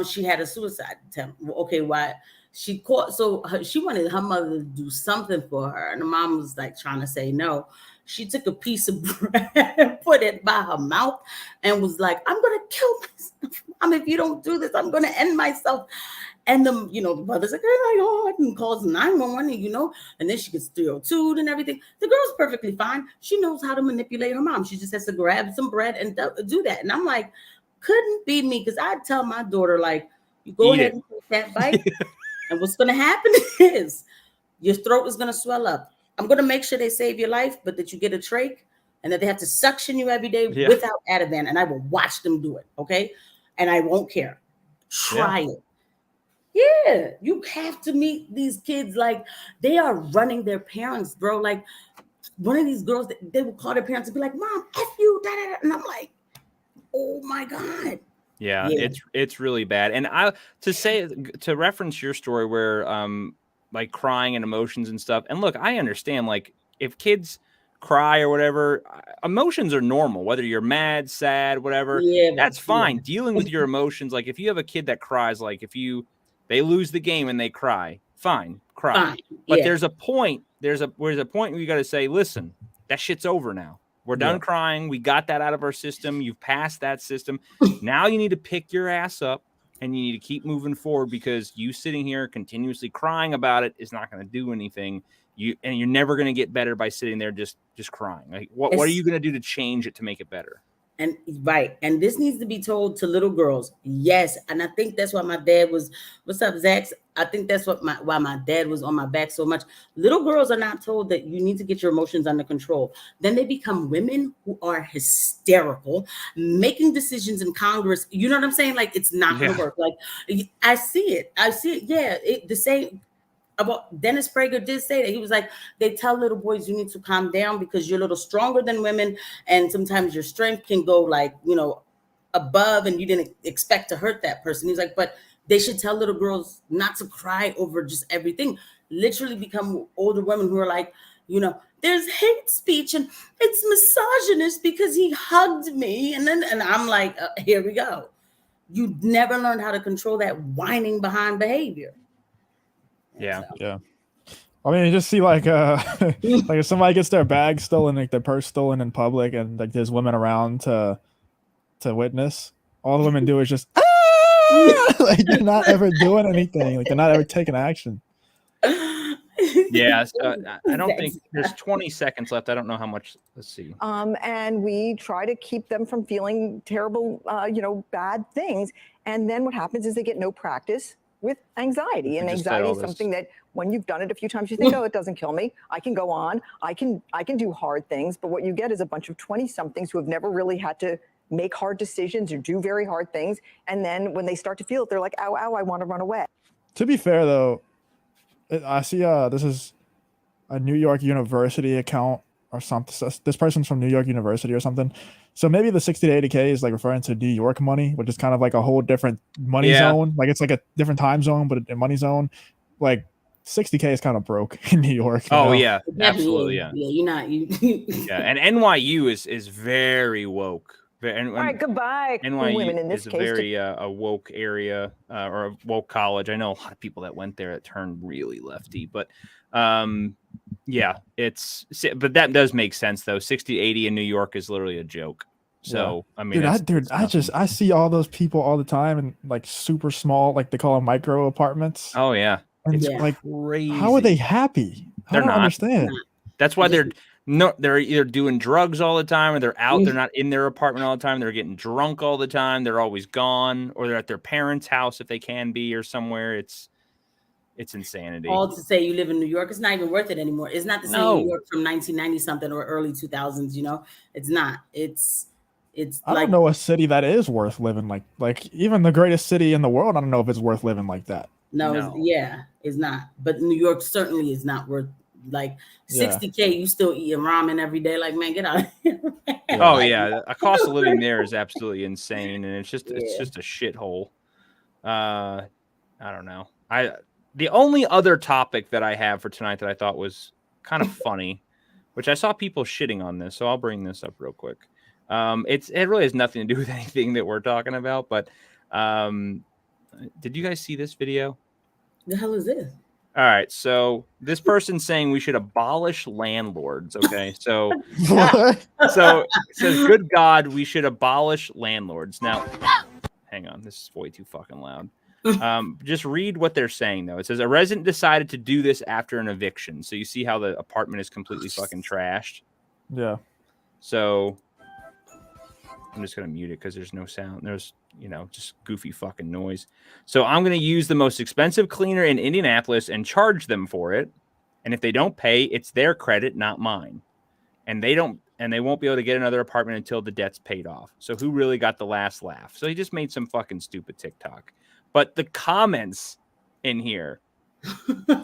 E: She had a suicide attempt. Okay. Why? She caught, she wanted her mother to do something for her. And the mom was like trying to say no. She took a piece of bread and put it by her mouth and was like, I'm going to kill myself. If you don't do this, I'm going to end myself. And the mother's like, oh my God, and calls 911, and then she gets 302 and everything. The girl's perfectly fine. She knows how to manipulate her mom. She just has to grab some bread and do that. And I'm like, couldn't be me. Because I'd tell my daughter, like, you go ahead and take that bite. And what's going to happen is your throat is going to swell up. I'm going to make sure they save your life, but that you get a trach and that they have to suction you every day without Ativan. And I will watch them do it. Okay. And I won't care. Try it. Yeah. You have to meet these kids. Like, they are running their parents, bro. Like, one of these girls, they would call their parents and be like, Mom, F you. Da, da, da. And I'm like, oh my God.
A: Yeah. It's really bad. And to reference your story where, like crying and emotions and stuff. And look, I understand, like, if kids cry or whatever, emotions are normal, whether you're mad, sad, whatever, that's fine. Dealing with your emotions. Like, if you have a kid that cries, like they lose the game and they cry, fine, cry. But there's a point where you got to say, listen, that shit's over now. We're done crying. We got that out of our system. You've passed that system. Now you need to pick your ass up. And you need to keep moving forward, because you sitting here continuously crying about it is not going to do anything. You're never going to get better by sitting there just crying. Like, what are you going to do to change it to make it better?
E: And right, and this needs to be told to little girls. Yes, and I think that's why my dad was. What's up, Zach? I think that's why my dad was on my back so much. Little girls are not told that you need to get your emotions under control. Then they become women who are hysterical, making decisions in Congress. You know what I'm saying? Like it's not going to work. Like I see it. Yeah, the same. About Dennis Prager did say that. He was like, they tell little boys you need to calm down because you're a little stronger than women, and sometimes your strength can go like, above, and you didn't expect to hurt that person. He's like, but they should tell little girls not to cry over just everything. Literally become older women who are like, there's hate speech and it's misogynist because he hugged me, and I'm like, here we go. You never learned how to control that whining behind behavior.
A: Yeah.
G: Yeah. I mean, you just see like like if somebody gets their bag stolen, like their purse stolen in public, and like there's women around to witness, all the women do is just like they're not ever doing anything, like they're not ever taking action.
A: Yeah, so I don't think there's 20 seconds left. I don't know how much. Let's see.
M: And we try to keep them from feeling terrible, bad things. And then what happens is they get no practice with anxiety. And anxiety is something that when you've done it a few times, you think, oh, it doesn't kill me. I can go on. I can do hard things. But what you get is a bunch of 20-somethings who have never really had to make hard decisions or do very hard things. And then when they start to feel it, they're like, ow, I want to run away.
G: To be fair, though, I see this is a New York University account or something. This person's from New York University or something. So maybe the 60 to 80K is like referring to New York money, which is kind of like a whole different money zone. Like it's like a different time zone, but a money zone. Like 60K is kind of broke in New York.
A: Oh, yeah, absolutely. Yeah.
E: Yeah, you're not.
A: Yeah, and NYU is very woke.
L: All right, goodbye.
A: NYU
L: women in this
A: is
L: case.
A: a very a woke area or a woke college. I know a lot of people that went there that turned really lefty, but yeah, but that does make sense though. 60 80 in New York is literally a joke. So I mean,
G: I see all those people all the time in like super small, like they call them micro apartments.
A: Oh yeah,
G: and
A: it's
G: like
A: crazy.
G: How are they happy?
A: They're
G: I don't
A: not.
G: understand.
A: That's why they're either doing drugs all the time, or they're out. They're not in their apartment all the time. They're getting drunk all the time. They're always gone, or they're at their parents' house if they can be, or somewhere. It's insanity.
E: All to say you live in New York, it's not even worth it anymore. It's not the same New York from 1990 something or early 2000s. It's not. It's
G: I don't know a city that is worth living like even the greatest city in the world. I don't know if it's worth living like that.
E: No. It's not. But New York certainly is not worth like 60K. You still eating ramen every day. Like, man, get out of here.
A: Oh yeah, a cost of living there is absolutely insane, and it's just a shithole. I don't know. The only other topic that I have for tonight that I thought was kind of funny, which I saw people shitting on this, so I'll bring this up real quick. It really has nothing to do with anything that we're talking about, but did you guys see this video?
E: The hell is this?
A: All right, so this person's saying we should abolish landlords. Okay, so so it says, "Good God, we should abolish landlords." Now, hang on, this is way too fucking loud. Just read what they're saying though. It says a resident decided to do this after an eviction. So you see how the apartment is completely fucking trashed.
G: Yeah.
A: So I'm just gonna mute it because there's no sound. There's just goofy fucking noise. So I'm gonna use the most expensive cleaner in Indianapolis and charge them for it. And if they don't pay, it's their credit, not mine. And they won't be able to get another apartment until the debt's paid off. So who really got the last laugh? So he just made some fucking stupid TikTok. But the comments in here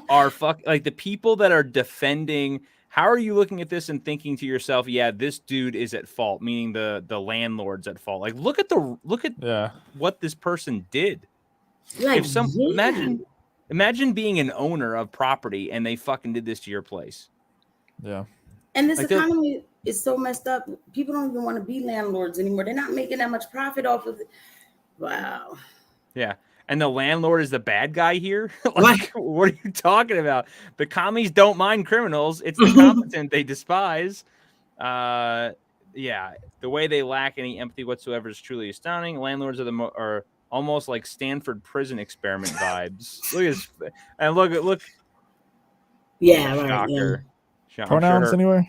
A: are like the people that are defending. How are you looking at this and thinking to yourself, yeah, this dude is at fault, meaning the landlord's at fault? Like, look at what this person did.
E: Like,
A: imagine being an owner of property and they fucking did this to your place.
G: Yeah.
E: And this economy is so messed up. People don't even want to be landlords anymore. They're not making that much profit off of it. Wow.
A: Yeah. And the landlord is the bad guy here? Like, what are you talking about? The commies don't mind criminals. It's the competent they despise. Yeah, the way they lack any empathy whatsoever is truly astounding. Landlords are almost like Stanford prison experiment vibes. Look at this. And look.
E: Yeah, right.
A: Shocker.
G: Yeah. Pronouns anywhere?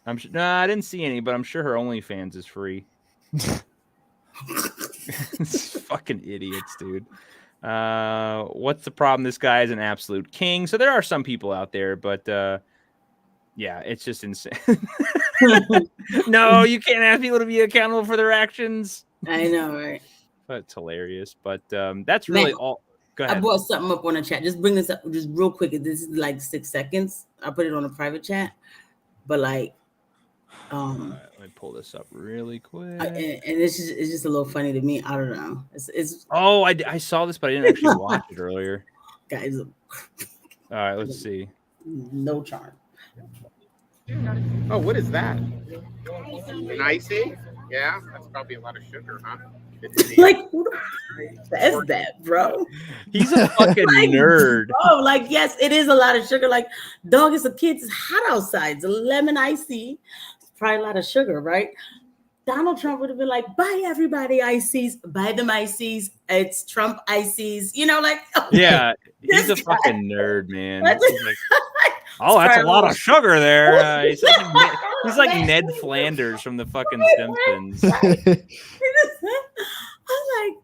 A: No, I didn't see any, but I'm sure her OnlyFans is free. It's fucking idiots, dude. What's the problem? This guy is an absolute king. So there are some people out there, but yeah, it's just insane. No, you can't ask people to be accountable for their actions.
E: I know, right?
A: But it's hilarious. But that's really
E: Man,
A: all. Go
E: I
A: ahead.
E: brought something up on the chat. Just bring this up just real quick. This is like 6 seconds. I put it on a private chat. But like,
A: All right, let me pull this up really quick.
E: and it's just a little funny to me. I don't know. It's
A: Oh, I saw this, but I didn't actually watch it earlier.
E: Guys,
A: all right, let's see.
E: No charm.
N: Oh, what is that? An icy? Yeah, that's probably a lot of sugar, huh?
E: Like, who the says that, bro?
A: He's a fucking nerd.
E: Oh, like, yes, it is a lot of sugar. Like, dog, it's a kid. It's hot outside. It's a lemon icy. It's probably a lot of sugar, right? Donald Trump would have been like, buy everybody ices, buy them ices. It's Trump ices. You know, like,
A: yeah, he's a fucking nerd, man. He's like, oh, that's a lot of sugar there. He's like Ned Flanders from the fucking Simpsons.
E: I'm like,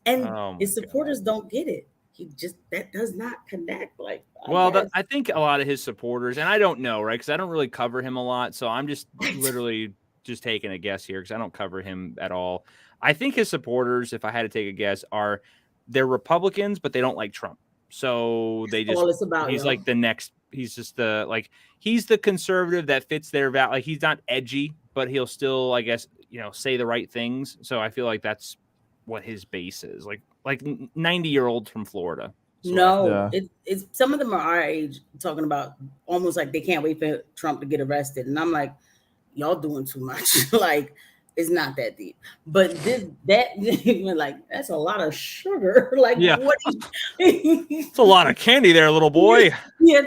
E: and his supporters don't get it. He just, that does not connect. Like,
A: I think a lot of his supporters, and I don't know, right? Because I don't really cover him a lot. So I'm just literally just taking a guess here because I don't cover him at all. I think his supporters, if I had to take a guess, they're Republicans, but they don't like Trump. So they just,
E: all it's about,
A: he's like the next, he's just he's the conservative that fits their value. Like, he's not edgy, but he'll still, I guess, say the right things. So I feel like that's what his base is. Like 90-year-olds from Florida.
E: It's some of them are our age, talking about almost like they can't wait for Trump to get arrested. And I'm like, y'all doing too much. Like, it's not that deep. But like, that's a lot of sugar. Like,
A: yeah.
E: What
A: it's a lot of candy there, little boy.
E: Yeah,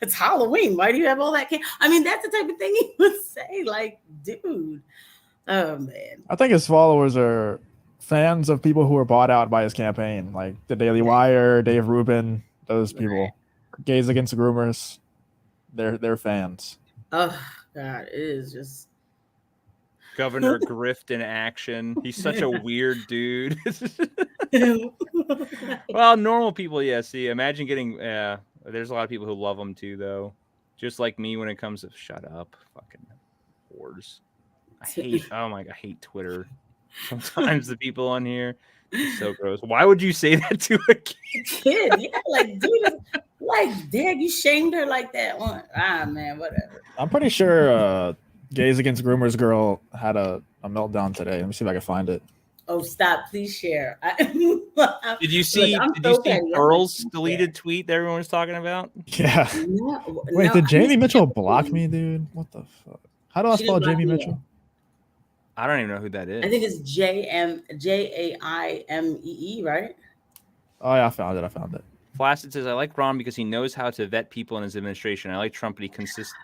E: it's Halloween. Why do you have all that candy? I mean, that's the type of thing he would say. Like, dude. Oh man.
G: I think his followers are fans of people who were bought out by his campaign, like the Daily Wire, Dave Rubin, those people. Gays Against Groomers. They're fans.
E: Oh God, it is just
A: Governor Grift in action. He's such a weird dude. Well, normal people, yeah. See, imagine getting. There's a lot of people who love him too, though. Just like me, when it comes to shut up, fucking whores. I hate Twitter. Sometimes the people on here, it's so gross. Why would you say that to a
E: kid? Yeah, like, dude, like, dad, you shamed her like that one. Man, whatever.
G: I'm pretty sure Gays Against Groomers girl had a meltdown today. Let me see if I can find it.
E: Oh, stop! Please share.
A: Did you see? Earl's deleted tweet that everyone was talking about?
G: Yeah. Wait, did Jamie Mitchell block me, dude? What the fuck? How do I spell Jamie Mitchell?
A: I don't even know who that is.
E: I think it's Jaimee, right?
G: Oh yeah, I found it.
A: Flaccid says, I like Ron because he knows how to vet people in his administration. I like Trump, but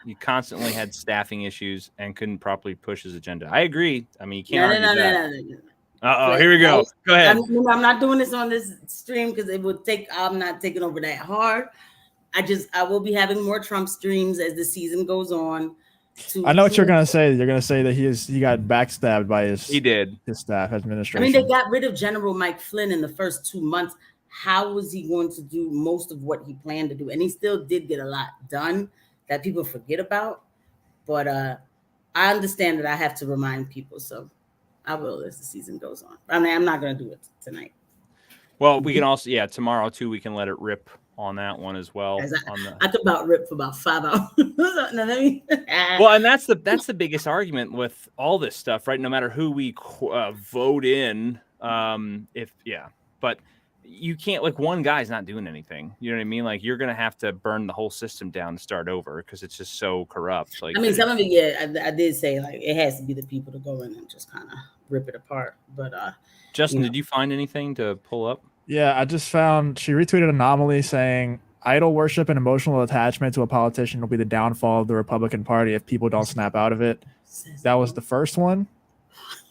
A: he constantly had staffing issues and couldn't properly push his agenda. I agree. I mean, you can't argue that. Uh-oh, here we go. Go ahead.
E: I'm not doing this on this stream because it would take, I'm not taking over that hard. I will be having more Trump streams as the season goes on.
G: I know what you're gonna say. You're gonna say that he got backstabbed by his staff administration.
E: I mean, they got rid of General Mike Flynn in the first 2 months. How was he going to do most of what he planned to do? And he still did get a lot done that people forget about. But I understand that I have to remind people, so I will as the season goes on. I mean, I'm not gonna do it tonight.
A: Well, we can also, tomorrow too, we can let it rip on that one as well.
E: I could about rip for about 5 hours.
A: Well, and that's the biggest argument with all this stuff, right? No matter who we vote in, but you can't, like, one guy's not doing anything. You know what I mean? Like, you're gonna have to burn the whole system down to start over because it's just so corrupt. Like,
E: I mean, some of it, I did say like it has to be the people to go in and just kind of rip it apart. But
A: Justin, did you find anything to pull up?
G: Yeah, I just found she retweeted Anomaly saying idol worship and emotional attachment to a politician will be the downfall of the Republican Party if people don't snap out of it. That was the first one.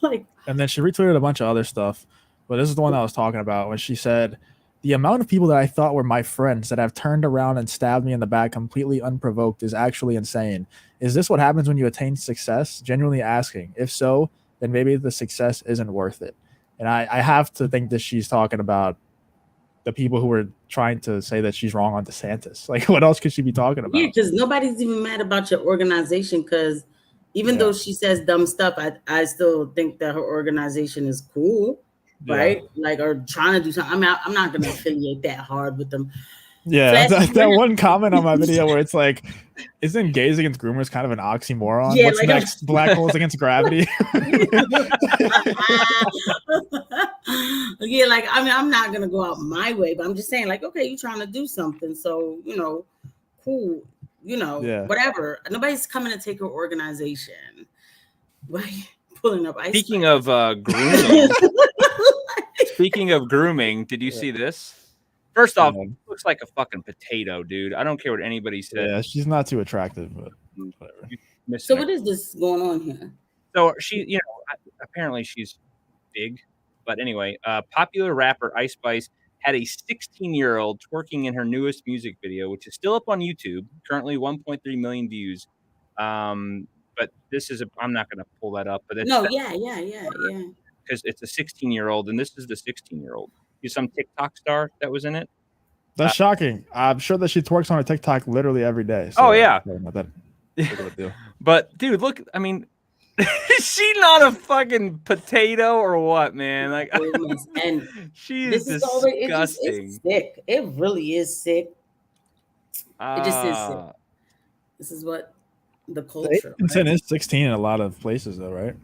G: And then she retweeted a bunch of other stuff. But this is the one I was talking about when she said, the amount of people that I thought were my friends that have turned around and stabbed me in the back completely unprovoked is actually insane. Is this what happens when you attain success? Genuinely asking. If so, then maybe the success isn't worth it. And I have to think that she's talking about the people who were trying to say that she's wrong on DeSantis. Like, what else could she be talking about?
E: Yeah, because nobody's even mad about your organization. Because even though she says dumb stuff, I still think that her organization is cool, right? Like, or trying to do something. I mean, I'm not going to affiliate that hard with them.
G: Yeah, that one comment on my video where it's like, isn't gays against groomers kind of an oxymoron?
E: Yeah,
G: What's
E: like,
G: next? Black holes against gravity?
E: Yeah, like, I mean, I'm not going to go out my way, but I'm just saying, like, okay, you're trying to do something. So, you know, cool, you know, whatever. Nobody's coming to take her organization. Why are you pulling up ice?
A: Speaking of grooming, did you see this? First off, looks like a fucking potato, dude. I don't care what anybody says.
G: Yeah, she's not too attractive, but whatever.
E: So what is this going on here?
A: So she, you know, apparently she's big, but anyway, popular rapper Ice Spice had a 16-year-old twerking in her newest music video, which is still up on YouTube, currently 1.3 million views. But this is I'm not going to pull that up, but it's
E: yeah.
A: Because it's a 16-year-old, and this is the 16-year-old. He's some TikTok star that was in it.
G: That's shocking. I'm sure that she twerks on her TikTok literally every day. So
A: yeah.
G: That
A: But dude, look, I mean, is she not a fucking potato or what, man? Like,
E: and
A: she is disgusting.
E: It's sick. It really is sick. It just is sick. This is what the culture.
G: Consent is 16 in a lot of places, though, right?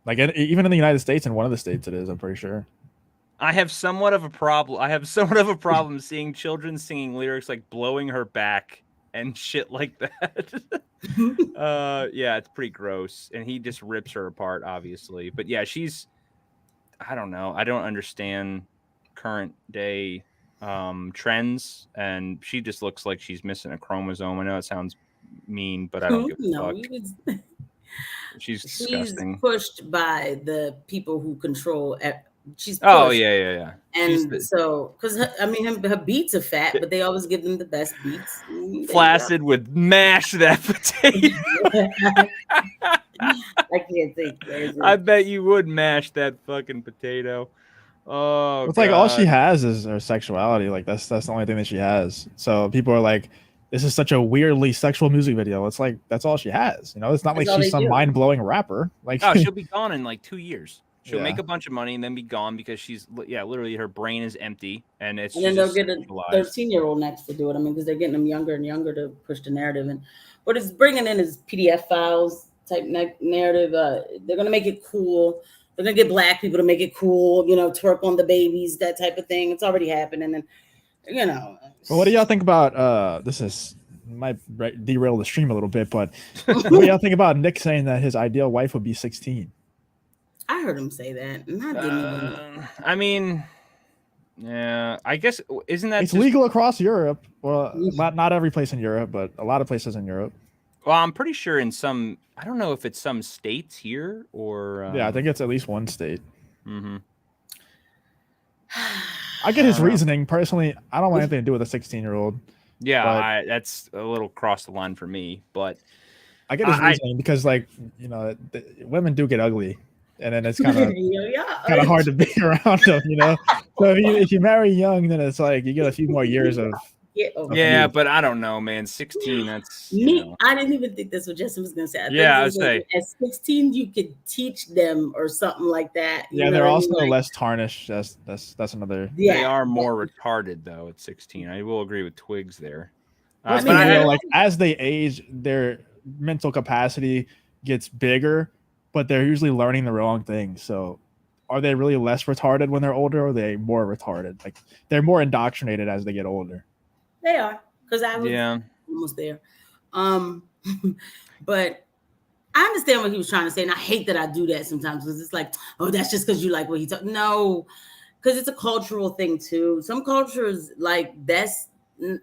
G: Like even in the United States, in one of the states, it is. I'm pretty sure.
A: I have somewhat of a problem seeing children singing lyrics like "blowing her back" and shit like that. Yeah, it's pretty gross, and he just rips her apart, obviously. But yeah, I don't know. I don't understand current day trends, and she just looks like she's missing a chromosome. I know it sounds mean, but I don't give a fuck. She's disgusting.
E: She's pushed by the people who control. She's pushed.
A: Oh yeah.
E: And so, because I mean, her beats are fat, but they always give them the best beats.
A: Flaccid would mash that potato.
E: I can't think.
A: I bet you would mash that fucking potato. Oh,
G: it's like all she has is her sexuality. Like that's the only thing that she has. So people are like, this is such a weirdly sexual music video. It's like that's all she has. You know, it's not like she's some mind-blowing rapper. Like,
A: oh, she'll be gone in like 2 years. She'll make a bunch of money and then be gone because she's literally her brain is empty and it's.
E: And then they'll get a 13-year-old next to do it. I mean, because they're getting them younger and younger to push the narrative. And what it's bringing in is PDF files type narrative. They're gonna make it cool. They're gonna get black people to make it cool. You know, twerk on the babies, that type of thing. It's already happening, and you know.
G: Well, what do y'all think about this? Might derail the stream a little bit, but what do y'all think about Nick saying that his ideal wife would be 16?
E: I heard him say that, and I didn't.
A: I mean, yeah, I guess isn't that
G: it's legal across Europe? Well, not every place in Europe, but a lot of places in Europe.
A: Well, I'm pretty sure in some. I don't know if it's some states here or.
G: Yeah, I think it's at least one state.
A: Mm-hmm.
G: I get his reasoning. Personally, I don't want anything to do with a 16-year-old.
A: Yeah, that's a little cross the line for me, but
G: I get his reasoning because, like, you know, women do get ugly, and then it's kind of hard to be around them, you know. So if you marry young, then it's like you get a few more years of.
A: Yeah, but I don't know, man. 16, that's
E: me. I didn't even think that's what Justin was gonna say.
A: I would say
E: at 16 you could teach them or something like that.
G: Yeah, they're also less tarnished. That's another.
A: Yeah, they are more retarded though at 16. I will agree with Twigs there.
G: But like as they age, their mental capacity gets bigger, but they're usually learning the wrong things. So, are they really less retarded when they're older, or are they more retarded? Like they're more indoctrinated as they get older.
E: They are, because I was almost there. But I understand what he was trying to say, and I hate that I do that sometimes because it's like, oh, that's just because you like what he talks. No, because it's a cultural thing too. Some cultures like that's, you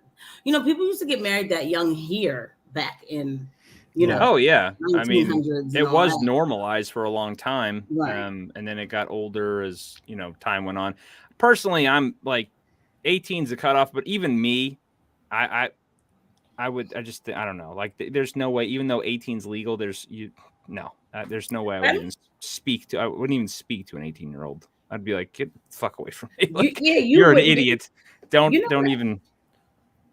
E: know, people used to get married that young here back in, you know.
A: Oh yeah, I mean, it was
E: that.
A: Normalized for a long time,
E: right.
A: And then it got older as you know time went on. Personally, I'm like 18's the cutoff, but even me. I don't know. Like, there's no way. Even though 18's legal, there's no way I would even I wouldn't even speak to an 18-year-old. I'd be like, get the fuck away from me. Like,
E: you
A: you're an
E: would.
A: idiot. Don't
E: what?
A: even.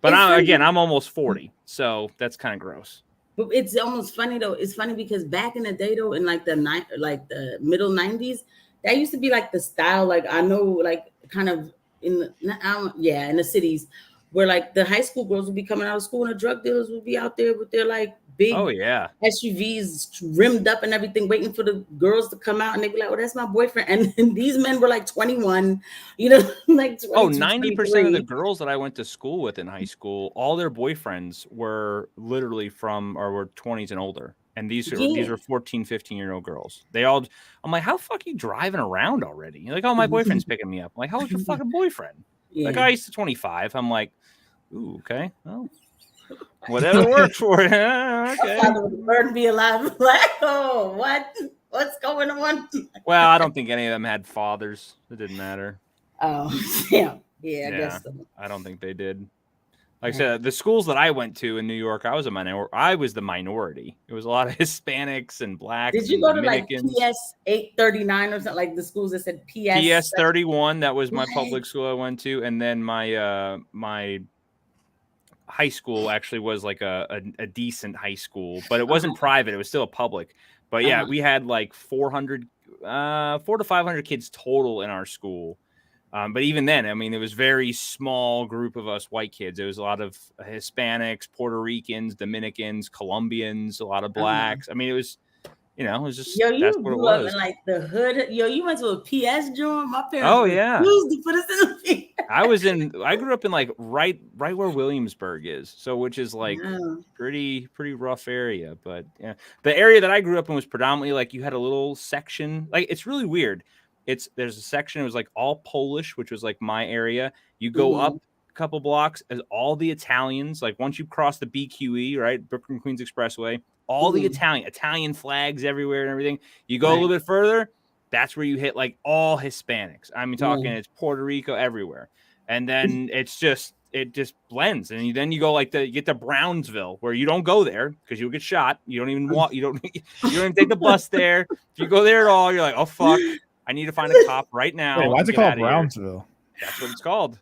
A: But I'm almost 40, so that's kind of gross.
E: But it's almost funny though. It's funny because back in the day though, in like the middle 90s, that used to be like the style. Like I know, like kind of in the cities where like the high school girls would be coming out of school and the drug dealers would be out there with their like big SUVs rimmed up and everything, waiting for the girls to come out, and they'd be like, "Oh, that's my boyfriend." And these men were like 21, like
A: 90% of the girls that I went to school with in high school, all their boyfriends were literally were 20s and older. And these were 14, 15-year-old girls. I'm like, how the fuck are you driving around already? You're like, oh, my boyfriend's picking me up. I'm like, how old's your fucking boyfriend?
E: Yeah.
A: Like, I used to 25. I'm like, ooh, okay. Well, whatever works for you. Okay.
E: Bird be alive. Like, oh, what's going on?
A: Well, I don't think any of them had fathers. It didn't matter.
E: Oh, yeah. I guess so.
A: I don't think they did. Like I said, the schools that I went to in New York, I was the minority. It was a lot of Hispanics and blacks.
E: Did you go to like PS 839 or something, like the schools that said PS
A: 31? That was my public school I went to, and then my my high school actually was like a decent high school, but it wasn't private. It was still a public. But yeah, we had like 400 to 500 kids total in our school. But even then, I mean, it was very small group of us white kids. There was a lot of Hispanics, Puerto Ricans, Dominicans, Colombians, a lot of blacks. I mean, it was just that's what it was.
E: In like the hood. You went to a PS joint. My parents.
A: Oh yeah.
E: To put us in the
A: I grew up in like right where Williamsburg is, so which is like pretty rough area. But yeah, the area that I grew up in was predominantly like you had a little section. Like it's really weird. There's a section. It was like all Polish, which was like my area. You go up a couple blocks as all the Italians. Like once you cross the BQE, right, Brooklyn Queens Expressway, all the Italian flags everywhere and everything. You go a little bit further, that's where you hit like all Hispanics. I mean, it's Puerto Rico everywhere, and then it just blends. And then you go like you get to Brownsville, where you don't go there because you'll get shot. You don't even walk. You don't even take the bus there. If you go there at all, you're like, oh fuck. I need to find a cop right now.
G: Wait, why is it called Brownsville?
A: That's what it's called.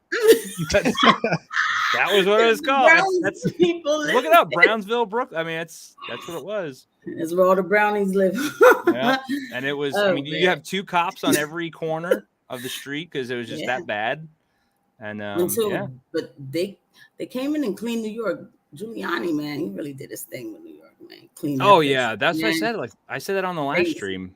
A: That was what it was called. That's people look it up. Brownsville, Brooklyn. I mean, that's what it was.
E: It's where all the brownies live.
A: Yeah. And it was, you have two cops on every corner of the street because it was just that bad. And
E: but they came in and cleaned New York. Giuliani, man, he really did his thing with New York, man. Clean.
A: Yeah, that's what I said. Like I said that on the last stream.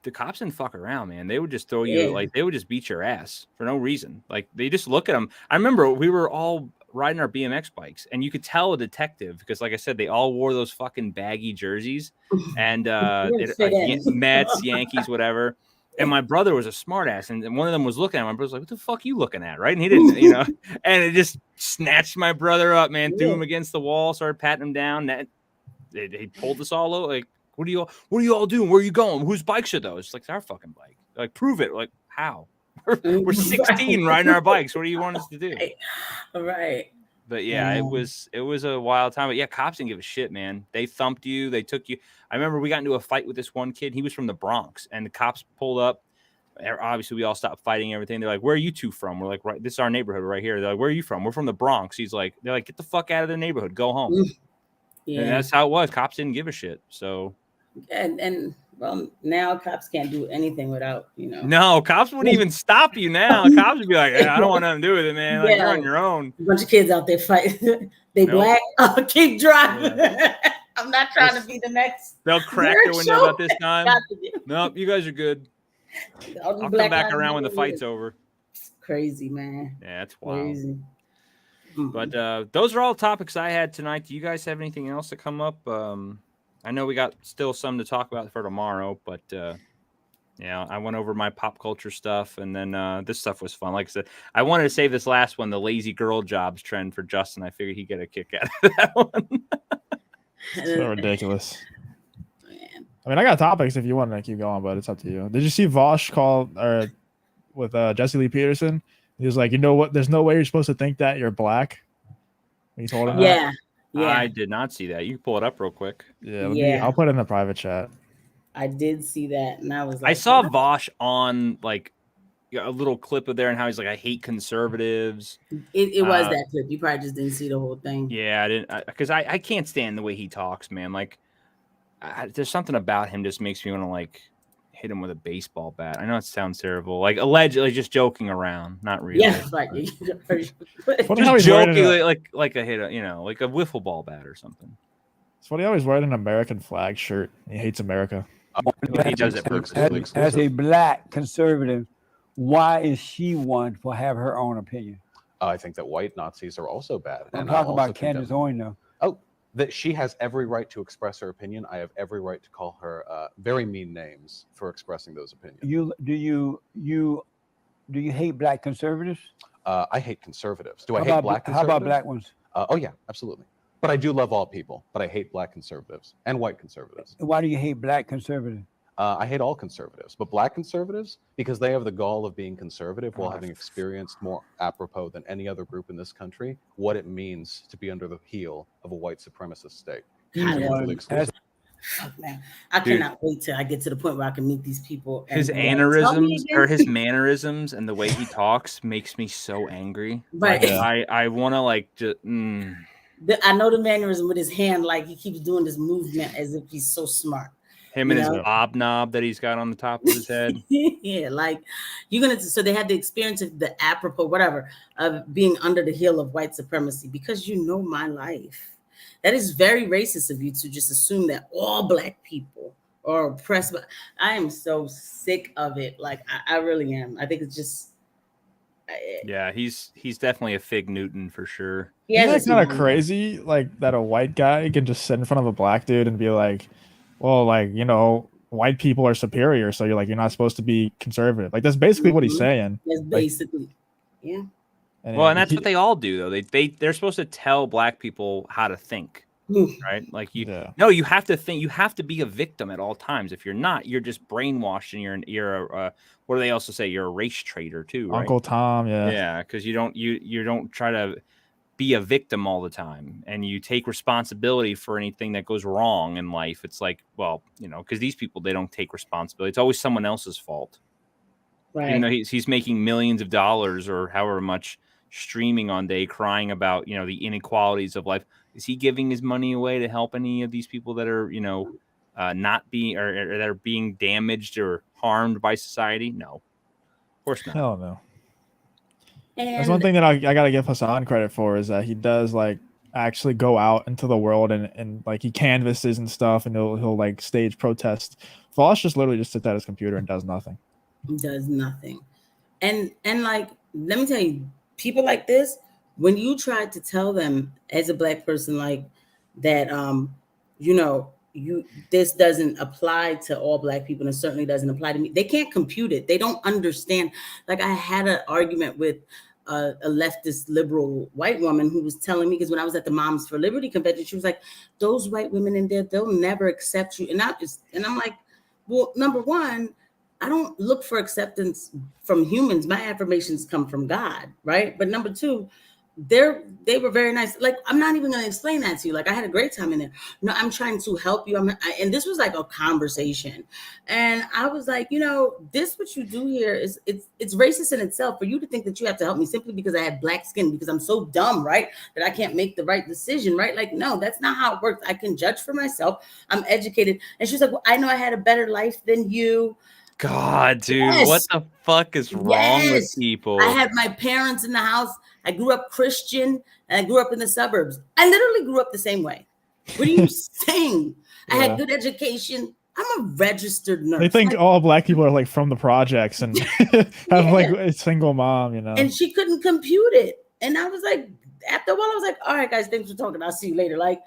A: The cops didn't fuck around, man. They would just throw you like they would just beat your ass for no reason. Like they just look at them. I remember we were all riding our BMX bikes, and you could tell a detective because, like I said, they all wore those fucking baggy jerseys and Mets, Yankees, whatever. And my brother was a smartass, and one of them was looking at him. My brother's like, "What the fuck are you looking at?" Right? And he didn't, And it just snatched my brother up, man. Threw him against the wall, started patting him down. They pulled us all over, like. What are you all doing? Where are you going? Whose bikes are those? It's like, it's our fucking bike. Like, prove it. Like, how? We're 16 riding our bikes. What do you want us to do?
E: Right.
A: But yeah, it was a wild time. But yeah, cops didn't give a shit, man. They thumped you. They took you. I remember we got into a fight with this one kid. He was from the Bronx, and the cops pulled up. Obviously, we all stopped fighting and everything. They're like, "Where are you two from?" We're like, "Right, this is our neighborhood right here." They're like, "Where are you from?" "We're from the Bronx." They're like, "Get the fuck out of the neighborhood. Go home." Yeah. And that's how it was. Cops didn't give a shit. So.
E: And well, now cops can't do anything without,
A: No, cops wouldn't even stop you now. Cops would be like, I don't want nothing to do with it, man. Like, you're on your own.
E: A bunch of kids out there fighting. Black. I'll keep driving. Yeah. I'm not trying to be the next.
A: They'll crack their window about this time. Nope, you guys are good. I'll come back around when the fight's over.
E: It's crazy, man.
A: Yeah, it's wild.
E: Crazy.
A: But those are all topics I had tonight. Do you guys have anything else to come up? I know we got still some to talk about for tomorrow, but I went over my pop culture stuff, and then this stuff was fun. Like I said, I wanted to save this last one, the lazy girl jobs trend for Justin. I figured he'd get a kick out of that one.
G: So ridiculous. I mean, I got topics if you want to keep going, but it's up to you. Did you see Vosh call with Jesse Lee Peterson? He was like, you know what? There's no way you're supposed to think that you're black. He told him that.
A: Yeah. I did not see that. You can pull it up real quick.
G: Yeah, I'll put it in the private chat.
E: I did see that, and I was like,
A: I saw
E: wow.
A: Vosh on like a little clip of there and how he's like, I hate conservatives.
E: It was that clip. You probably just didn't see the whole thing.
A: Yeah, I didn't, because I can't stand the way he talks, man. Like, there's something about him just makes me want to like hit him with a baseball bat. I know it sounds terrible, like allegedly just joking around, not really.
E: Yeah, like
A: just joking, like a hit, like a wiffle ball bat or something.
G: It's funny how he's wearing an American flag shirt. He hates America.
A: He does it purposely.
O: As a black conservative, why is she one for have her own opinion?
P: I think that white Nazis are also bad.
O: I'm talking about Candace Owens now.
P: Oh, that she has every right to express her opinion. I have every right to call her very mean names for expressing those opinions.
O: Do you hate black conservatives?
P: I hate conservatives. Do I hate black conservatives?
O: How about black ones?
P: Oh yeah, absolutely. But I do love all people. But I hate black conservatives and white conservatives.
O: Why do you hate black conservatives?
P: I hate all conservatives, but black conservatives, because they have the gall of being conservative while having experienced more apropos than any other group in this country what it means to be under the heel of a white supremacist state.
E: Fuck, man. I cannot wait till I get to the point where I can meet these people.
A: His aneurysms or his mannerisms and the way he talks makes me so angry.
E: Right.
A: Like, I want to like just.
E: I know the mannerism with his hand, like he keeps doing this movement as if he's so smart.
A: Him and his bob knob that he's got on the top of his head.
E: Yeah, like so they had the experience of the apropos, whatever, of being under the heel of white supremacy because you know my life. That is very racist of you to just assume that all black people are oppressed. But I am so sick of it. Like I really am. I think it's just.
A: Yeah, he's definitely a Fig Newton for sure.
G: Yeah, it's kind of crazy, like that a white guy can just sit in front of a black dude and be like, well, like, white people are superior, so you're not supposed to be conservative. Like that's basically what he's saying.
E: That's basically, yeah.
A: And that's what they all do, though. They're supposed to tell black people how to think, right? Like you have to think. You have to be a victim at all times. If you're not, you're just brainwashed, and you're what do they also say? You're a race traitor too, right?
G: Uncle Tom,
A: yeah, because you don't try to be a victim all the time, and you take responsibility for anything that goes wrong in life. It's like, well, because these people, they don't take responsibility. It's always someone else's fault.
E: Right.
A: Even though he's making millions of dollars or however much streaming on day, crying about the inequalities of life. Is he giving his money away to help any of these people that are not being or that are being damaged or harmed by society? No, of course not.
G: Hell no. That's one thing that I gotta give Hassan credit for is that he does like actually go out into the world and like he canvasses and stuff, and he'll like stage protests. Vosh just literally just sits at his computer and does nothing.
E: He does nothing. And like, let me tell you, people like this, when you try to tell them as a black person like that, this doesn't apply to all black people and it certainly doesn't apply to me. They can't compute it. They don't understand. Like I had an argument with a leftist liberal white woman who was telling me, because when I was at the Moms for Liberty convention, she was like, those white women in there, they'll never accept you. And I'm like, well, number one, I don't look for acceptance from humans. My affirmations come from God, right? But number two, they were very nice. Like, I'm not even going to explain that to you. Like, I had a great time in there. No, I'm trying to help you. And this was like a conversation. And I was like, this, what you do here is it's racist in itself for you to think that you have to help me simply because I have black skin, because I'm so dumb, right? That I can't make the right decision, right? Like, no, that's not how it works. I can judge for myself. I'm educated. And she was like, well, I know I had a better life than you.
A: God, dude, what the fuck is wrong with people?
E: I had my parents in the house. I grew up Christian and I grew up in the suburbs. I literally grew up the same way. What are you saying? I had good education. I'm a registered nurse.
G: They think all black people are like from the projects and have like a single mom,
E: And she couldn't compute it. And I was like, after a while, I was like, all right, guys, thanks for talking. I'll see you later. Like,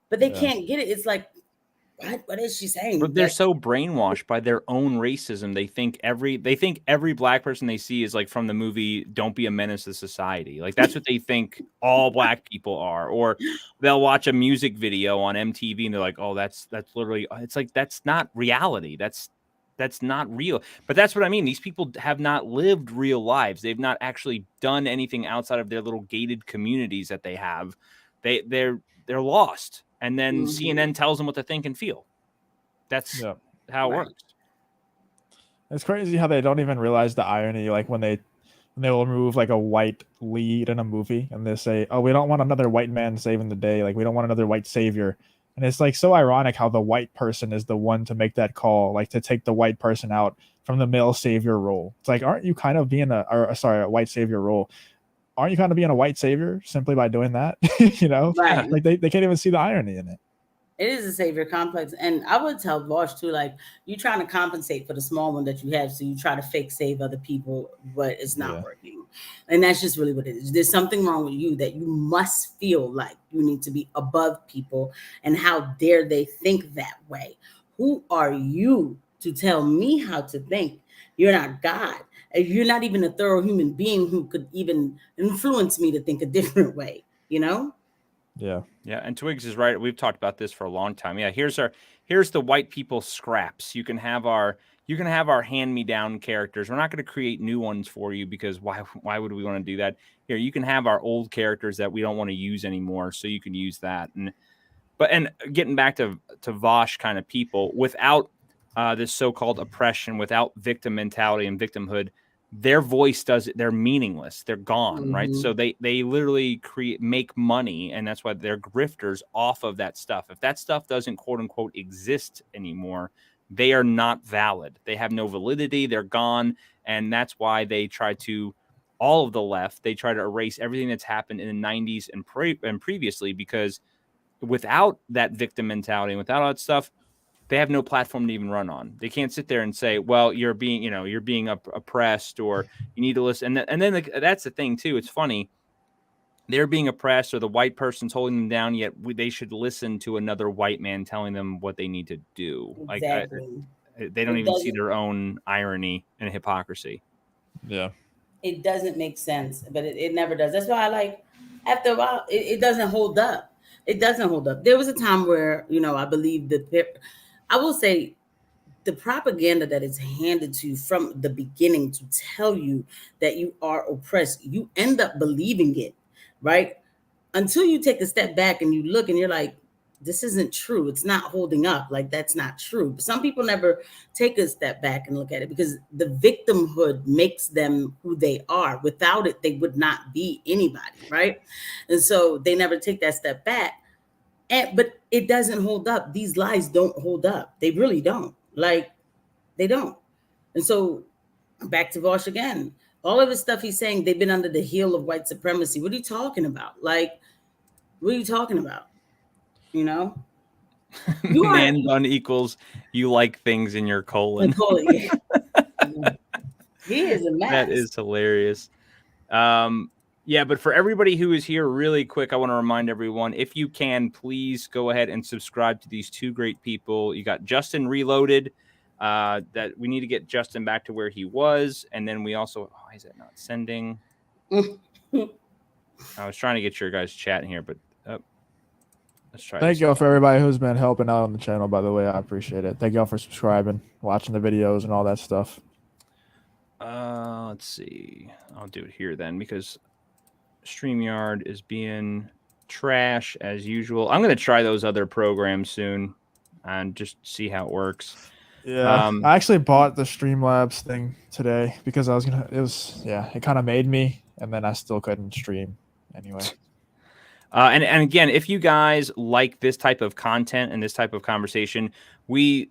E: but they can't get it. It's like, what is she saying?
A: But they're so brainwashed by their own racism. They think every black person they see is like from the movie Don't Be a Menace to Society. Like that's what they think all black people are. Or they'll watch a music video on MTV and they're like, oh, that's literally, it's like, that's not reality. That's not real. But that's what I mean. These people have not lived real lives. They've not actually done anything outside of their little gated communities that they have. They're lost. And then CNN tells them what to think and feel. That's how it works.
G: It's crazy how they don't even realize the irony. Like when they will remove like a white lead in a movie and they say, "Oh, we don't want another white man saving the day. Like we don't want another white savior." And it's like so ironic how the white person is the one to make that call, like to take the white person out from the male savior role. It's like, aren't you kind of being a white savior role? Aren't you kind of being a white savior simply by doing that? You know,
E: Right.
G: like they can't even see the irony in it.
E: It is a savior complex. And I would tell Vosh too, like, you're trying to compensate for the small one that you have. So you try to fake save other people, but it's not working. And that's just really what it is. There's something wrong with you that you must feel like you need to be above people. And how dare they think that way? Who are you to tell me how to think? You're not God. You're not even a thorough human being who could even influence me to think a different way, you know?
G: Yeah.
A: Yeah, and Twigs is right. We've talked about this for a long time. Yeah, here's the white people scraps. You can have our hand-me-down characters. We're not going to create new ones for you because why would we want to do that? Here, you can have our old characters that we don't want to use anymore, so you can use that. And getting back to Vosh kind of people, without this so-called oppression, without victim mentality and victimhood, their voice they're meaningless. They're gone, right? So they literally make money, and that's why they're grifters off of that stuff. If that stuff doesn't quote unquote exist anymore, they are not valid. They have no validity. They're gone. And that's why they try to, all of the left, they try to erase everything that's happened in the 90s and previously, because without that victim mentality and without all that stuff, they have no platform to even run on. They can't sit there and say, well, you're being oppressed, or you need to listen. And then that's the thing too. It's funny. They're being oppressed, or the white person's holding them down, yet they should listen to another white man telling them what they need to do.
E: Exactly.
A: They don't even see their own irony and hypocrisy.
G: Yeah.
E: It doesn't make sense, but it never does. That's why I like, after a while, it doesn't hold up. It doesn't hold up. There was a time where, I believe that I will say the propaganda that is handed to you from the beginning to tell you that you are oppressed, you end up believing it, right? Until you take a step back and you look and you're like, this isn't true. It's not holding up. Like, that's not true. But some people never take a step back and look at it because the victimhood makes them who they are. Without it, they would not be anybody, right? And so they never take that step back. But it doesn't hold up. These lies don't hold up. They really don't. Like, they don't. And so back to Vosh again. All of the stuff he's saying, they've been under the heel of white supremacy. What are you talking about? Like, what are you talking about?
A: Man bun equals you like things in your colon.
E: He is a mess.
A: That is hilarious. Yeah, but for everybody who is here, really quick, I want to remind everyone, if you can, please go ahead and subscribe to these two great people. You got Justin Reloaded. That we need to get Justin back to where he was, and then we also, why is that not sending? I was trying to get your guys' chat in here, but let's try.
G: Thank y'all for everybody who's been helping out on the channel, by the way. I appreciate it. Thank y'all for subscribing, watching the videos, and all that stuff.
A: Let's see. I'll do it here then, because StreamYard is being trash as usual. I'm going to try those other programs soon and just see how it works.
G: Yeah, I actually bought the Streamlabs thing today because it kind of made me, and then I still couldn't stream anyway.
A: And again, if you guys like this type of content and this type of conversation, we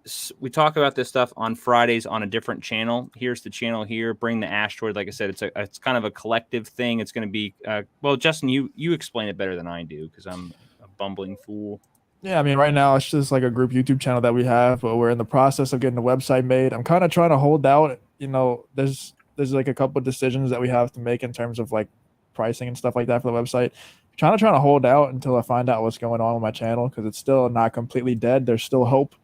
A: talk about this stuff on Fridays on a different channel. Here's the channel here. Bring the Asteroid. Like I said, it's kind of a collective thing. It's going to be well, Justin, you explain it better than I do because I'm a bumbling fool.
G: Yeah, I mean, right now it's just like a group YouTube channel that we have, but we're in the process of getting a website made. I'm kind of trying to hold out. There's like a couple of decisions that we have to make in terms of like pricing and stuff like that for the website. Trying to hold out until I find out what's going on with my channel because it's still not completely dead. There's still hope.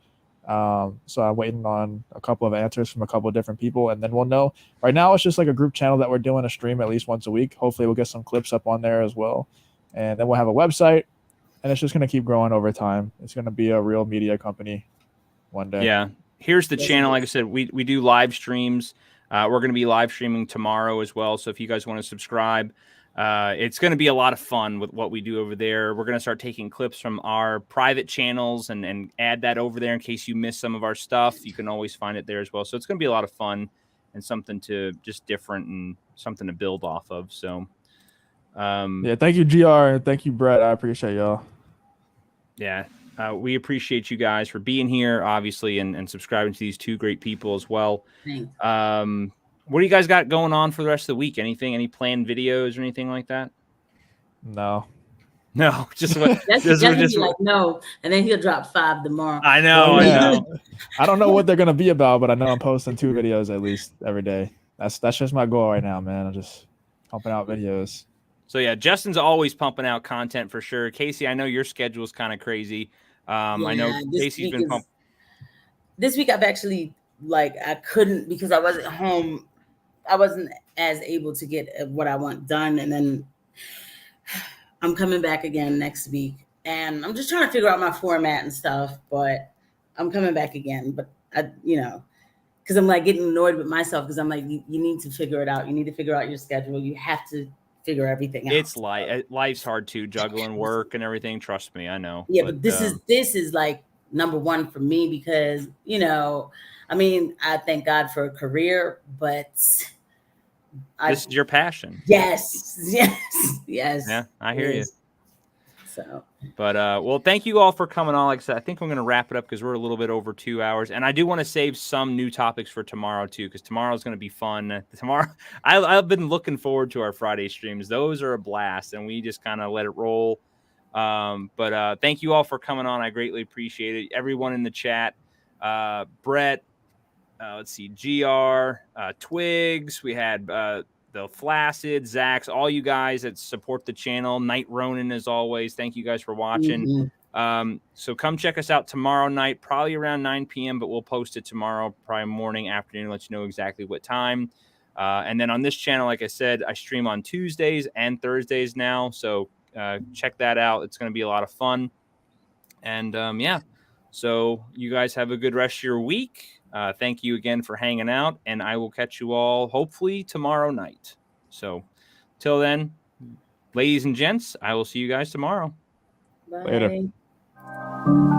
G: So I'm waiting on a couple of answers from a couple of different people, and then we'll know. Right now, it's just like a group channel that we're doing a stream at least once a week. Hopefully, we'll get some clips up on there as well, and then we'll have a website, and it's just going to keep growing over time. It's going to be a real media company one day.
A: Yeah. Here's the channel. Like I said, we do live streams. We're going to be live streaming tomorrow as well. So if you guys want to subscribe, It's going to be a lot of fun with what we do over there. We're going to start taking clips from our private channels and add that over there in case you miss some of our stuff. You can always find it there as well. So it's going to be a lot of fun and something to just different and something to build off of. So,
G: yeah, thank you, GR. Thank you, Brett. I appreciate y'all.
A: Yeah. We appreciate you guys for being here, obviously, and subscribing to these two great people as well.
E: Thanks.
A: What do you guys got going on for the rest of the week? Anything, any planned videos or anything like that?
G: No,
A: just what?
E: Just be like, no, and then he'll drop 5 tomorrow.
A: I know,
G: well, yeah.
A: I know.
G: I don't know what they're gonna be about, but I know I'm posting 2 videos at least every day. That's just my goal right now, man. I'm just pumping out videos.
A: So yeah, Justin's always pumping out content for sure. Casey, I know your schedule is kind of crazy. I know Casey's been pumping.
E: This week I've actually I couldn't because I wasn't home. I wasn't as able to get what I want done, and then I'm coming back again next week, and I'm just trying to figure out my format and stuff. But I'm coming back again. But because I'm like getting annoyed with myself because I'm like, you need to figure it out. You need to figure out your schedule. You have to figure everything out.
A: It's life's hard too, juggling work and everything. Trust me, I know.
E: Yeah, but this is like number one for me because I mean, I thank God for a career, but
A: this is your passion.
E: Yes.
A: Yeah, I hear you.
E: So,
A: but well, thank you all for coming on. Like I said, I think I'm going to wrap it up because we're a little bit over 2 hours, and I do want to save some new topics for tomorrow too, because tomorrow's going to be fun. Tomorrow, I've been looking forward to our Friday streams. Those are a blast, and we just kind of let it roll. But thank you all for coming on. I greatly appreciate it. Everyone in the chat, Brett, let's see, GR, Twigs. We had the Flaccid, Zax, all you guys that support the channel. Night Ronin, as always. Thank you guys for watching. So come check us out tomorrow night, probably around 9 p.m., but we'll post it tomorrow, probably morning, afternoon, let you know exactly what time. And then on this channel, like I said, I stream on Tuesdays and Thursdays now. So check that out. It's going to be a lot of fun. And yeah, so you guys have a good rest of your week. Thank you again for hanging out, and I will catch you all hopefully tomorrow night. So till then, ladies and gents, I will see you guys tomorrow.
E: bye.
G: Later.